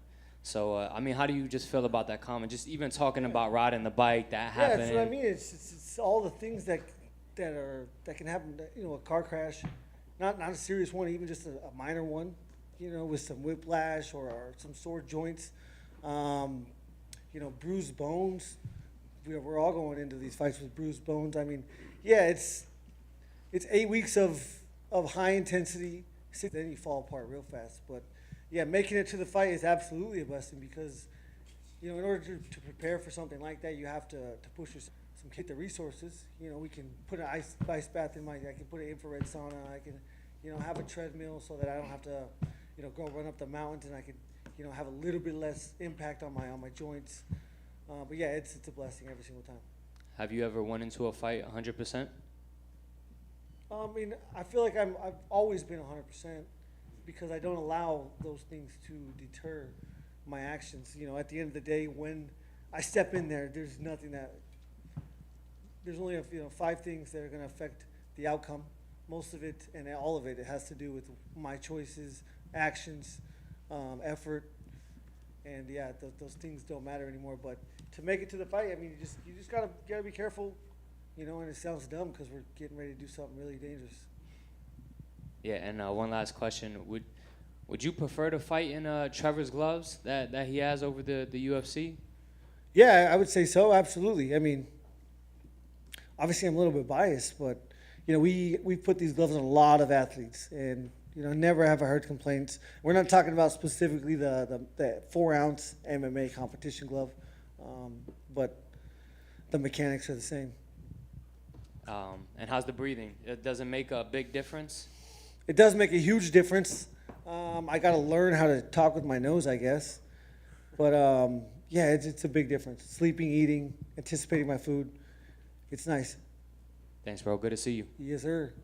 So I mean, how do you just feel about that comment? Just even talking about riding the bike, that happening. Yeah, that's what I mean. It's all the things that can happen. A car crash, not a serious one, even just a minor one. With some whiplash or some sore joints. Bruised bones. We're all going into these fights with bruised bones. I mean, yeah, it's 8 weeks of high intensity. Then you fall apart real fast. But yeah, making it to the fight is absolutely a blessing because, in order to prepare for something like that, you have to push yourself. Get the resources. We can put an ice bath in I can put an infrared sauna. I can, have a treadmill so that I don't have to, go run up the mountains, and I could, have a little bit less impact on my joints. But yeah, it's a blessing every single time. Have you ever went into a fight 100%? I mean, I feel like I've always been 100% because I don't allow those things to deter my actions. At the end of the day, when I step in there, there's only 5 things that are going to affect the outcome. Most of it and all of it has to do with my choices, actions, effort, and yeah, those things don't matter anymore. But to make it to the fight, I mean, you just gotta be careful, and it sounds dumb because we're getting ready to do something really dangerous. Yeah, and one last question: Would you prefer to fight in Trevor's gloves that he has over the UFC? Yeah, I would say so. Absolutely. I mean, obviously I'm a little bit biased, but we put these gloves on a lot of athletes, and never have I heard complaints. We're not talking about specifically the 4-ounce MMA competition glove, but the mechanics are the same. And how's the breathing? It doesn't make a big difference? It does make a huge difference. I got to learn how to talk with my nose, I guess. But yeah, it's a big difference. Sleeping, eating, anticipating my food. It's nice. Thanks, bro. Good to see you. Yes, sir.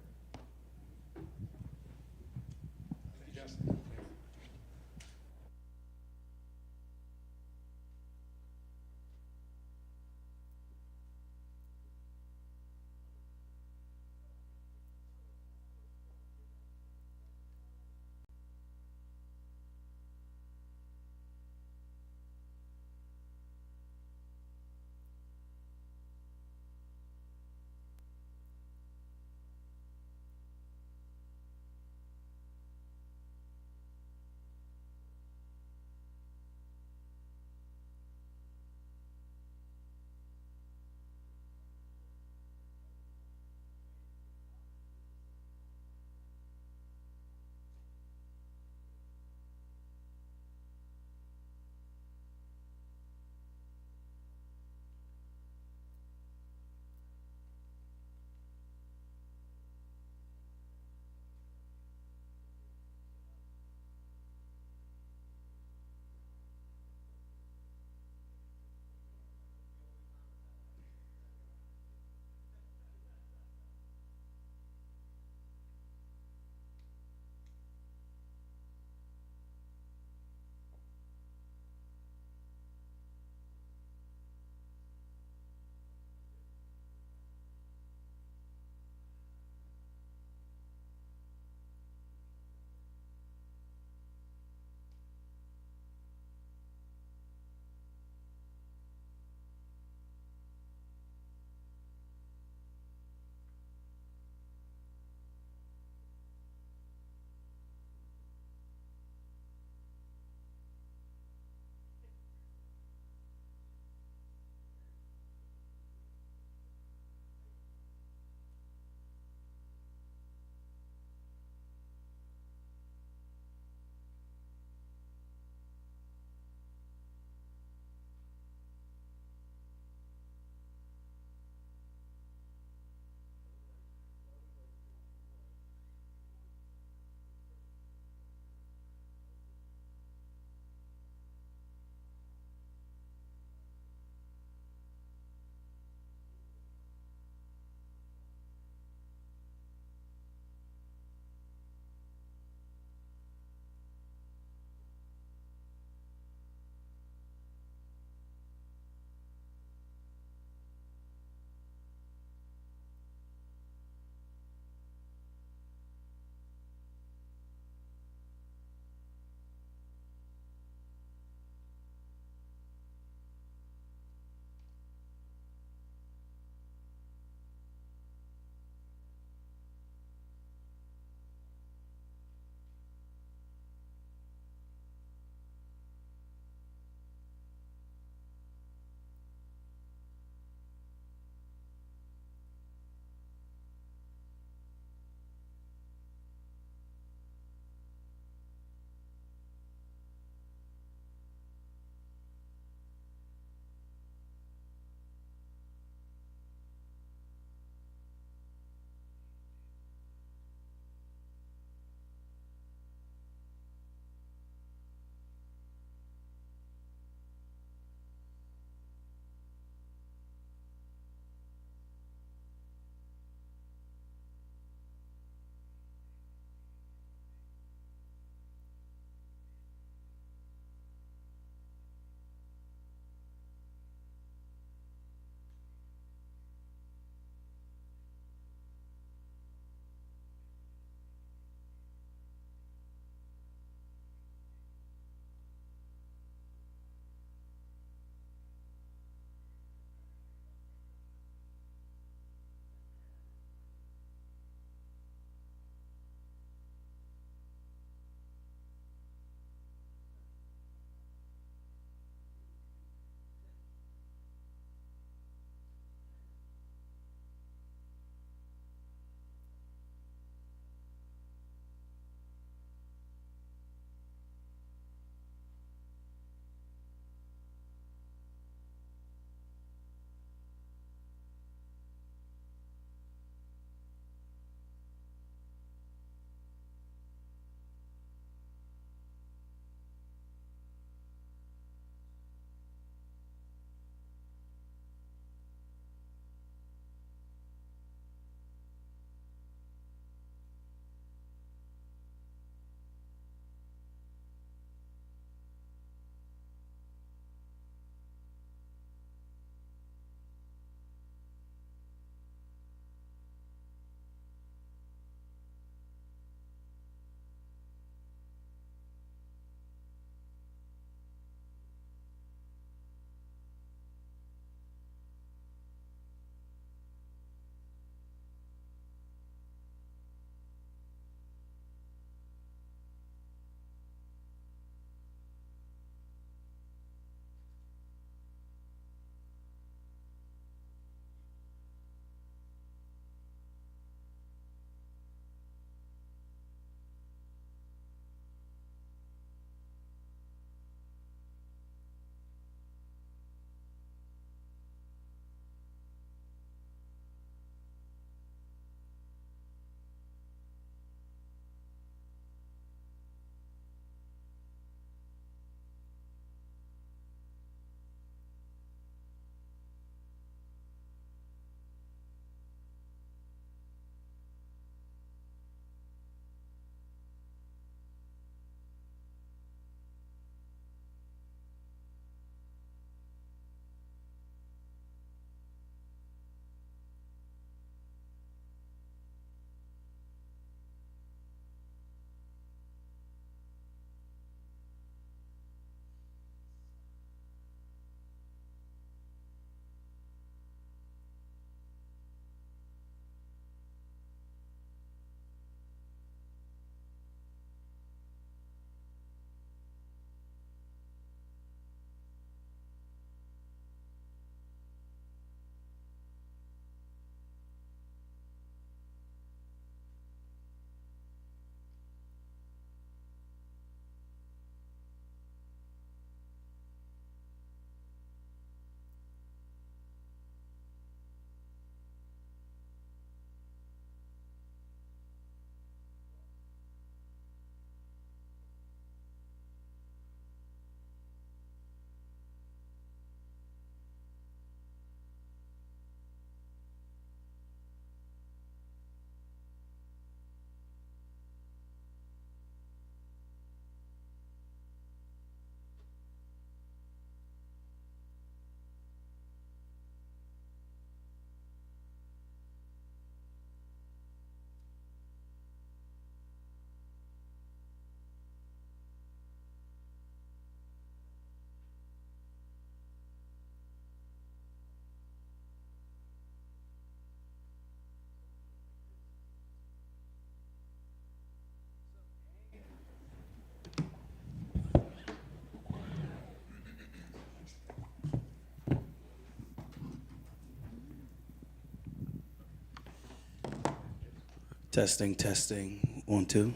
Testing, testing. 1, 2.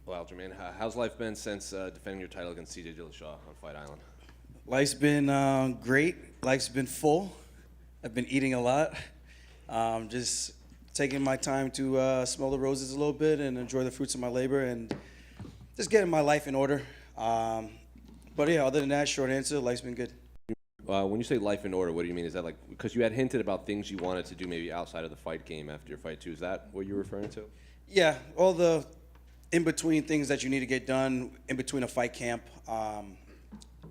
Well, Aljamain, how's life been since defending your title against CJ Dillashaw on Fight Island? Life's been great. Life's been full. I've been eating a lot. Just taking my time to smell the roses a little bit and enjoy the fruits of my labor and just getting my life in order. But yeah, other than that, short answer, life's been good. When you say life in order, what do you mean? Is that like, because you had hinted about things you wanted to do maybe outside of the fight game after your fight too. Is that what you're referring to? Yeah, all the in-between things that you need to get done in between a fight camp.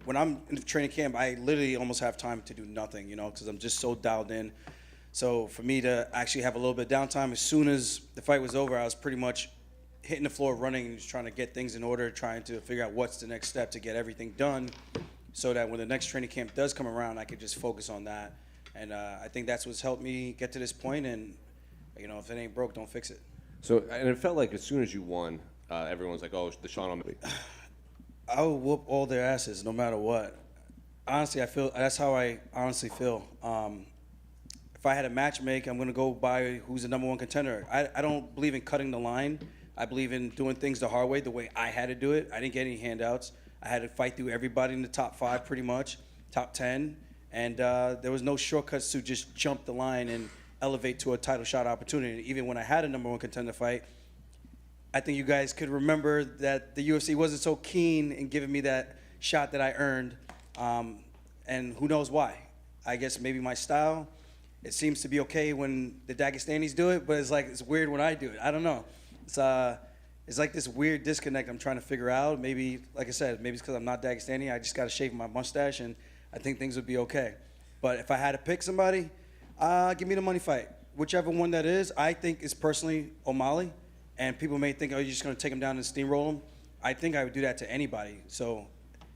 When I'm in the training camp, I literally almost have time to do nothing, you know, because I'm just so dialed in. So for me to actually have a little bit of downtime, as soon as the fight was over, I was pretty much hitting the floor running and just trying to get things in order, trying to figure out what's the next step to get everything done so that when the next training camp does come around, I could just focus on that. And I think that's what's helped me get to this point. And, you know, if it ain't broke, don't fix it. So, and it felt like as soon as you won, everyone's like, oh, the Sean O'Malley. I will whoop all their asses no matter what. Honestly, I feel that's how I honestly feel. If I had a match make, I'm going to go by who's the #1 contender. I don't believe in cutting the line. I believe in doing things the hard way, the way I had to do it. I didn't get any handouts. I had to fight through everybody in the top 5 pretty much, top 10. And there was no shortcuts to just jump the line and elevate to a title shot opportunity. Even when I had a #1 contender fight, I think you guys could remember that the UFC wasn't so keen in giving me that shot that I earned. And who knows why. I guess maybe my style. It seems to be okay when the Dagestanis do it, but it's weird when I do it. I don't know. It's like this weird disconnect I'm trying to figure out. Maybe, like I said, maybe it's because I'm not Dagestani. I just got to shave my mustache, and I think things would be okay. But if I had to pick somebody, give me the money fight. Whichever one that is, I think is personally O'Malley. And people may think, oh, you're just going to take him down and steamroll him. I think I would do that to anybody. So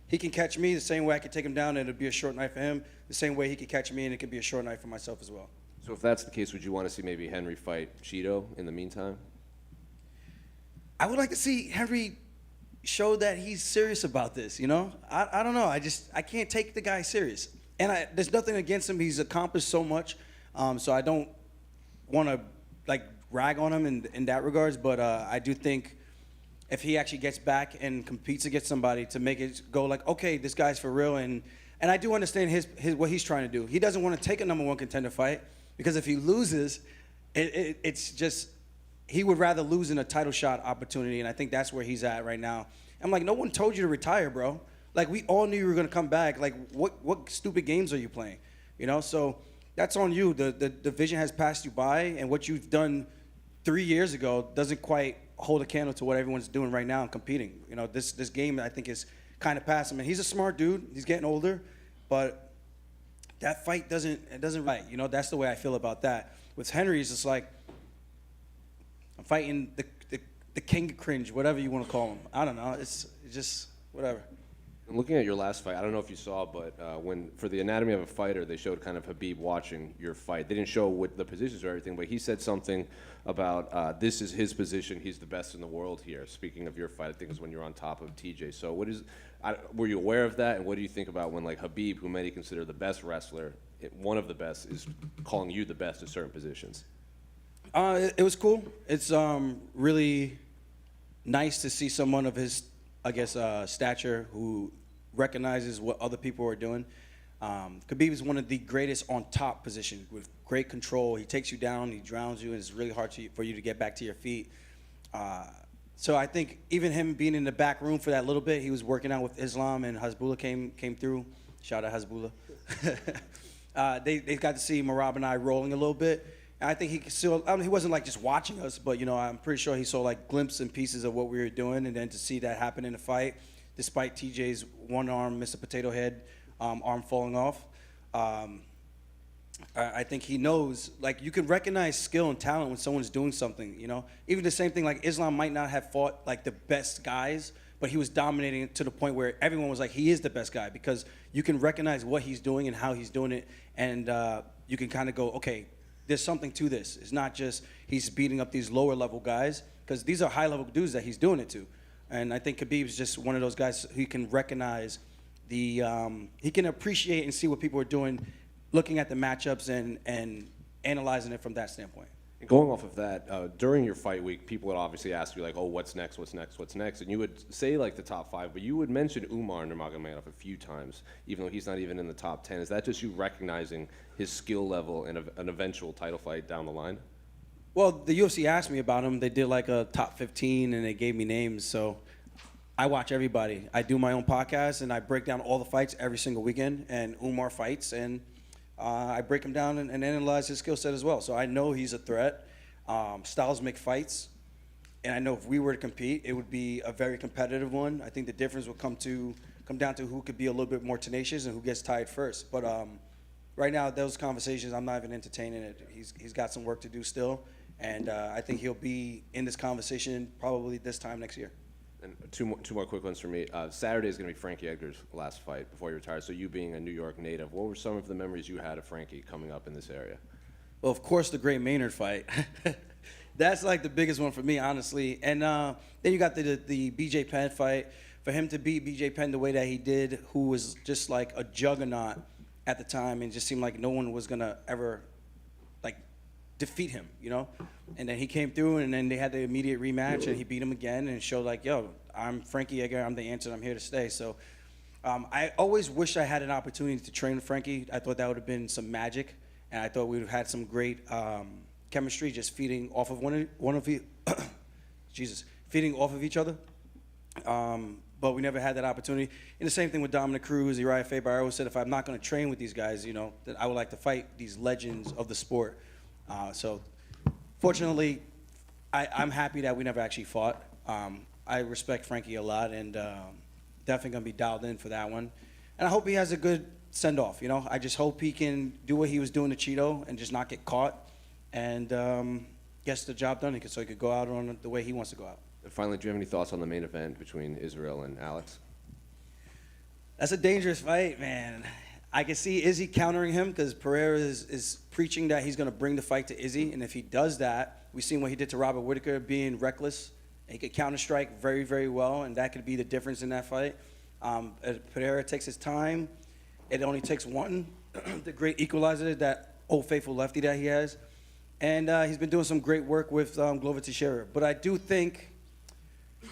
he can catch me the same way I could take him down, and it'll be a short night for him. The same way he could catch me, and it could be a short night for myself as well. So if that's the case, would you want to see maybe Henry fight Cheeto in the meantime? I would like to see Henry show that he's serious about this, you know? I don't know. I can't take the guy serious. And there's nothing against him. He's accomplished so much. So I don't want to, rag on him in that regards. But I do think if he actually gets back and competes against somebody to make it go okay, this guy's for real. And I do understand his what he's trying to do. He doesn't want to take a #1 contender fight because if he loses, it's just he would rather lose in a title shot opportunity, and I think that's where he's at right now. I'm like, no one told you to retire, bro. We all knew you were gonna come back. What stupid games are you playing? You know, so that's on you. The vision has passed you by, and what you've done 3 years ago doesn't quite hold a candle to what everyone's doing right now and competing. You know, this game I think is kind of past him. And he's a smart dude. He's getting older, but that fight doesn't right. You know, that's the way I feel about that. With Henry, it's just like I'm fighting the king of cringe, whatever you want to call him. I don't know. It's just whatever. And looking at your last fight, I don't know if you saw, but when for the Anatomy of a Fighter, they showed kind of Khabib watching your fight. They didn't show what the positions or everything, but he said something about this is his position. He's the best in the world here. Speaking of your fight, I think it was when you were on top of TJ. So were you aware of that? And what do you think about when Khabib, who many consider the best wrestler, one of the best, is calling you the best in certain positions? It was cool. It's really nice to see someone of his, I guess, stature who recognizes what other people are doing. Khabib is one of the greatest on top position with great control. He takes you down, he drowns you, and it's really hard for you to get back to your feet. So I think even him being in the back room for that little bit, he was working out with Islam, and Hasbullah came through. Shout out Hasbullah. They got to see Marab and I rolling a little bit. And I think he could still, he wasn't just watching us, but I'm pretty sure he saw glimpses and pieces of what we were doing, and then to see that happen in the fight, despite TJ's one arm, Mr. Potato Head, arm falling off. I think he knows, you can recognize skill and talent when someone's doing something, Even the same thing, Islam might not have fought the best guys, but he was dominating to the point where everyone was he is the best guy, because you can recognize what he's doing and how he's doing it, and you can kind of go, okay, there's something to this. It's not just he's beating up these lower level guys, because these are high level dudes that he's doing it to. And I think Khabib's just one of those guys who can recognize he can appreciate and see what people are doing, looking at the matchups and analyzing it from that standpoint. Going off of that, during your fight week, people would obviously ask you, like, oh, what's next, what's next, what's next? And you would say, like, the top 5, but you would mention Umar Nurmagomedov a few times, even though he's not even in the top 10. Is that just you recognizing his skill level and an eventual title fight down the line? Well, the UFC asked me about him. They did like a top 15, and they gave me names. So I watch everybody. I do my own podcast, and I break down all the fights every single weekend. And Umar fights, and I break him down and analyze his skill set as well. So I know he's a threat. Styles make fights, and I know if we were to compete, it would be a very competitive one. I think the difference will come down to who could be a little bit more tenacious and who gets tired first. But right now, those conversations, I'm not even entertaining it. He's got some work to do still, and I think he'll be in this conversation probably this time next year. And two more quick ones for me. Saturday is going to be Frankie Edgar's last fight before he retires. So you being a New York native, what were some of the memories you had of Frankie coming up in this area? Well, of course, the great Maynard fight. That's like the biggest one for me, honestly. And then you got the BJ Penn fight. For him to beat BJ Penn the way that he did, who was just like a juggernaut at the time, and just seemed like no one was gonna ever like defeat him, you know. And then he came through, and then they had the immediate rematch, and he beat him again, and showed like, yo, I'm Frankie Edgar, I'm the answer, I'm here to stay. So I always wish I had an opportunity to train with Frankie. I thought that would have been some magic, and I thought we would have had some great chemistry, just feeding off of feeding off of each other. But we never had that opportunity. And the same thing with Dominic Cruz, Uriah Faber. I always said if I'm not going to train with these guys, you know, that I would like to fight these legends of the sport. So fortunately, I'm happy that we never actually fought. I respect Frankie a lot, and definitely going to be dialed in for that one. And I hope he has a good send-off, you know. I just hope he can do what he was doing to Cheeto and just not get caught, and gets the job done so he could go out on the way he wants to go out. And finally, do you have any thoughts on the main event between Israel and Alex? That's a dangerous fight, man. I can see Izzy countering him because Pereira is preaching that he's going to bring the fight to Izzy. And if he does that, we've seen what he did to Robert Whittaker, being reckless. He could counter-strike very, very well, and that could be the difference in that fight. Pereira takes his time. It only takes one, the great equalizer, that old faithful lefty that he has. And he's been doing some great work with Glover Teixeira. But I do think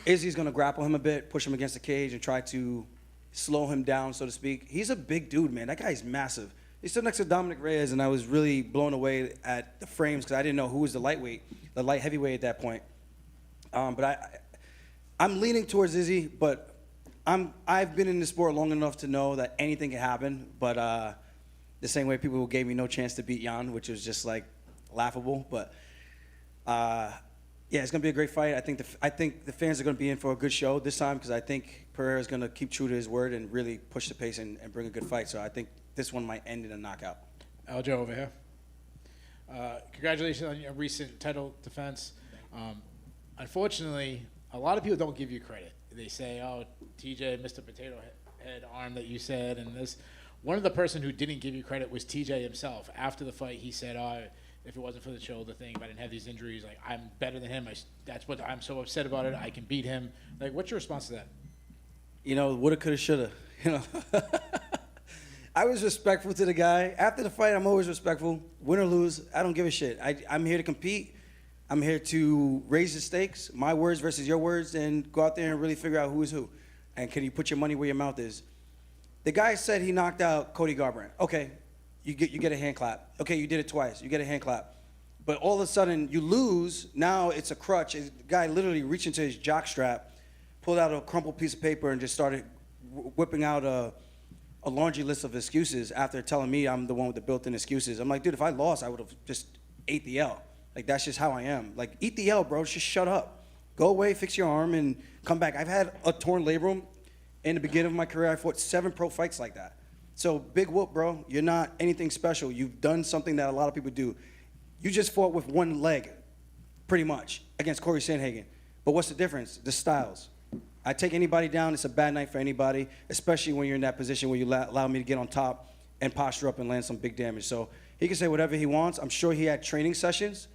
Izzy's going to grapple him a bit, push him against the cage, and try to slow him down, so to speak. He's a big dude, man. That guy's massive. He stood next to Dominic Reyes, and I was really blown away at the frames because I didn't know who was the light heavyweight at that point. But I'm leaning towards Izzy, but I've been in the sport long enough to know that anything can happen. But the same way people gave me no chance to beat Jan, which was just like laughable. But yeah, it's gonna be a great fight. I think the fans are gonna be in for a good show this time because I think Pereira is gonna keep true to his word and really push the pace and bring a good fight. So I think this one might end in a knockout. Aljo over here. Congratulations on your recent title defense. Unfortunately, a lot of people don't give you credit. They say, "Oh, TJ, Mr. Potato Head arm that you said," and this. One of the person who didn't give you credit was TJ himself. After the fight, he said, "Oh, if it wasn't for the shoulder thing, if I didn't have these injuries, like I'm better than him. That's what I'm so upset about it. I can beat him." Like, what's your response to that? You know, woulda, coulda, shoulda. You know, I was respectful to the guy. After the fight, I'm always respectful. Win or lose, I don't give a shit. I'm here to compete. I'm here to raise the stakes, my words versus your words, and go out there and really figure out who is who. And can you put your money where your mouth is? The guy said he knocked out Cody Garbrandt. Okay, you get a hand clap. Okay, you did it twice. You get a hand clap. But all of a sudden, you lose. Now it's a crutch. The guy literally reached into his jock strap, pulled out a crumpled piece of paper, and just started whipping out a laundry list of excuses after telling me I'm the one with the built-in excuses. I'm like, dude, if I lost, I would have just ate the L. Like, that's just how I am. Like, eat the L, bro. Just shut up. Go away, fix your arm, and come back. I've had a torn labrum. In the beginning of my career, I fought 7 pro fights like that. So, big whoop, bro. You're not anything special. You've done something that a lot of people do. You just fought with one leg, pretty much, against Corey Sandhagen. But what's the difference? The styles. I take anybody down. It's a bad night for anybody, especially when you're in that position where you allow me to get on top and posture up and land some big damage. So, he can say whatever he wants. I'm sure he had training sessions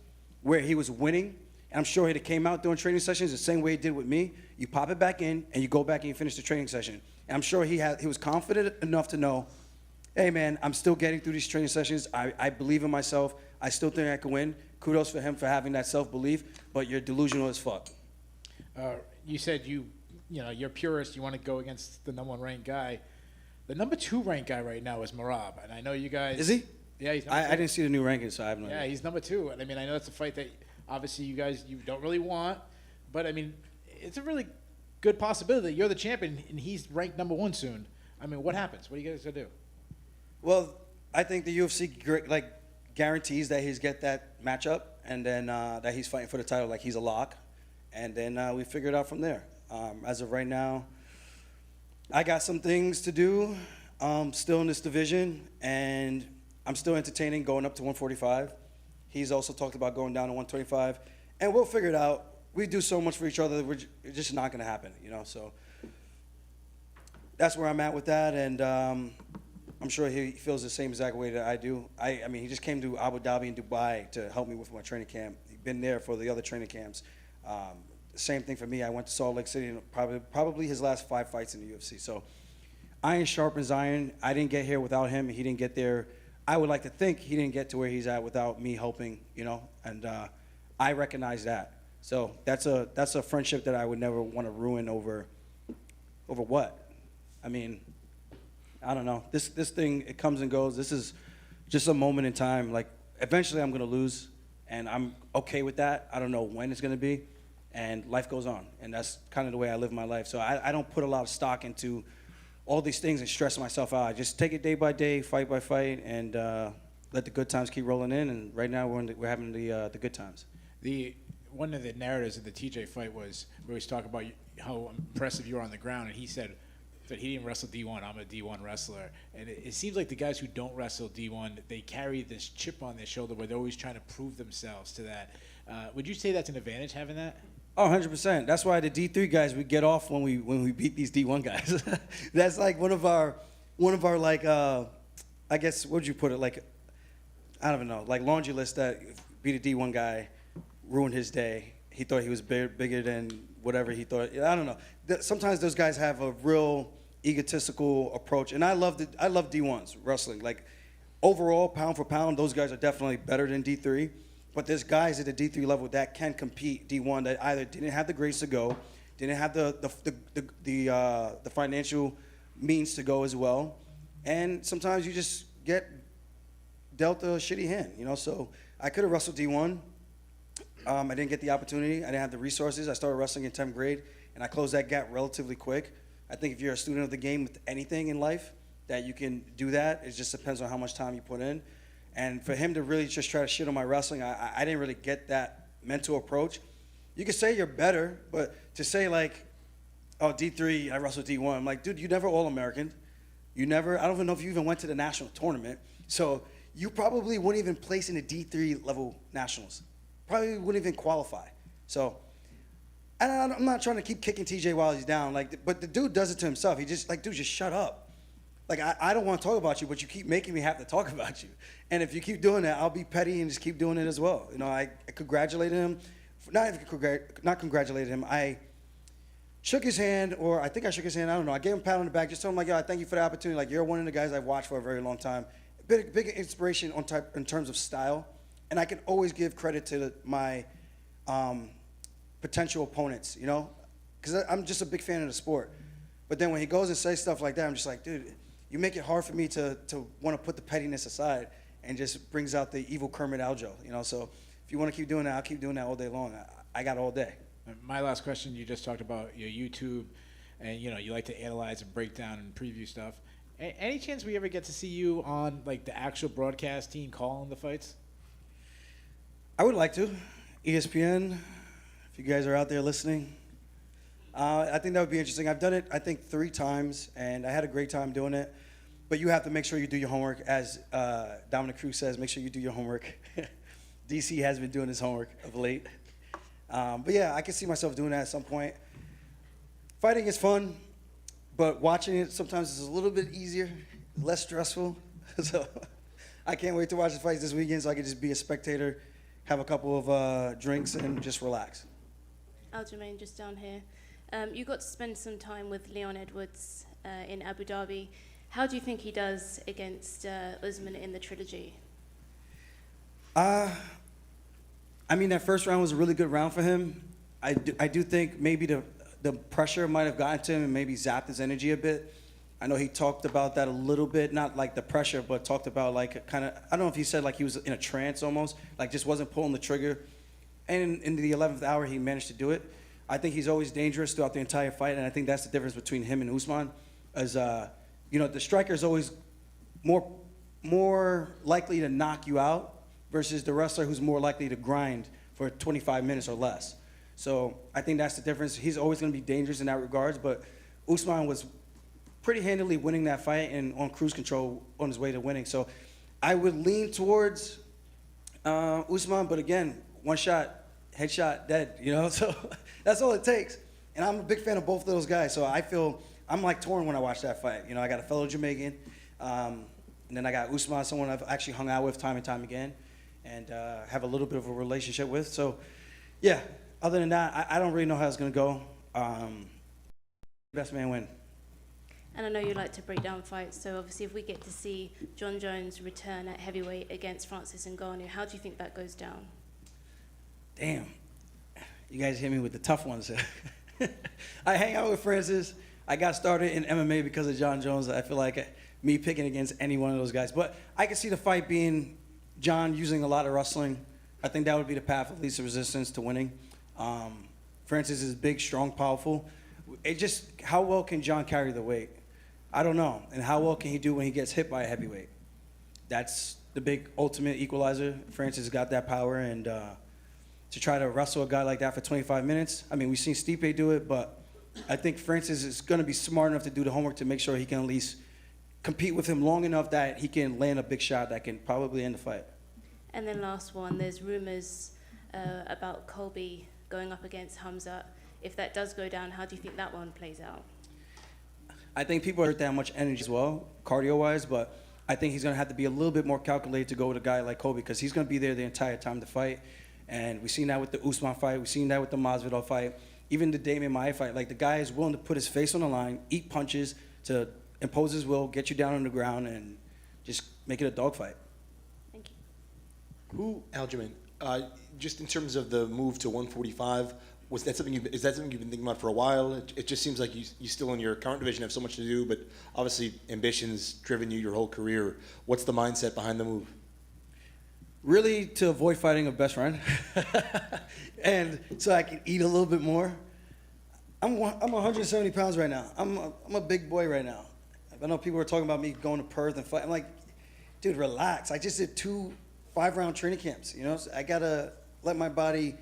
where he was winning. And I'm sure he came out doing training sessions the same way he did with me. You pop it back in, and you go back and you finish the training session. And I'm sure he was confident enough to know, hey, man, I'm still getting through these training sessions. I believe in myself. I still think I can win. kudos for him for having that self-belief, but you're delusional as fuck. You said you're purist. You want to go against the number 1 ranked guy. The number 2 ranked guy right now is Merab, and I know you guys. Is he? Yeah, he's. I didn't see the new rankings, so I have no Yeah, idea. he's number 2, and I mean I know that's a fight that obviously you don't really want, but I mean it's a really good possibility that you're the champion and he's ranked number 1 soon. I mean, what happens? What are you guys gonna do? Well, I think the UFC guarantees that he's get that matchup, and then that he's fighting for the title like he's a lock, and then we figure it out from there. As of right now, I got some things to do still in this division, and I'm still entertaining going up to 145. He's also talked about going down to 125, and we'll figure it out. We do so much for each other that it's just not going to happen, so that's where I'm at with that, and I'm sure he feels the same exact way that I do. I mean, he just came to Abu Dhabi and Dubai to help me with my training camp. He's been there for the other training camps. Same thing for me. I went to Salt Lake City, and probably his last 5 fights in the UFC. So iron sharpens iron. I didn't get here without him. He didn't get there. I would like to think he didn't get to where he's at without me helping, and I recognize that. So that's a friendship that I would never want to ruin over what? I mean, I don't know. This thing, it comes and goes. This is just a moment in time. Like, eventually I'm going to lose, and I'm okay with that. I don't know when it's going to be, and life goes on. And that's kind of the way I live my life. So I don't put a lot of stock into all these things and stress myself out. I just take it day by day, fight by fight, and let the good times keep rolling in. And right now we're having the good times. One of the narratives of the TJ fight was we always talk about how impressive you are on the ground, and he said that he didn't wrestle D1. I'm a D1 wrestler, and it seems like the guys who don't wrestle D1, they carry this chip on their shoulder where they're always trying to prove themselves to that. Would you say that's an advantage having that? Oh, 100%. That's why the D3 guys, we get off when we beat these D1 guys. That's like one of our like I guess, what would you put it, like, I don't know, like laundry list that beat a D1 guy, ruined his day. He thought he was bigger than whatever he thought. I don't know. Sometimes those guys have a real egotistical approach, and I love D1s wrestling. Like, overall, pound for pound, those guys are definitely better than D3. But there's guys at the D3 level that can compete D1 that either didn't have the grace to go, didn't have the financial means to go as well, and sometimes you just get dealt a shitty hand, So I could have wrestled D1. I didn't get the opportunity. I didn't have the resources. I started wrestling in 10th grade, and I closed that gap relatively quick. I think if you're a student of the game with anything in life, that you can do that. It just depends on how much time you put in. And for him to really just try to shit on my wrestling, I didn't really get that mental approach. You could say you're better, but to say like, oh, D3, I wrestled D1. I'm like, dude, you never All-American. I don't even know if you even went to the national tournament. So you probably wouldn't even place in the D3 level nationals. Probably wouldn't even qualify. So I'm not trying to keep kicking TJ while he's down. But the dude does it to himself. He just like, dude, just shut up. Like, I don't want to talk about you, but you keep making me have to talk about you. And if you keep doing that, I'll be petty and just keep doing it as well. I congratulated him. Not congratulated him. I shook his hand, or I think I shook his hand. I don't know. I gave him a pat on the back. Just told him, like, yo, I thank you for the opportunity. Like, you're one of the guys I've watched for a very long time. Big inspiration in terms of style. And I can always give credit to my potential opponents, because I'm just a big fan of the sport. But then when he goes and says stuff like that, I'm just like, dude, you make it hard for me to want to put the pettiness aside, and just brings out the evil Kermit Aljo, So if you want to keep doing that, I'll keep doing that all day long. I got all day. My last question, you just talked about your YouTube, and you like to analyze and break down and preview stuff. Any chance we ever get to see you on like the actual broadcast team calling the fights? I would like to. ESPN, if you guys are out there listening, I think that would be interesting. I've done it, I think, 3 times, and I had a great time doing it. But you have to make sure you do your homework. As Dominic Cruz says, make sure you do your homework. DC has been doing his homework of late. But yeah, I can see myself doing that at some point. Fighting is fun, but watching it sometimes is a little bit easier, less stressful. So I can't wait to watch the fights this weekend so I can just be a spectator, have a couple of drinks, and just relax. Aljamain, just down here. You got to spend some time with Leon Edwards in Abu Dhabi. How do you think he does against Usman in the trilogy? I mean, that first round was a really good round for him. I do think maybe the pressure might have gotten to him and maybe zapped his energy a bit. I know he talked about that a little bit, not like the pressure, but talked about like kind of, I don't know if he said like he was in a trance almost, like just wasn't pulling the trigger. And in the 11th hour, he managed to do it. I think he's always dangerous throughout the entire fight, and I think that's the difference between him and Usman. As you know, the striker is always more likely to knock you out versus the wrestler who's more likely to grind for 25 minutes or less. So I think that's the difference. He's always going to be dangerous in that regards, but Usman was pretty handily winning that fight and on cruise control on his way to winning. So I would lean towards Usman, but again, one shot, headshot, dead, you know? So that's all it takes. And I'm a big fan of both of those guys, so I feel I'm like torn when I watch that fight. You know, I got a fellow Jamaican, and then I got Usman, someone I've actually hung out with time and time again and have a little bit of a relationship with. So, yeah, other than that, I don't really know how it's going to go. Best man win. And I know you like to break down fights, so obviously if we get to see John Jones return at heavyweight against Francis Ngannou, how do you think that goes down? Damn, you guys hit me with the tough ones. I hang out with Francis. I got started in MMA because of John Jones. I feel like me picking against any one of those guys. But I could see the fight being John using a lot of wrestling. I think that would be the path of least resistance to winning. Francis is big, strong, powerful. It just, how well can John carry the weight? I don't know. And how well can he do when he gets hit by a heavyweight? That's the big ultimate equalizer. Francis has got that power, and to try to wrestle a guy like that for 25 minutes, I mean, we've seen Stipe do it, but I think Francis is going to be smart enough to do the homework to make sure he can at least compete with him long enough that he can land a big shot that can probably end the fight. And then last one, there's rumors about Colby going up against Hamzat. If that does go down, how do you think that one plays out? I think people are that much energy as well, cardio-wise, but I think he's going to have to be a little bit more calculated to go with a guy like Colby because he's going to be there the entire time to fight. And we've seen that with the Usman fight. We've seen that with the Masvidal fight. Even the Damian Maia fight. Like, the guy is willing to put his face on the line, eat punches to impose his will, get you down on the ground, and just make it a dogfight. Thank you. Who, Aljamain, just in terms of the move to 145, is that something you've been thinking about for a while? It just seems like you still in your current division have so much to do, but obviously ambition's driven you your whole career. What's the mindset behind the move? Really to avoid fighting a best friend, and so I can eat a little bit more. I'm 170 pounds right now. I'm a big boy right now. I know people are talking about me going to Perth and fight. I'm like, dude, relax. I just did 2 5-round training camps. You know, so I gotta let my body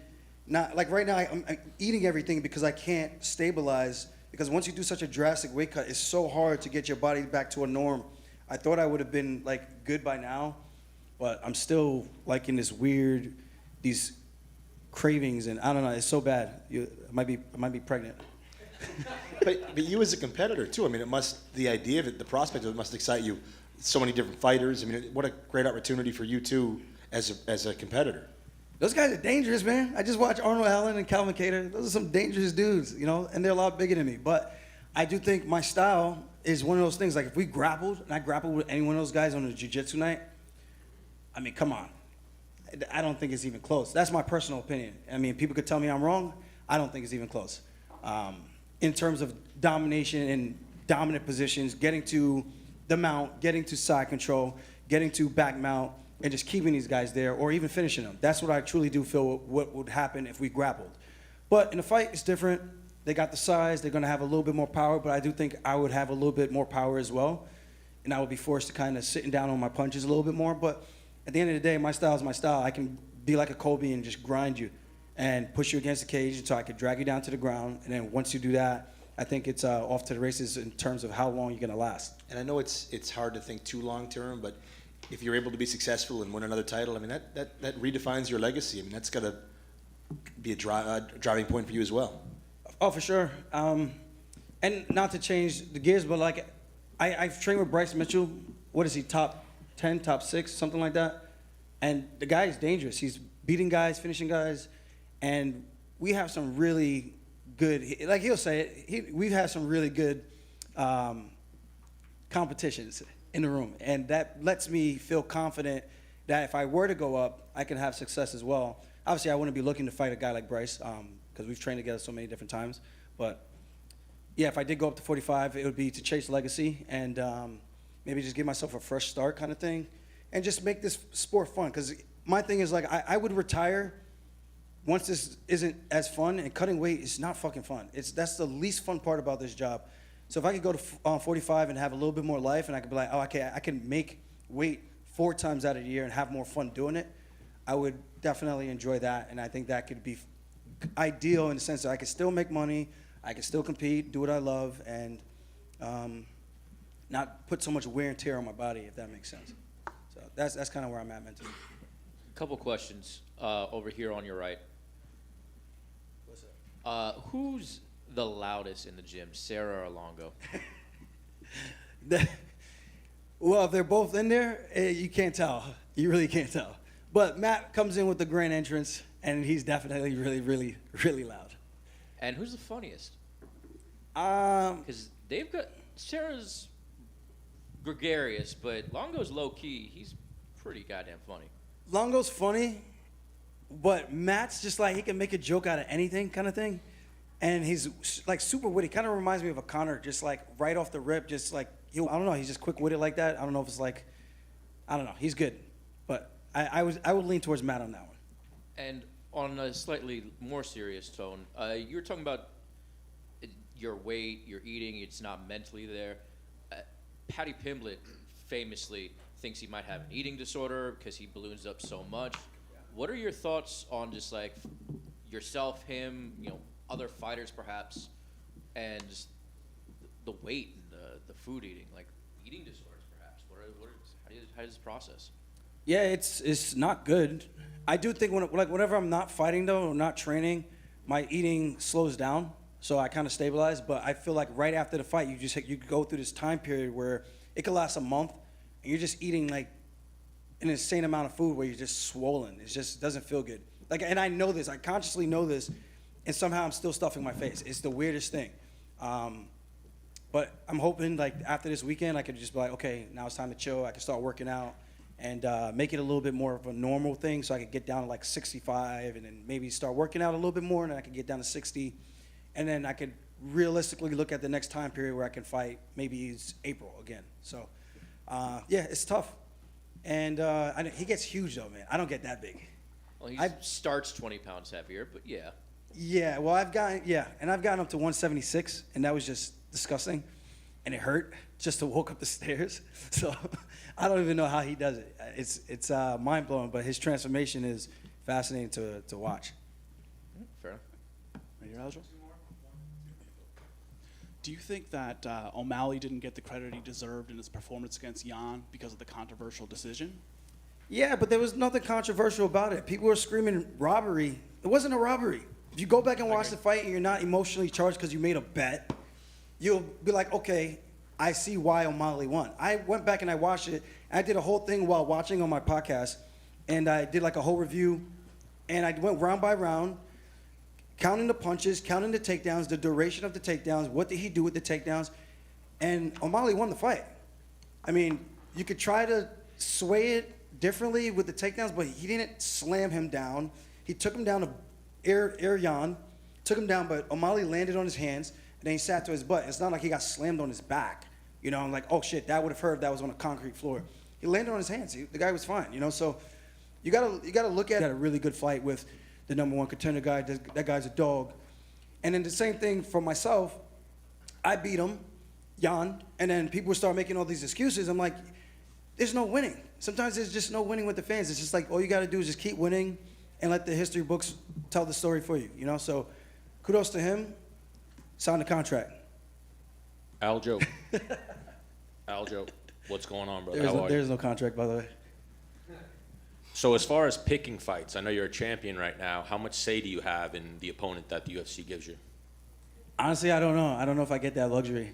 not, like right now I'm eating everything because I can't stabilize. Because once you do such a drastic weight cut, it's so hard to get your body back to a norm. I thought I would have been like good by now, but I'm still like in this weird, these cravings, and I don't know. It's so bad. I might be pregnant. but you as a competitor too. I mean, the idea of it, the prospect of it must excite you. So many different fighters. I mean, what a great opportunity for you too as a competitor. Those guys are dangerous, man. I just watched Arnold Allen and Calvin Kattar. Those are some dangerous dudes, you know, and they're a lot bigger than me. But I do think my style is one of those things. Like if we grappled, and I grappled with any one of those guys on a jiu-jitsu night, I mean, come on. I don't think it's even close. That's my personal opinion. I mean, people could tell me I'm wrong. I don't think it's even close. In terms of domination and dominant positions, getting to the mount, getting to side control, getting to back mount, and just keeping these guys there or even finishing them. That's what I truly do feel what would happen if we grappled. But in a fight, it's different. They got the size. They're going to have a little bit more power, but I do think I would have a little bit more power as well. And I would be forced to kind of sitting down on my punches a little bit more. But at the end of the day, my style is my style. I can be like a Kobe and just grind you and push you against the cage so I could drag you down to the ground. And then once you do that, I think it's off to the races in terms of how long you're going to last. And I know it's hard to think too long term, but if you're able to be successful and win another title, I mean, that redefines your legacy. I mean, that's got to be a driving point for you as well. Oh, for sure. And not to change the gears, but like I've trained with Bryce Mitchell. What is he, top 10, top 6, something like that? And the guy is dangerous. He's beating guys, finishing guys, and we have some really good, like he'll say it, we've had some really good competitions in the room, and that lets me feel confident that if I were to go up, I can have success as well. obviously I wouldn't be looking to fight a guy like Bryce because we've trained together so many different times. But yeah, if I did go up to 45, it would be to chase legacy and maybe just give myself a fresh start kind of thing, and just make this sport fun. Because my thing is like I would retire once this isn't as fun, and cutting weight is not fucking fun. That's the least fun part about this job. So if I could go to 45 and have a little bit more life, and I could be like, oh, okay, I can make weight 4 times out of the year and have more fun doing it, I would definitely enjoy that. And I think that could be ideal in the sense that I could still make money, I could still compete, do what I love, and not put so much wear and tear on my body, if that makes sense. So that's kind of where I'm at mentally. Couple questions over here on your right. What's up? Who's the loudest in the gym, Sarah or Longo? Well, if they're both in there, you can't tell. You really can't tell. But Matt comes in with the grand entrance, and he's definitely really, really, really loud. And who's the funniest? Because they've got Sarah's gregarious, but Longo's low key. He's pretty goddamn funny. Longo's funny, but Matt's just like he can make a joke out of anything kind of thing. And he's like super witty. Kind of reminds me of a Connor, just like right off the rip, just like, I don't know, he's just quick witted like that. I don't know if it's like, I don't know, he's good. But I would lean towards Matt on that one. And on a slightly more serious tone, you were talking about your weight, your eating, it's not mentally there. Paddy Pimblett famously thinks he might have an eating disorder because he balloons up so much. What are your thoughts on just like yourself, him, other fighters perhaps, and just the weight and the food eating, like eating disorders perhaps? How does this process? Yeah, it's not good. I do think whenever I'm not fighting though, or not training, my eating slows down, so I kind of stabilize. But I feel like right after the fight, you go through this time period where it could last a month, and you're just eating like an insane amount of food where you're just swollen. It just doesn't feel good. Like, and I know this. I consciously know this, and somehow I'm still stuffing my face. It's the weirdest thing. But I'm hoping like after this weekend, I could just be like, okay, now it's time to chill. I can start working out and make it a little bit more of a normal thing, so I could get down to like 65, and then maybe start working out a little bit more, and then I could get down to 60, and then I could realistically look at the next time period where I can fight. Maybe it's April again. So yeah, it's tough. And he gets huge though, man. I don't get that big. Well, he starts 20 pounds heavier, but yeah. Yeah, well, I've gotten up to 176, and that was just disgusting, and it hurt just to walk up the stairs. So I don't even know how he does it. It's mind blowing, but his transformation is fascinating to watch. Fair enough. Are you eligible? Do you think that O'Malley didn't get the credit he deserved in his performance against Jan because of the controversial decision? Yeah, but there was nothing controversial about it. People were screaming robbery. It wasn't a robbery. If you go back and watch the fight and you're not emotionally charged because you made a bet, you'll be like, okay, I see why O'Malley won. I went back and I watched it. And I did a whole thing while watching on my podcast, and I did like a whole review, and I went round by round, counting the punches, counting the takedowns, the duration of the takedowns, what did he do with the takedowns, and O'Malley won the fight. I mean, you could try to sway it differently with the takedowns, but he didn't slam him down. He took him down to air Jan, took him down, but O'Malley landed on his hands, and then he sat to his butt. It's not like he got slammed on his back. I'm like, oh shit, that would have hurt if that was on a concrete floor. He landed on his hands. The guy was fine, so you gotta look at a really good fight with the number one contender guy. That guy's a dog. And then the same thing for myself. I beat him, Jan, and then people start making all these excuses. I'm like, there's no winning. Sometimes there's just no winning with the fans. It's just like all you got to do is just keep winning and let the history books tell the story for you, So kudos to him. Sign the contract. Aljo, what's going on, brother? How are you? There's no contract, by the way. So as far as picking fights, I know you're a champion right now. How much say do you have in the opponent that the UFC gives you? Honestly, I don't know. I don't know if I get that luxury.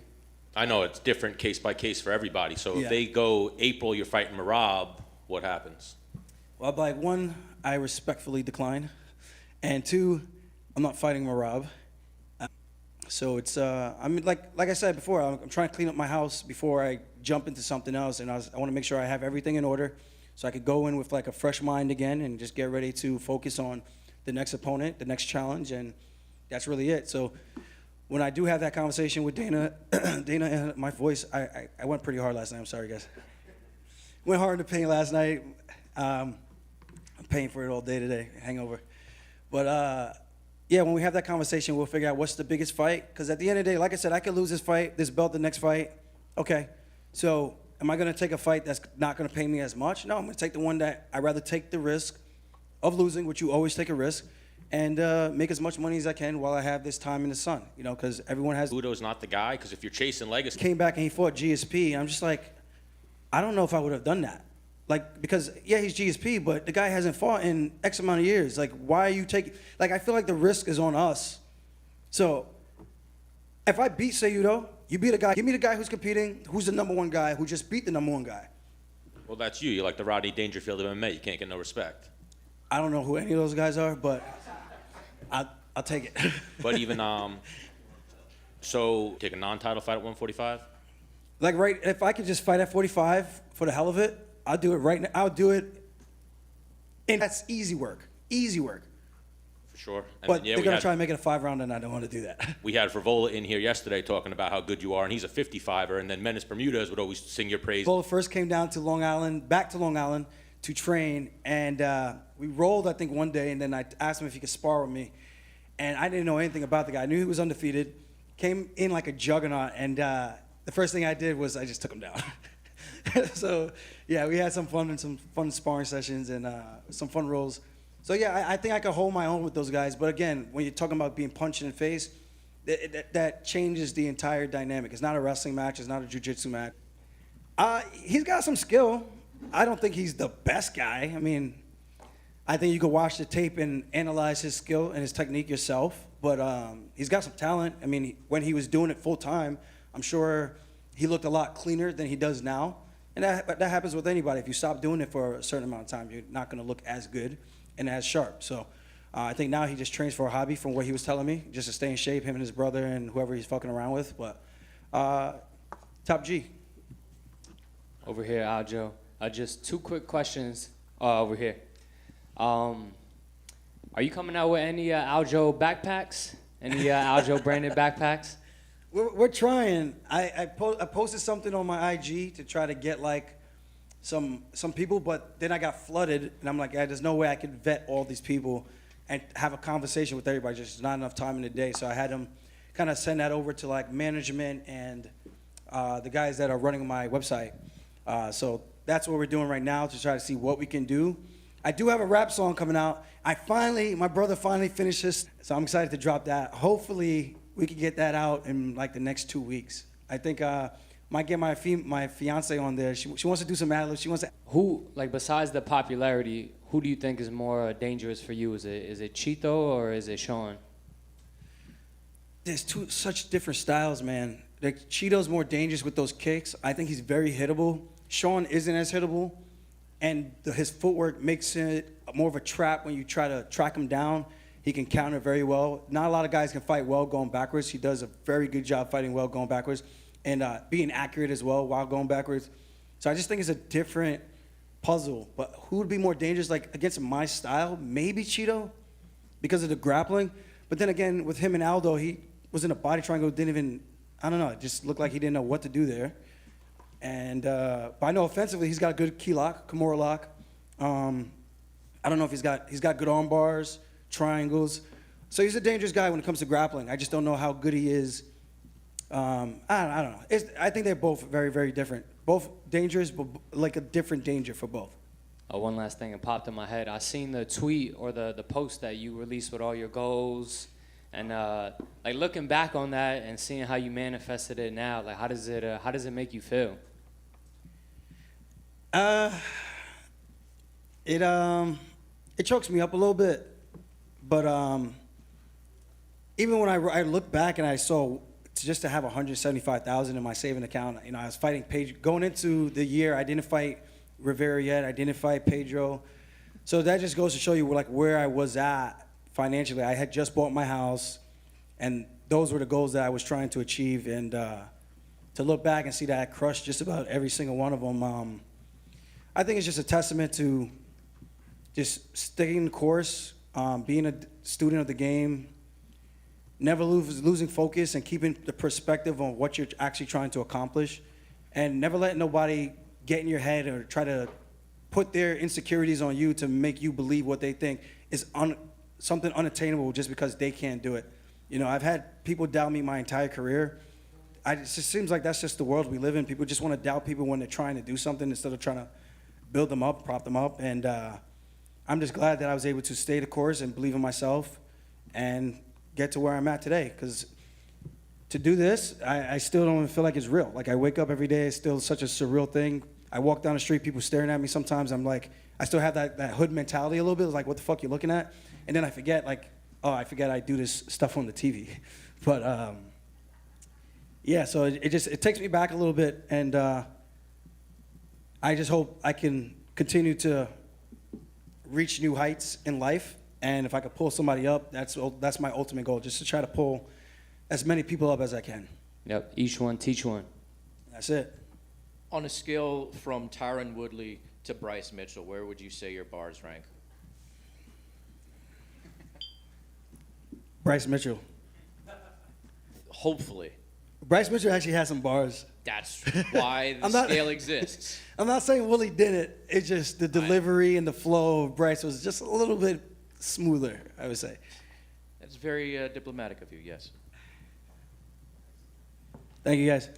I know it's different case by case for everybody. So Yeah. if they go April, you're fighting Marab, what happens? Well, like one, I respectfully decline, and two, I'm not fighting Marab. So it's I mean, like I said before, I'm trying to clean up my house before I jump into something else, and I want to make sure I have everything in order, so I could go in with like a fresh mind again and just get ready to focus on the next opponent, the next challenge, and that's really it. So when I do have that conversation with Dana, Dana, my voice, I went pretty hard last night. I'm sorry, guys. Went hard in the paint last night. I'm paying for it all day today, hangover. But yeah, when we have that conversation, we'll figure out what's the biggest fight. Because at the end of the day, like I said, I could lose this fight, this belt, the next fight. Okay, so am I going to take a fight that's not going to pay me as much? No, I'm going to take the one that I'd rather take the risk of losing, which you always take a risk, and make as much money as I can while I have this time in the sun. You know, because everyone has. Udo's not the guy. Because if you're chasing legacy, came back and he fought GSP, and I'm just like, I don't know if I would have done that. Like, because, yeah, he's GSP, but the guy hasn't fought in X amount of years. Like, why are you taking... Like, I feel like the risk is on us. So, if I beat Cejudo, you beat a guy... Give me the guy who's competing, who's the number one guy, who just beat the number one guy. well, that's you. You're like the Rodney Dangerfield of MMA. You can't get no respect. I don't know who any of those guys are, but I'll take it. But even, so, take a non-title fight at 145? Like, right, if I could just fight at 45 for the hell of it, I'll do it right now. I'll do it. And that's easy work. Easy work. For sure. But they're going to try and make it a 5-round, and I don't want to do that. We had Frivola in here yesterday talking about how good you are, and he's a 55er, and then Menace Bermudez would always sing your praise. Frivola first came down to Long Island, back to Long Island to train, and we rolled, I think, one day, and then I asked him if he could spar with me. And I didn't know anything about the guy. I knew he was undefeated, came in like a juggernaut, and the first thing I did was I just took him down. So, yeah, we had some fun and some fun sparring sessions and some fun rolls. So, yeah, I think I could hold my own with those guys. But, again, when you're talking about being punched in the face, that changes the entire dynamic. It's not a wrestling match. It's not a jiu-jitsu match. He's got some skill. I don't think he's the best guy. I mean, I think you could watch the tape and analyze his skill and his technique yourself. But he's got some talent. I mean, when he was doing it full time, I'm sure he looked a lot cleaner than he does now. And that happens with anybody. If you stop doing it for a certain amount of time, you're not going to look as good and as sharp. So I think now he just trains for a hobby from what he was telling me, just to stay in shape, him and his brother and whoever he's fucking around with. But top G. Over here, Aljo. Just two quick questions over here. Are you coming out with any Aljo backpacks? Any Aljo branded backpacks? We're trying. I posted something on my IG to try to get like some people, but then I got flooded, and I'm like, yeah, there's no way I could vet all these people and have a conversation with everybody. Just not enough time in the day. So I had them kind of send that over to like management and the guys that are running my website. So that's what we're doing right now to try to see what we can do. I do have a rap song coming out. My brother finally finished this, so I'm excited to drop that. Hopefully, we can get that out in like the next 2 weeks. I think might get my fiance on there. She wants to do some ad-libs. She wants to. Who, like, besides the popularity, who do you think is more dangerous for you? Is it Chito or is it Sean? There's such different styles, man. Like, Chito's more dangerous with those kicks. I think he's very hittable. Sean isn't as hittable, and his footwork makes it more of a trap when you try to track him down. He can counter very well. Not a lot of guys can fight well going backwards. He does a very good job fighting well going backwards and being accurate as well while going backwards. So I just think it's a different puzzle. But who would be more dangerous, like, against my style? Maybe Chito because of the grappling. But then again, with him and Aldo, he was in a body triangle, didn't even, I don't know, it just looked like he didn't know what to do there. And but I know offensively, he's got a good key lock, Kimura lock. I don't know if he's got good arm bars, triangles. So he's a dangerous guy when it comes to grappling. I just don't know how good he is. I don't know. I think they're both very, very different. Both dangerous, but like a different danger for both. One last thing that popped in my head. I seen the tweet or the post that you released with all your goals. And like looking back on that and seeing how you manifested it now, like how does it make you feel? It chokes me up a little bit, but even when I look back and I saw just to have 175,000 in my saving account, you know, I was fighting Pedro going into the year. I didn't fight Rivera yet. I didn't fight Pedro, so that just goes to show you where I was at financially. I had just bought my house, and those were the goals that I was trying to achieve. And to look back and see that I crushed just about every single one of them, I think it's just a testament to just sticking the course, being a student of the game, never losing focus and keeping the perspective on what you're actually trying to accomplish, and never letting nobody get in your head or try to put their insecurities on you to make you believe what they think is something unattainable just because they can't do it. You know, I've had people doubt me my entire career. It just seems like that's just the world we live in. People just want to doubt people when they're trying to do something instead of trying to build them up, prop them up. And I'm just glad that I was able to stay the course and believe in myself and get to where I'm at today. Because to do this, I still don't even feel like it's real. Like, I wake up every day, it's still such a surreal thing. I walk down the street, people staring at me sometimes. I'm like, I still have that hood mentality a little bit. It's like, what the fuck you looking at? And then I forget, like, oh, I forget I do this stuff on the TV. But yeah, so it takes me back a little bit, and I just hope I can continue to reach new heights in life. And if I could pull somebody up, that's my ultimate goal, just to try to pull as many people up as I can. Yep, each one teach one. That's it. On a scale from Tyron Woodley to Bryce Mitchell, where would you say your bars rank? Bryce Mitchell. Hopefully. Bryce Mitchell actually has some bars. That's why the scale exists. I'm not saying Willie did it. It's just the delivery and the flow of Bryce was just a little bit smoother, I would say. That's very diplomatic of you, yes. Thank you, guys.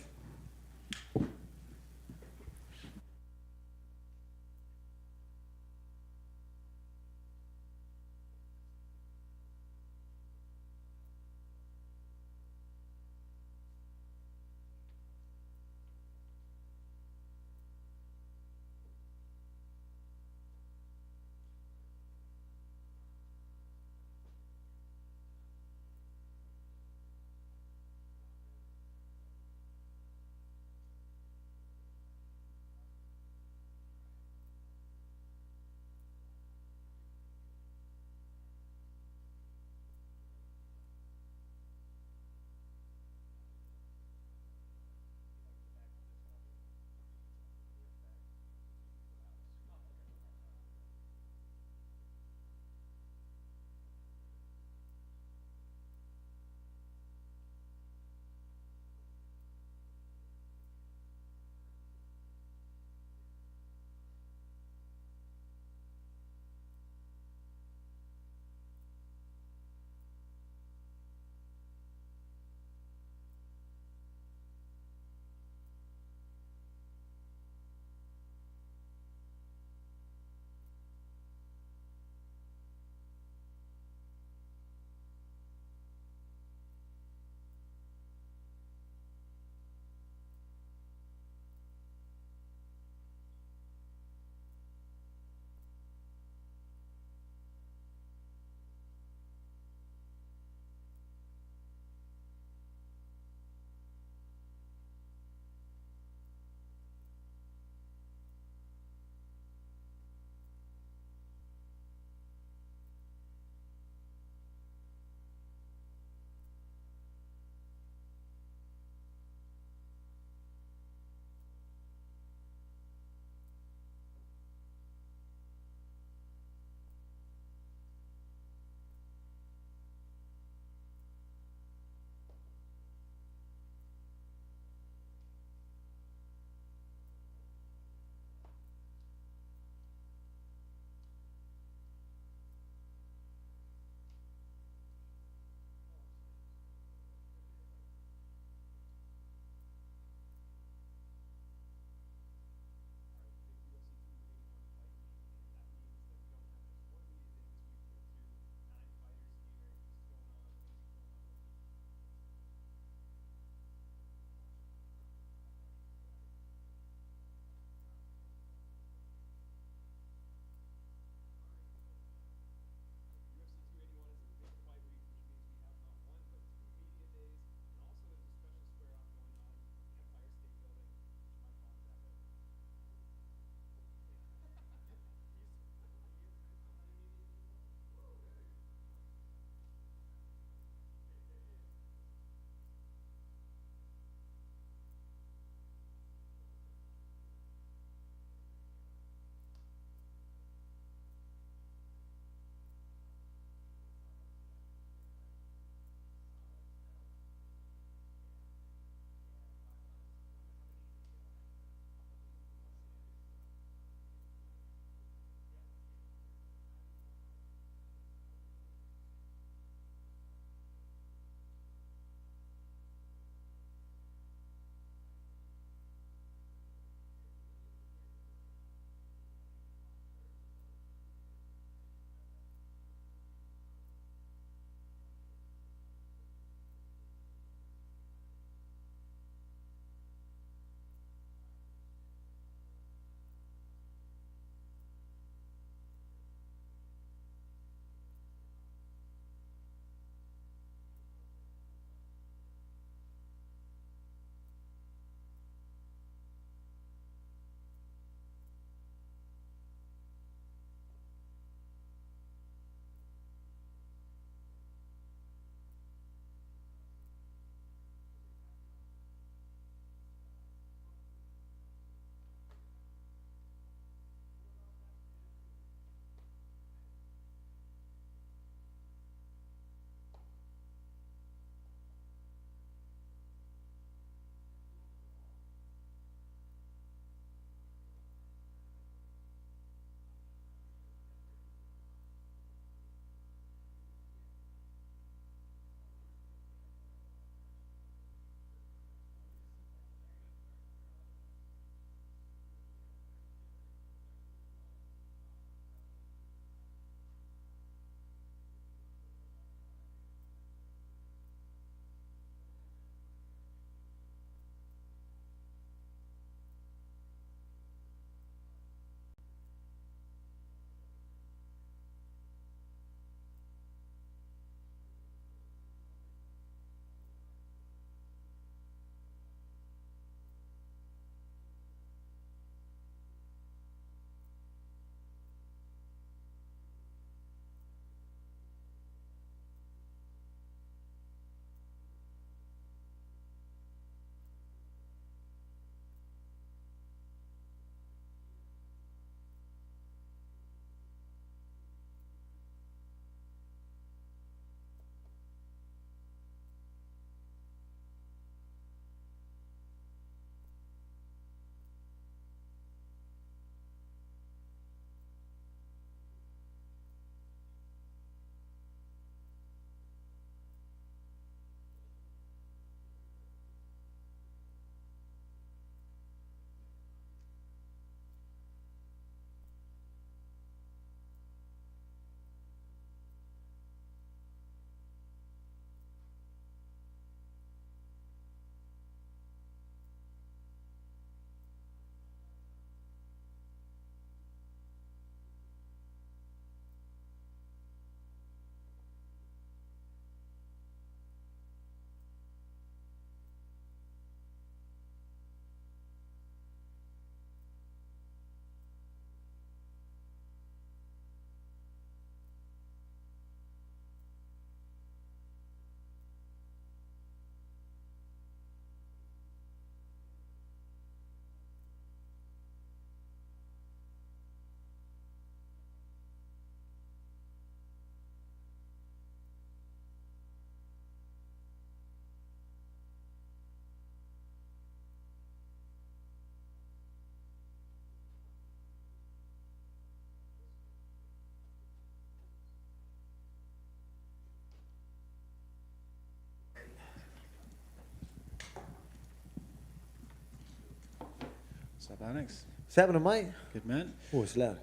Alex? What's happening, mate? Good, man. Oh, it's loud.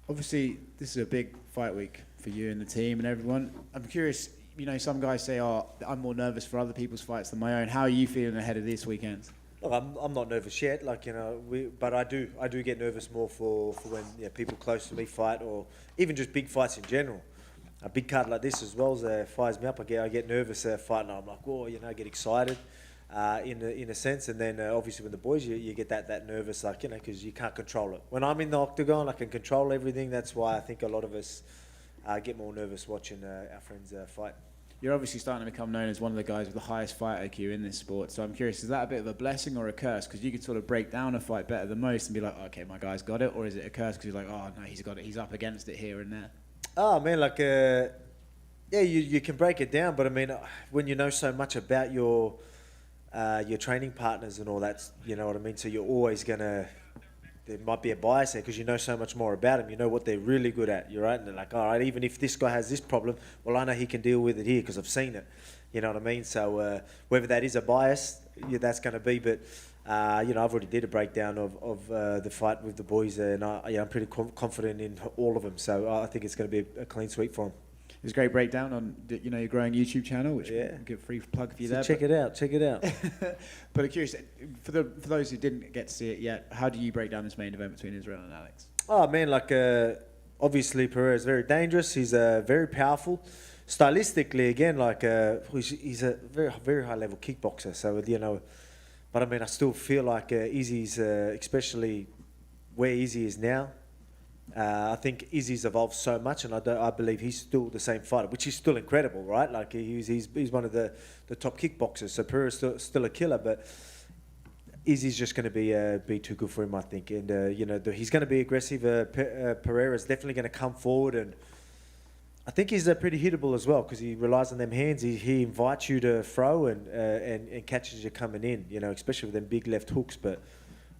Obviously, this is a big fight week for you and the team and everyone. I'm curious, you know, some guys say, oh, I'm more nervous for other people's fights than my own. How are you feeling ahead of this weekend? Look, I'm not nervous yet, like, you know, but I do get nervous more for when people close to me fight, or even just big fights in general. A big card like this as well fires me up. I get nervous fighting. I'm like, oh, you know, I get excited in a sense, and then obviously when the boys, you get that nervous, like, you know, because you can't control it. When I'm in the octagon, I can control everything. That's why I think a lot of us get more nervous watching our friends fight. You're obviously starting to become known as one of the guys with the highest fight IQ in this sport. So I'm curious, is that a bit of a blessing or a curse? Because you can sort of break down a fight better than most and be like, okay, my guy's got it. Or is it a curse because you're like, oh, no, he's got it. He's up against it here and there. Oh, man, like, yeah, you can break it down. But, I mean, when you know so much about your training partners and all that, you know what I mean? So you're always going to... There might be a bias there because you know so much more about them. You know what they're really good at, you're right? And they're like, all right, even if this guy has this problem, well, I know he can deal with it here because I've seen it. You know what I mean? So whether that is a bias, that's going to be. But, you know, I've already did a breakdown of the fight with the boys, and I'm pretty confident in all of them. So I think it's going to be a clean sweep for them. It was a great breakdown on, you know, your growing YouTube channel, which we'll give a free plug for you there. Check it out. But I'm curious, for those who didn't get to see it yet, how do you break down this main event between Israel and Alex? Oh, man, like, obviously Pereira is very dangerous. He's very powerful. Stylistically, again, like, he's a very, very high-level kickboxer. So, you know, but, I mean, I still feel like Izzy's, especially where Izzy is now, I think Izzy's evolved so much, and I believe he's still the same fighter, which is still incredible, right? Like, he's one of the top kickboxers, so Pereira's still a killer, but Izzy's just going to be too good for him, I think. And, you know, he's going to be aggressive. Pereira's definitely going to come forward, and I think he's pretty hittable as well because he relies on them hands. He invites you to throw and catches you coming in, you know, especially with them big left hooks, but...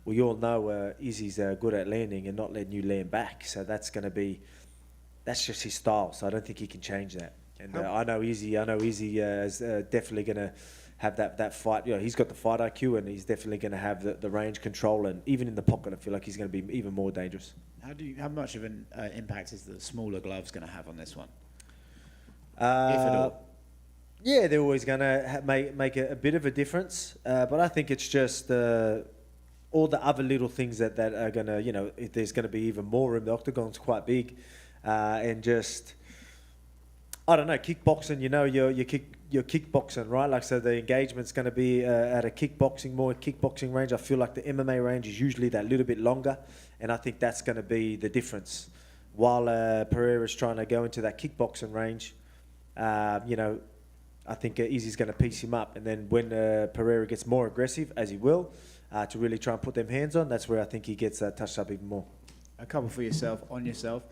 We all know Izzy's good at landing and not letting you land back. So that's just his style. So I don't think he can change that. And I know Izzy is definitely going to have that fight. You know, he's got the fight IQ, and he's definitely going to have the range control. And even in the pocket, I feel like he's going to be even more dangerous. How much of an impact is the smaller gloves going to have on this one? If at all. Yeah, they're always going to make a bit of a difference. But I think it's just... all the other little things that are going to, you know, if there's going to be even more room. The octagon's quite big. And just, I don't know, kickboxing, you know, you're kickboxing, right? Like, so the engagement's going to be at a more kickboxing range. I feel like the MMA range is usually that little bit longer. And I think that's going to be the difference. While Pereira's trying to go into that kickboxing range, you know, I think Izzy's going to piece him up. And then when Pereira gets more aggressive, as he will, to really try and put them hands on, that's where I think he gets touched up even more. A couple for yourself, on yourself.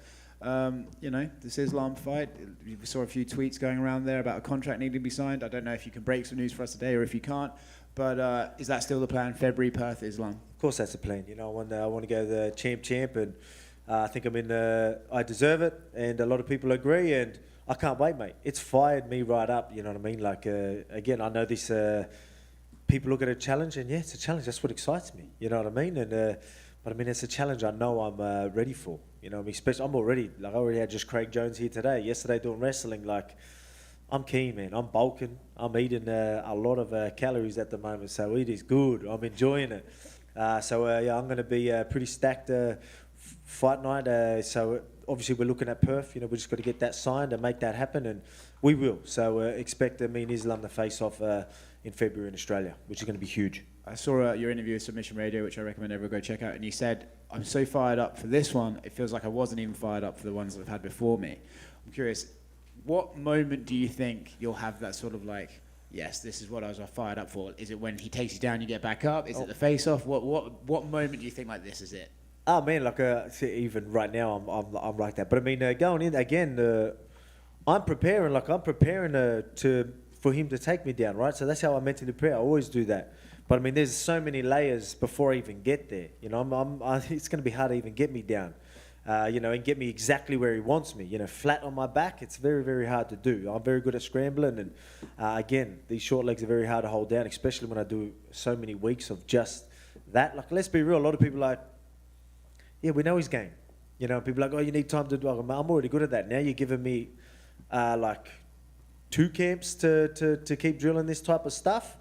You know, this Islam fight, we saw a few tweets going around there about a contract needing to be signed. I don't know if you can break some news for us today or if you can't, but is that still the plan? February, Perth, Islam? Of course that's the plan. You know, I want to go the champ, and I think I deserve it, and a lot of people agree, and I can't wait, mate. It's fired me right up, you know what I mean? Like, again, I know this... people look at a challenge, and yeah, it's a challenge. That's what excites me. You know what I mean? And but I mean, it's a challenge I know I'm ready for. You know, I mean, especially I already had just Craig Jones here today. Yesterday doing wrestling. Like, I'm keen, man. I'm bulking. I'm eating a lot of calories at the moment, so it is good. I'm enjoying it. Yeah, I'm going to be pretty stacked fight night. So obviously we're looking at Perth. You know, we just got to get that signed and make that happen, and we will. So expect me and Islam to face off in February in Australia, which is going to be huge. I saw your interview with Submission Radio, which I recommend everyone go check out, and you said, I'm so fired up for this one, it feels like I wasn't even fired up for the ones that I've had before me. I'm curious, what moment do you think you'll have that sort of like, yes, this is what I was fired up for? Is it when he takes you down, you get back up? Is it the face-off? What moment do you think, like, this is it? Oh, man, like, even right now, I'm like that. But, I mean, going in, again, I'm preparing for him to take me down, right? So that's how I mentally prepare. I always do that. But I mean, there's so many layers before I even get there. You know, it's going to be hard to even get me down, you know, and get me exactly where he wants me. You know, flat on my back, it's very, very hard to do. I'm very good at scrambling, and again, these short legs are very hard to hold down, especially when I do so many weeks of just that. Like, let's be real. A lot of people are like, yeah, we know his game. You know, people are like, oh, you need time to do it. I'm already good at that. Now you're giving me like 2 camps to keep drilling this type of stuff.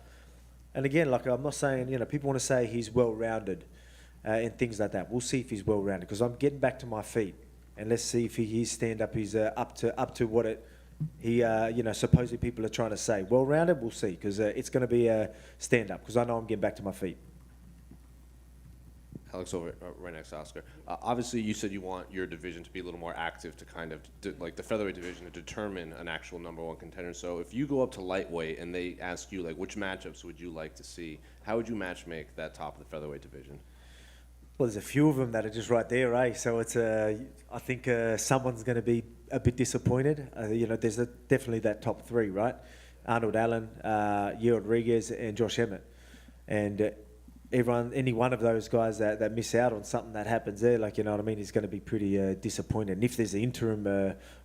And again, like, I'm not saying, you know, people want to say he's well-rounded and things like that. We'll see if he's well-rounded, because I'm getting back to my feet. And let's see if his stand-up is up to what he you know, supposedly people are trying to say. Well-rounded, we'll see, because it's going to be a stand-up, because I know I'm getting back to my feet. Alex over right next to Oscar. Obviously, you said you want your division to be a little more active to kind of, like the featherweight division, to determine an actual #1 contender. So if you go up to lightweight and they ask you, like, which matchups would you like to see, how would you matchmake that top of the featherweight division? Well, there's a few of them that are just right there, eh? So it's I think someone's going to be a bit disappointed. You know, there's definitely that top 3, right? Arnold Allen, Yair Rodriguez, and Josh Emmett. And any one of those guys that miss out on something that happens there, like, you know what I mean, is going to be pretty disappointed. And if there's an interim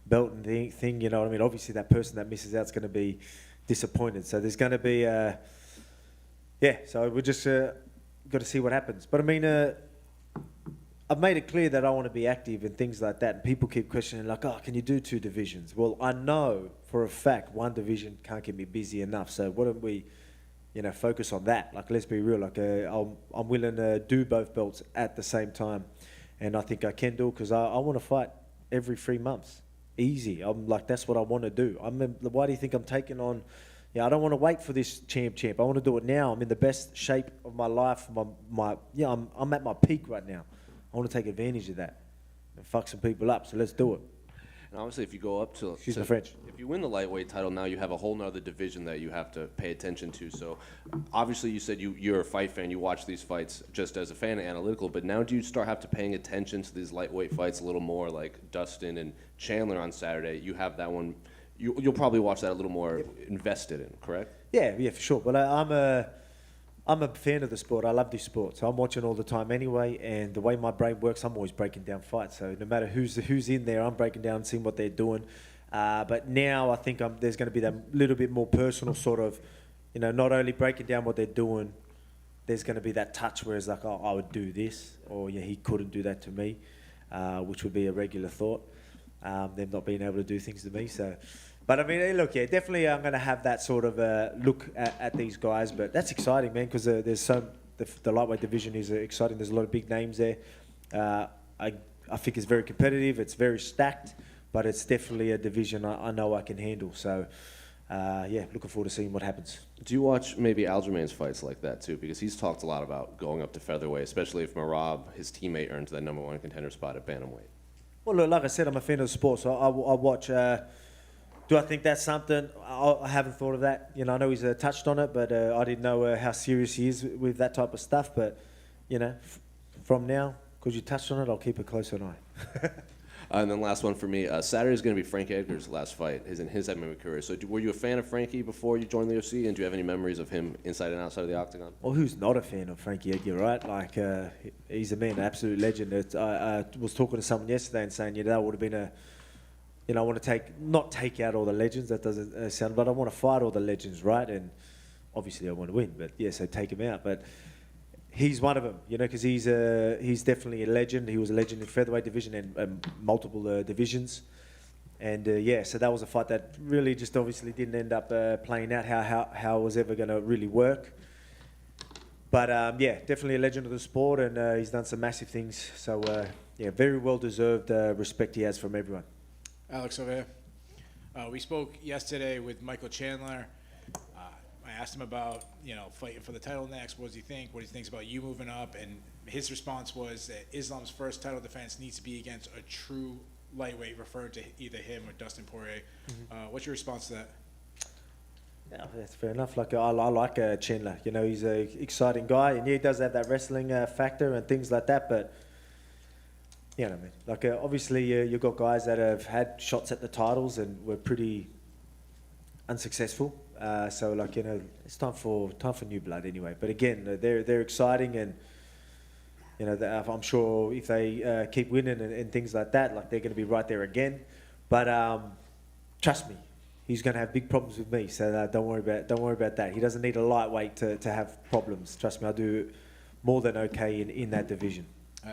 belt and thing, you know what I mean, obviously that person that misses out is going to be disappointed. So there's going to be, so we just got to see what happens. But I mean, I've made it clear that I want to be active and things like that. And people keep questioning, like, oh, can you do 2 divisions? Well, I know for a fact one division can't keep me busy enough. So why don't we, you know, focus on that? Like, let's be real. Like, I'm willing to do both belts at the same time, and I think I can do it, because I want to fight every 3 months, easy. I'm like, that's what I want to do. Why do you think I'm taking on? Yeah, I don't want to wait for this champ. I want to do it now. I'm in the best shape of my life. I'm at my peak right now. I want to take advantage of that and fuck some people up. So let's do it. And obviously, if you go up to, excuse my French, if you win the lightweight title, now you have a whole nother division that you have to pay attention to. So obviously, you said you're a fight fan. You watch these fights just as a fan and analytical. But now do you start have to paying attention to these lightweight fights a little more, like Dustin and Chandler on Saturday? You have that one. You'll probably watch that a little more invested in, correct? Yeah, for sure. But I'm a fan of the sport. I love this sport, so I'm watching all the time anyway. And the way my brain works, I'm always breaking down fights. So no matter who's in there, I'm breaking down, seeing what they're doing. But now I think there's going to be that little bit more personal sort of, you know, not only breaking down what they're doing, there's going to be that touch where it's like, oh, I would do this, or yeah, he couldn't do that to me, which would be a regular thought. Them not being able to do things to me. So, but I mean, look, yeah, definitely I'm going to have that sort of look at these guys. But that's exciting, man, because the lightweight division is exciting. There's a lot of big names there. I think it's very competitive. It's very stacked, but it's definitely a division I know I can handle. So, yeah, looking forward to seeing what happens. Do you watch maybe Aljamain's fights like that too? Because he's talked a lot about going up to featherweight, especially if Merab, his teammate, earns that #1 contender spot at bantamweight. Well, look, like I said, I'm a fan of the sport, so I watch. Do I think that's something? I haven't thought of that. You know, I know he's touched on it, but I didn't know how serious he is with that type of stuff. But, you know, from now, because you touched on it, I'll keep a closer eye. And then last one for me. Saturday is going to be Frank Edgar's last fight in his MMA career. So were you a fan of Frankie before you joined the UFC? And do you have any memories of him inside and outside of the octagon? Well, who's not a fan of Frankie Edgar, right? Like, he's a man, an absolute legend. I was talking to someone yesterday and saying, that would have been I want to not take out all the legends. That doesn't sound, but I want to fight all the legends, right? And obviously I want to win, but yeah, so take him out. But he's one of them, because he's definitely a legend. He was a legend in featherweight division and multiple divisions. And so that was a fight that really just obviously didn't end up playing out how it was ever going to really work. But definitely a legend of the sport, and he's done some massive things. So very well deserved respect he has from everyone. Alex over here. We spoke yesterday with Michael Chandler. I asked him about, fighting for the title next. What does he think? What he thinks about you moving up? And his response was that Islam's first title defense needs to be against a true lightweight, referred to either him or Dustin Poirier. Mm-hmm. What's your response to that? Yeah, that's fair enough. Like I like Chandler. He's an exciting guy, and he does have that wrestling factor and things like that. But you know what I mean. Like obviously, you've got guys that have had shots at the titles and were pretty unsuccessful. So like it's time for new blood anyway. But again, they're exciting, and I'm sure if they keep winning and things like that, like they're going to be right there again. But trust me, he's going to have big problems with me. So don't worry about that. He doesn't need a lightweight to have problems. Trust me, I do more than okay in that division.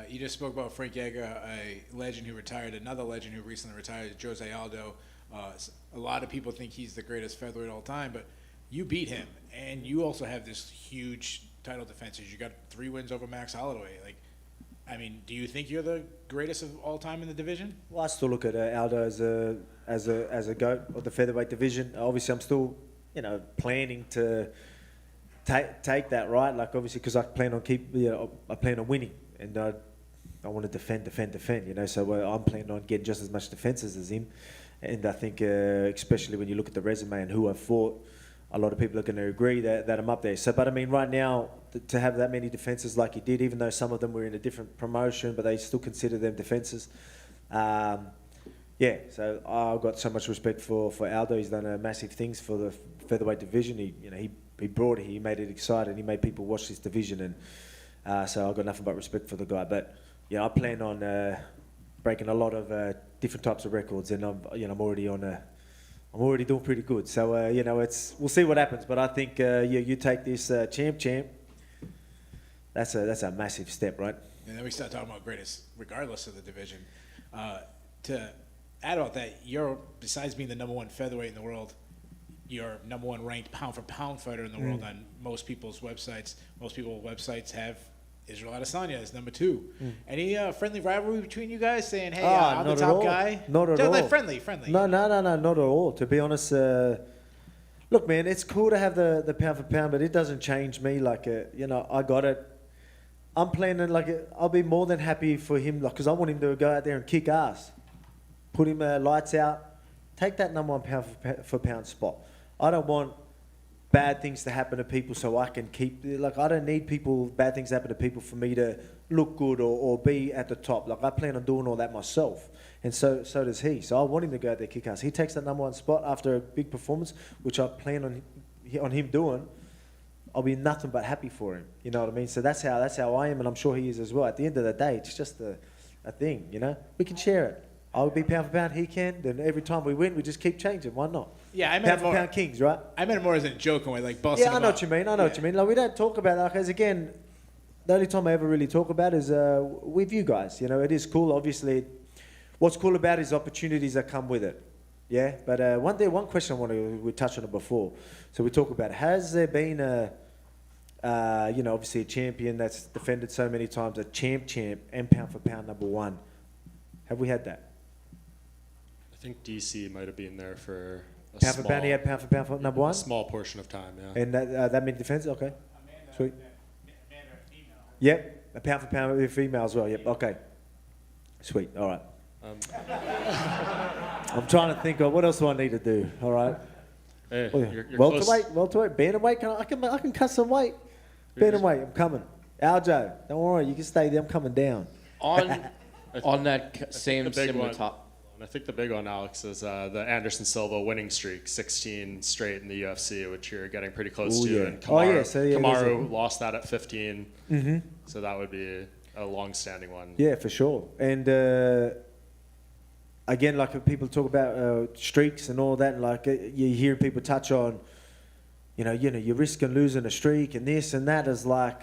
You just spoke about Frank Edgar, a legend who retired, another legend who recently retired, Jose Aldo. A lot of people think he's the greatest featherweight of all time, but you beat him, and you also have this huge title defenses. You got 3 wins over Max Holloway. Like, I mean, do you think you're the greatest of all time in the division? Well, I still look at Aldo as a goat of the featherweight division. Obviously, I'm still, planning to take that, right? Like, obviously, because I plan on winning, and I want to defend. So I'm planning on getting just as much defenses as him. And I think, especially when you look at the resume and who I've fought, a lot of people are going to agree that I'm up there. So, but I mean, right now, to have that many defenses like he did, even though some of them were in a different promotion, but they still consider them defenses. So I've got so much respect for Aldo. He's done massive things for the featherweight division. He brought it. He made it exciting. He made people watch this division, and so I've got nothing but respect for the guy. But I plan on breaking a lot of different types of records, and I'm already doing pretty good. So we'll see what happens. But I think you take this champ. That's a massive step, right? And then we start talking about greatest, regardless of the division. To add about that, you're, besides being the #1 featherweight in the world, you're #1 ranked pound-for-pound fighter in the world on most people's websites. Most people's websites have Israel Adesanya as #2. Any friendly rivalry between you guys, saying, "Hey, I'm the top guy"? Not at Just all. like friendly. No, not at all. To be honest, look, man, it's cool to have the pound for pound, but it doesn't change me. Like, I got it. I'm planning, I'll be more than happy for him, because I want him to go out there and kick ass. Put him lights out. Take that #1 pound for pound spot. I don't want bad things to happen to people so I can keep... I don't need bad things to happen to people for me to look good or be at the top. I plan on doing all that myself. And so does he. So I want him to go out there kick ass. He takes that #1 spot after a big performance, which I plan on him doing. I'll be nothing but happy for him. You know what I mean? So that's how I am, and I'm sure he is as well. At the end of the day, it's just a thing, We can share it. I'll be pound for pound, he can. Then every time we win, we just keep changing. Why not? Yeah, I meant pound more, for pound kings, right? I meant it more as a joking way, like busting. Yeah, I know what you mean. I know what you mean. Like, we don't talk about that because, again, the only time I ever really talk about is with you guys. It is cool. Obviously, what's cool about it is opportunities that come with it. Yeah, but one question we touched on it before. So we talk about, has there been obviously a champion that's defended so many times, a champ, and pound for pound #1? Have we had that? I think DC might have been there for a pound for pound. He had pound for pound for #1. A small portion of time, yeah. And that many defenses. Okay, sweet. Yep, a pound for pound with a female as well. Yep. Okay, sweet. All right. I'm trying to think of what else do I need to do. All right. Hey, you're welterweight, bantamweight. I can cut some weight. Bantamweight, I'm coming. Aljo, don't worry, you can stay there. I'm coming down. On that same similar top. I think the big one, Alex, is the Anderson Silva winning streak, 16 straight in the UFC, which you're getting pretty close to. Yeah. And Kamaru a... lost that at 15. Mm-hmm. So that would be a long-standing one. Yeah, for sure. And again, like people talk about streaks and all that, like you hear people touch on, you're risking losing a streak and this and that is like,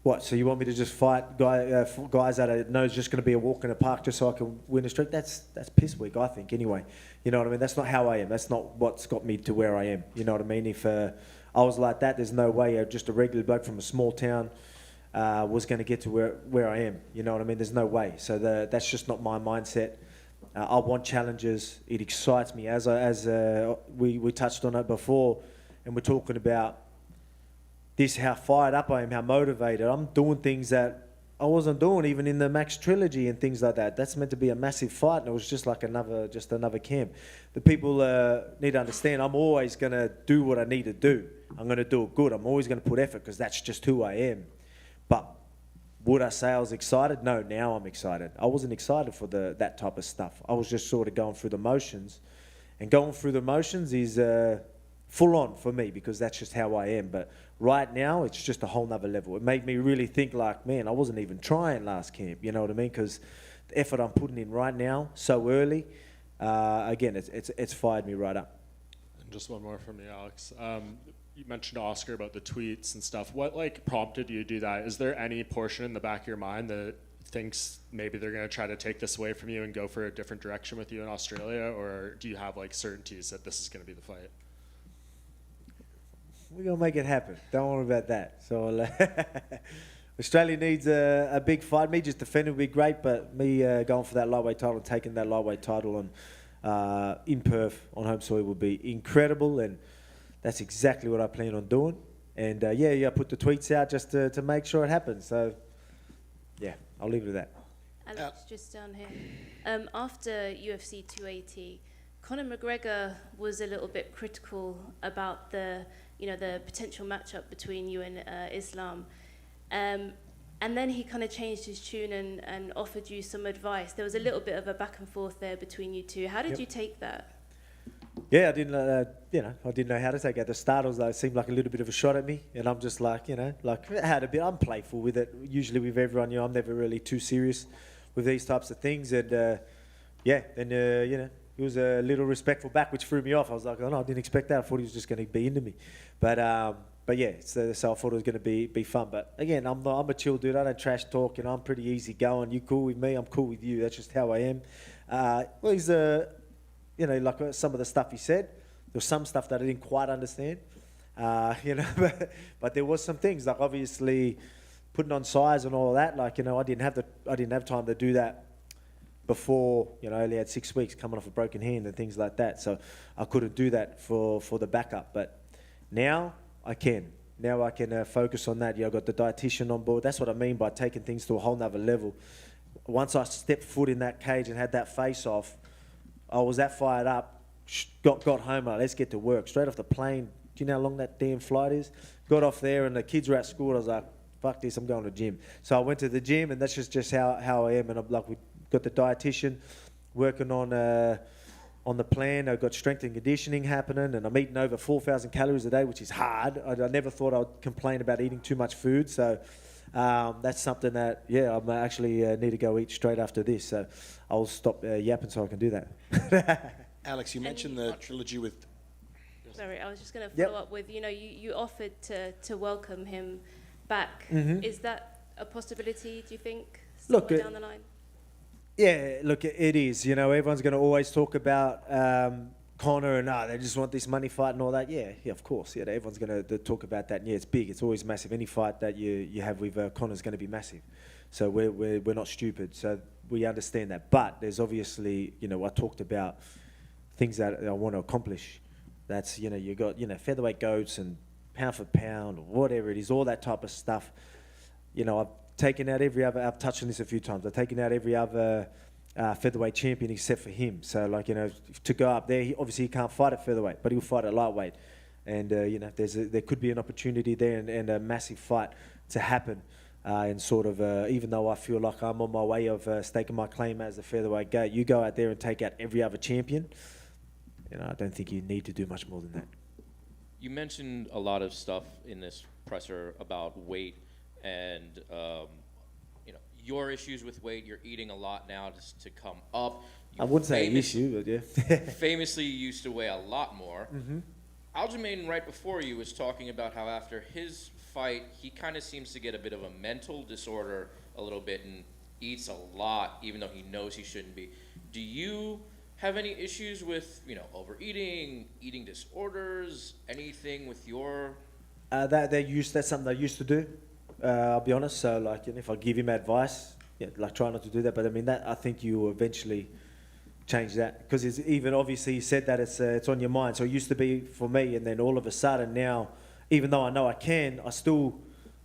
what? So you want me to just fight guys that I know is just going to be a walk in the park just so I can win a streak? That's piss weak, I think, anyway. You know what I mean? That's not how I am. That's not what's got me to where I am. You know what I mean? If I was like that, there's no way just a regular bloke from a small town was going to get to where I am. You know what I mean? There's no way. So that's just not my mindset. I want challenges. It excites me. As we touched on it before, and we're talking about this, how fired up I am, how motivated. I'm doing things that I wasn't doing even in the Max trilogy and things like that. That's meant to be a massive fight, and it was just like another camp. The people need to understand I'm always going to do what I need to do. I'm going to do it good. I'm always going to put effort because that's just who I am. But would I say I was excited? No, now I'm excited. I wasn't excited for that type of stuff. I was just sort of going through the motions. And going through the motions is full on for me because that's just how I am. But right now, it's just a whole nother level. It made me really think like, man, I wasn't even trying last camp. You know what I mean? Because the effort I'm putting in right now, so early, again, it's fired me right up. And just one more from me, Alex. you mentioned Oscar about the tweets and stuff. What like prompted you to do that? Is there any portion in the back of your mind that thinks maybe they're going to try to take this away from you and go for a different direction with you in Australia, or do you have like certainties that this is going to be the fight? We're going to make it happen. Don't worry about that. So Australia needs a big fight. Me just defending would be great, but me going for that lightweight title and taking that lightweight title in Perth on home soil would be incredible, and that's exactly what I plan on doing. And I put the tweets out just to make sure it happens. So yeah, I'll leave it at that. Alex, just down here. After UFC 280, Conor McGregor was a little bit critical about the potential matchup between you and Islam. And then he kind of changed his tune and offered you some advice. There was a little bit of a back and forth there between you two. How did you take that? Yeah, I didn't know how to take it. At the start, it seemed like a little bit of a shot at me, and I'm just like, I'm playful with it. Usually with everyone, I'm never really too serious with these types of things, and it was a little respectful back, which threw me off. I was like, oh no, I didn't expect that. I thought he was just going to be into me, but yeah, so I thought it was going to be fun. But again, I'm a chill dude. I don't trash talk, I'm pretty easy going. You cool with me? I'm cool with you. That's just how I am. Well, he's like some of the stuff he said, there was some stuff that I didn't quite understand, but there was some things like obviously putting on size and all of that. Like I didn't have time to do that before. I only had 6 weeks coming off a broken hand and things like that, so I couldn't do that for the backup. But now I can. Now I can focus on that. I've got the dietitian on board. That's what I mean by taking things to a whole nother level. Once I stepped foot in that cage and had that face off, I was that fired up, got home, let's get to work. Straight off the plane, do you know how long that damn flight is? Got off there and the kids were at school. I was like, fuck this, I'm going to the gym. So I went to the gym, and that's just how I am. And I'm like, we got the dietitian working on the plan. I've got strength and conditioning happening, and I'm eating over 4,000 calories a day, which is hard. I never thought I'd complain about eating too much food. So that's something that, I actually need to go eat straight after this. So I'll stop yapping so I can do that. Alex, you mentioned the trilogy with... Sorry, I was just going to follow up with, you offered to welcome him back. Mhm. Is that a possibility, do you think, Look, somewhere down the line? Yeah, look, it is. Everyone's going to always talk about Conor and they just want this money fight and all that. Yeah, of course. Yeah, everyone's going to talk about that. And yeah, it's big. It's always massive. Any fight that you have with Conor's going to be massive. So we're not stupid. So we understand that. But there's obviously, I talked about things that I want to accomplish. That's, you got, featherweight goats and pound for pound or whatever it is, all that type of stuff. I've taken out every other, I've touched on this a few times, I've taken out every other featherweight champion except for him. So, to go up there, he can't fight at featherweight, but he'll fight at lightweight. And, there could be an opportunity there and a massive fight to happen. And sort of, even though I feel like I'm on my way of staking my claim as a featherweight goat, you go out there and take out every other champion, I don't think you need to do much more than that. You mentioned a lot of stuff in this presser about weight and your issues with weight. You're eating a lot now just to come up. I wouldn't say an issue, but yeah. Famously, you used to weigh a lot more. Mm-hmm. Aljamain, right before you, was talking about how after his fight, he kind of seems to get a bit of a mental disorder a little bit and eats a lot, even though he knows he shouldn't be. Do you have any issues with, overeating, eating disorders, anything with your... That's something I used to do, I'll be honest. So, if I give him advice, try not to do that. But, I think you eventually change that. Because it's even, obviously, you said that it's on your mind. So it used to be for me, and then all of a sudden now, even though I know I can, I still,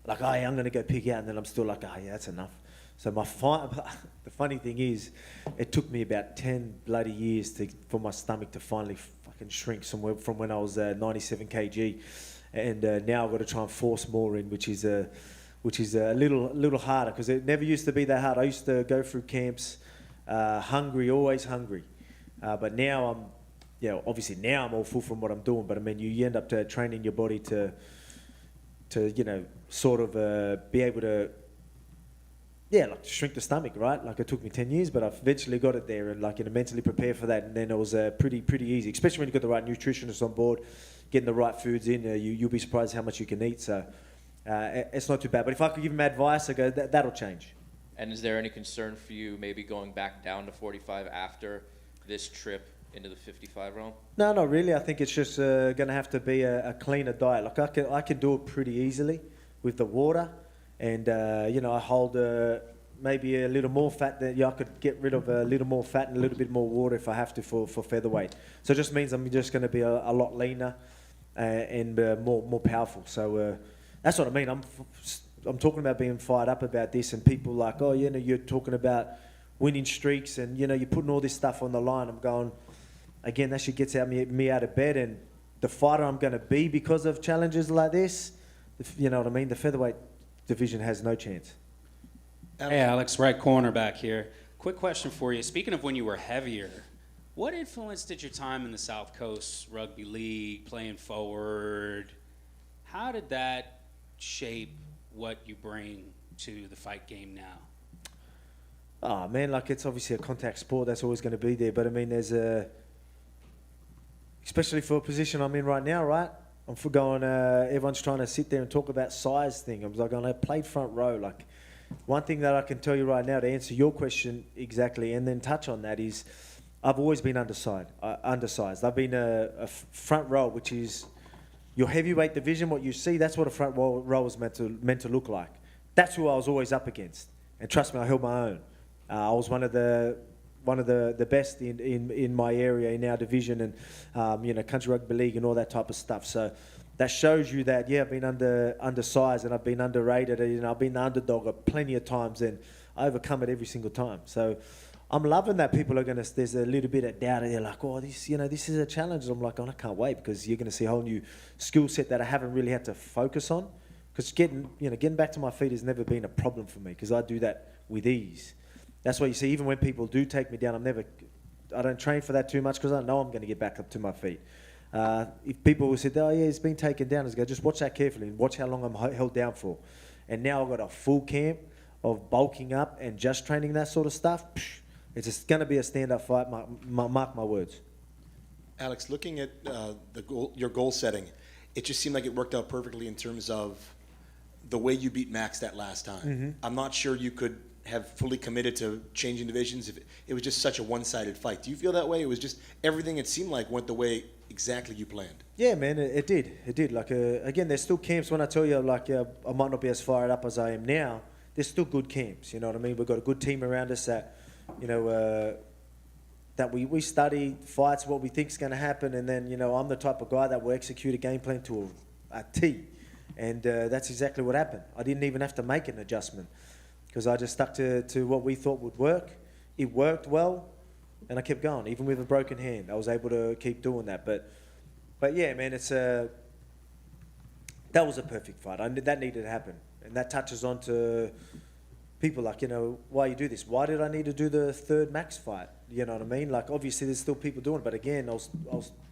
I'm going to go pick out, and then I'm still like, that's enough. So the funny thing is, it took me about 10 bloody years for my stomach to finally fucking shrink somewhere from when I was 97 kg, and now I've got to try and force more in, which is a little harder because it never used to be that hard. I used to go through camps, hungry, always hungry, but now obviously now I'm all full from what I'm doing. But you end up training your body to sort of be able to yeah, like to shrink the stomach, right? Like it took me 10 years, but I've eventually got it there and like, mentally prepared for that. And then it was pretty easy, especially when you've got the right nutritionists on board, getting the right foods in, you'll be surprised how much you can eat. So it's not too bad. But if I could give him advice, I go, that'll change. And is there any concern for you maybe going back down to 45 after this trip into the 55 realm? No, not really. I think it's just going to have to be a cleaner diet. Like I can do it pretty easily with the water. And, I hold maybe a little more fat. I could get rid of a little more fat and a little bit more water if I have to for featherweight. So it just means I'm just going to be a lot leaner and more powerful. So that's what I mean. I'm talking about being fired up about this, and people like, oh, you're talking about winning streaks and, you're putting all this stuff on the line. I'm going, again, that shit gets me out of bed, and the fighter I'm going to be because of challenges like this, you know what I mean? The featherweight division has no chance. Hey, Alex, right corner back here. Quick question for you. Speaking of when you were heavier, what influence did your time in the South Coast Rugby League, playing forward, how did that shape what you bring to the fight game now? Oh, man, like it's obviously a contact sport. That's always going to be there. But, I mean, there's especially for a position I'm in right now, right? I'm for going, everyone's trying to sit there and talk about size thing. I'm like, I played front row. Like, one thing that I can tell you right now to answer your question exactly and then touch on that is I've always been undersized. I've been a front row, which is your heavyweight division. What you see, that's what a front row is meant to look like. That's who I was always up against. And trust me, I held my own. I was one of the best in my area, in our division, and country rugby league and all that type of stuff. So that shows you that, I've been undersized and I've been underrated. I've been the underdog plenty of times, and I overcome it every single time. So I'm loving that people are going to, there's a little bit of doubt. They're like, oh, this is a challenge. And I'm like, I can't wait, because you're going to see a whole new skill set that I haven't really had to focus on. Because getting back to my feet has never been a problem for me, because I do that with ease. That's why you see, even when people do take me down, I don't train for that too much, because I know I'm going to get back up to my feet. If people will say, oh yeah, it's been taken down, I go, just watch that carefully and watch how long I'm held down for. And now I've got a full camp of bulking up and just training that sort of stuff. It's just going to be a stand-up fight, mark my words. Alex, looking at your goal setting, it just seemed like it worked out perfectly in terms of the way you beat Max that last time. Mm-hmm. I'm not sure you could have fully committed to changing divisions if it was just such a one-sided fight. Do you feel that way? It was just everything, it seemed like, went the way exactly you planned. Yeah, man, it did. Like, again, there's still camps. When I tell you, like, I might not be as fired up as I am now, there's still good camps, you know what I mean? We've got a good team around us that, that we study fights, what we think is going to happen, and then, I'm the type of guy that will execute a game plan to a T. And that's exactly what happened. I didn't even have to make an adjustment, because I just stuck to what we thought would work. It worked well, and I kept going. Even with a broken hand, I was able to keep doing that. But yeah, man, that was a perfect fight. That needed to happen. And that touches on to people like, why you do this? Why did I need to do the third Max fight? You know what I mean? Like, obviously, there's still people doing it. But again, I was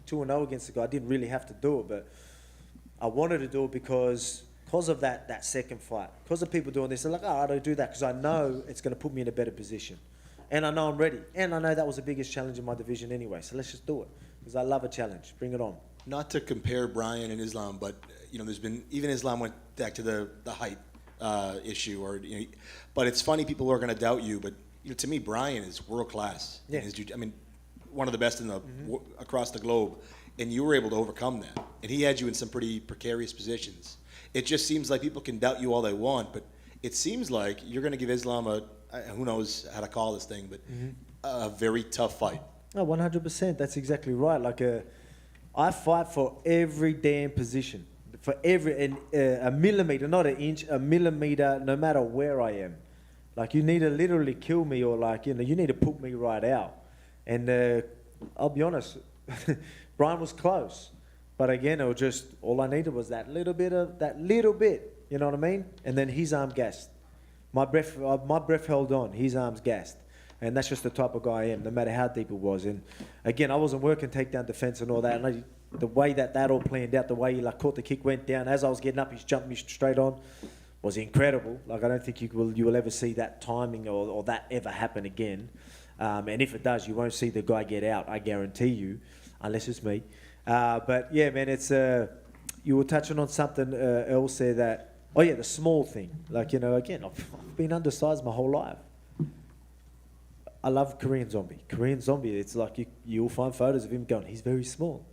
2-0 against the guy. I didn't really have to do it, but I wanted to do it because of that second fight. Because of people doing this, they're like, I don't do that, because I know it's going to put me in a better position. And I know I'm ready. And I know that was the biggest challenge in my division anyway. So let's just do it, because I love a challenge. Bring it on. Not to compare Brian and Islam, but there's been, even Islam went back to the height issue, but it's funny, people are going to doubt you, but to me, Brian is world class. Yeah. One of the best in the across the globe, and you were able to overcome that. And he had you in some pretty precarious positions. It just seems like people can doubt you all they want, but it seems like you're going to give Islam who knows how to call this thing, but a very tough fight. Oh, 100%. That's exactly right. Like, I fight for every damn position, for a millimeter, not an inch, a millimeter, no matter where I am. Like, you need to literally kill me, or like, you need to put me right out. And I'll be honest, Brian was close. But again, it was just, all I needed was that little bit, you know what I mean? And then his arm gassed. My breath held on, his arms gassed. And that's just the type of guy I am, no matter how deep it was. And again, I wasn't working takedown defense and all that. And the way that all planned out, the way he caught the kick, went down. As I was getting up, he's jumped me straight on. was incredible. Like, I don't think you will ever see that timing or that ever happen again. And if it does, you won't see the guy get out, I guarantee you, unless it's me. But yeah, man, it's you were touching on something else there that, oh yeah, the small thing. Like, you know, again, I've been undersized my whole life. I love Korean Zombie. Korean Zombie, it's like you'll find photos of him going, he's very small.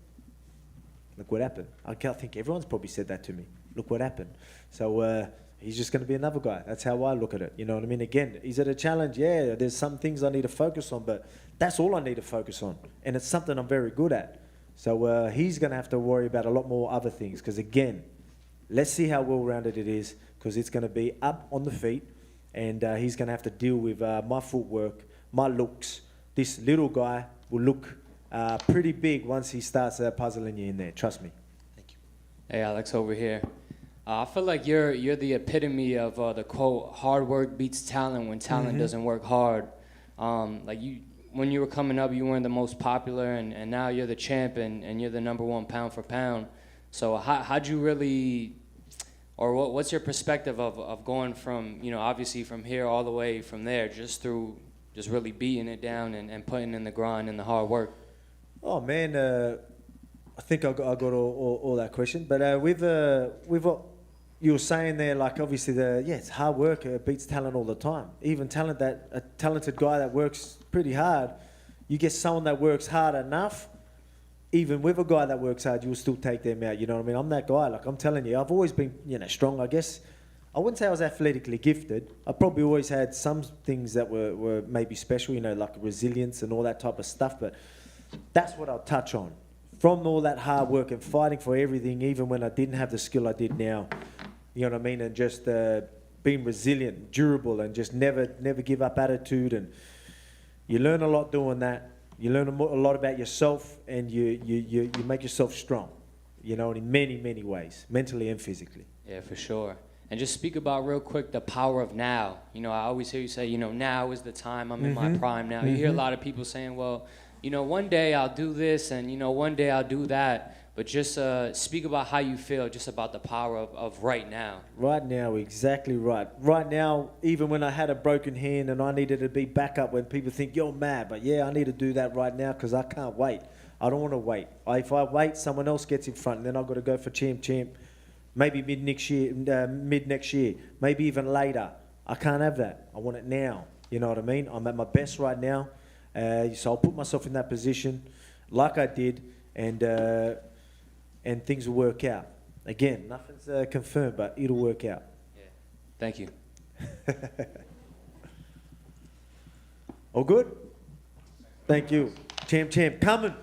Look what happened. I think everyone's probably said that to me. Look what happened. So he's just going to be another guy. That's how I look at it. You know what I mean? Again, is it a challenge? Yeah, there's some things I need to focus on, but that's all I need to focus on. And it's something I'm very good at. So he's going to have to worry about a lot more other things. Because again, let's see how well-rounded it is, because it's going to be up on the feet, and he's going to have to deal with my footwork, my looks. This little guy will look pretty big once he starts puzzling you in there. Trust me. Thank you. Hey, Alex, over here. I feel like you're the epitome of the quote, hard work beats talent when talent doesn't work hard. Like when you were coming up, you weren't the most popular, and now you're the champ, and you're the #1 pound for pound. So how'd you really, or what's your perspective of going from, you know, obviously from here all the way from there, just really beating it down and putting in the grind and the hard work? Oh man, I think I got all that question, but with what you were saying there, like obviously it's hard work beats talent all the time. Even a talented guy that works pretty hard, you get someone that works hard enough. Even with a guy that works hard, you will still take them out. You know what I mean? I'm that guy. Like, I'm telling you, I've always been, you know, strong. I guess I wouldn't say I was athletically gifted. I probably always had some things that were maybe special, you know, like resilience and all that type of stuff. But that's what I'll touch on. From all that hard work and fighting for everything, even when I didn't have the skill I did now, you know what I mean? And just being resilient, durable, and just never give up attitude. And you learn a lot doing that. You learn a lot about yourself, and you make yourself strong, you know, in many, many ways, mentally and physically. Yeah, for sure. And just speak about real quick the power of now. You know, I always hear you say, you know, now is the time. I'm in my prime now. You hear a lot of people saying, well, you know, one day I'll do this, and, you know, one day I'll do that. But just speak about how you feel, just about the power of right now. Right now, exactly right. Right now, even when I had a broken hand and I needed to be back up when people think you're mad, but yeah, I need to do that right now because I can't wait. I don't want to wait. If I wait, someone else gets in front, and then I've got to go for champ. Maybe mid next year, maybe even later. I can't have that. I want it now. You know what I mean? I'm at my best right now, so I'll put myself in that position, like I did, and things will work out. Again, nothing's confirmed, but it'll work out. Yeah. Thank you. All good? Thank you. Champ, coming.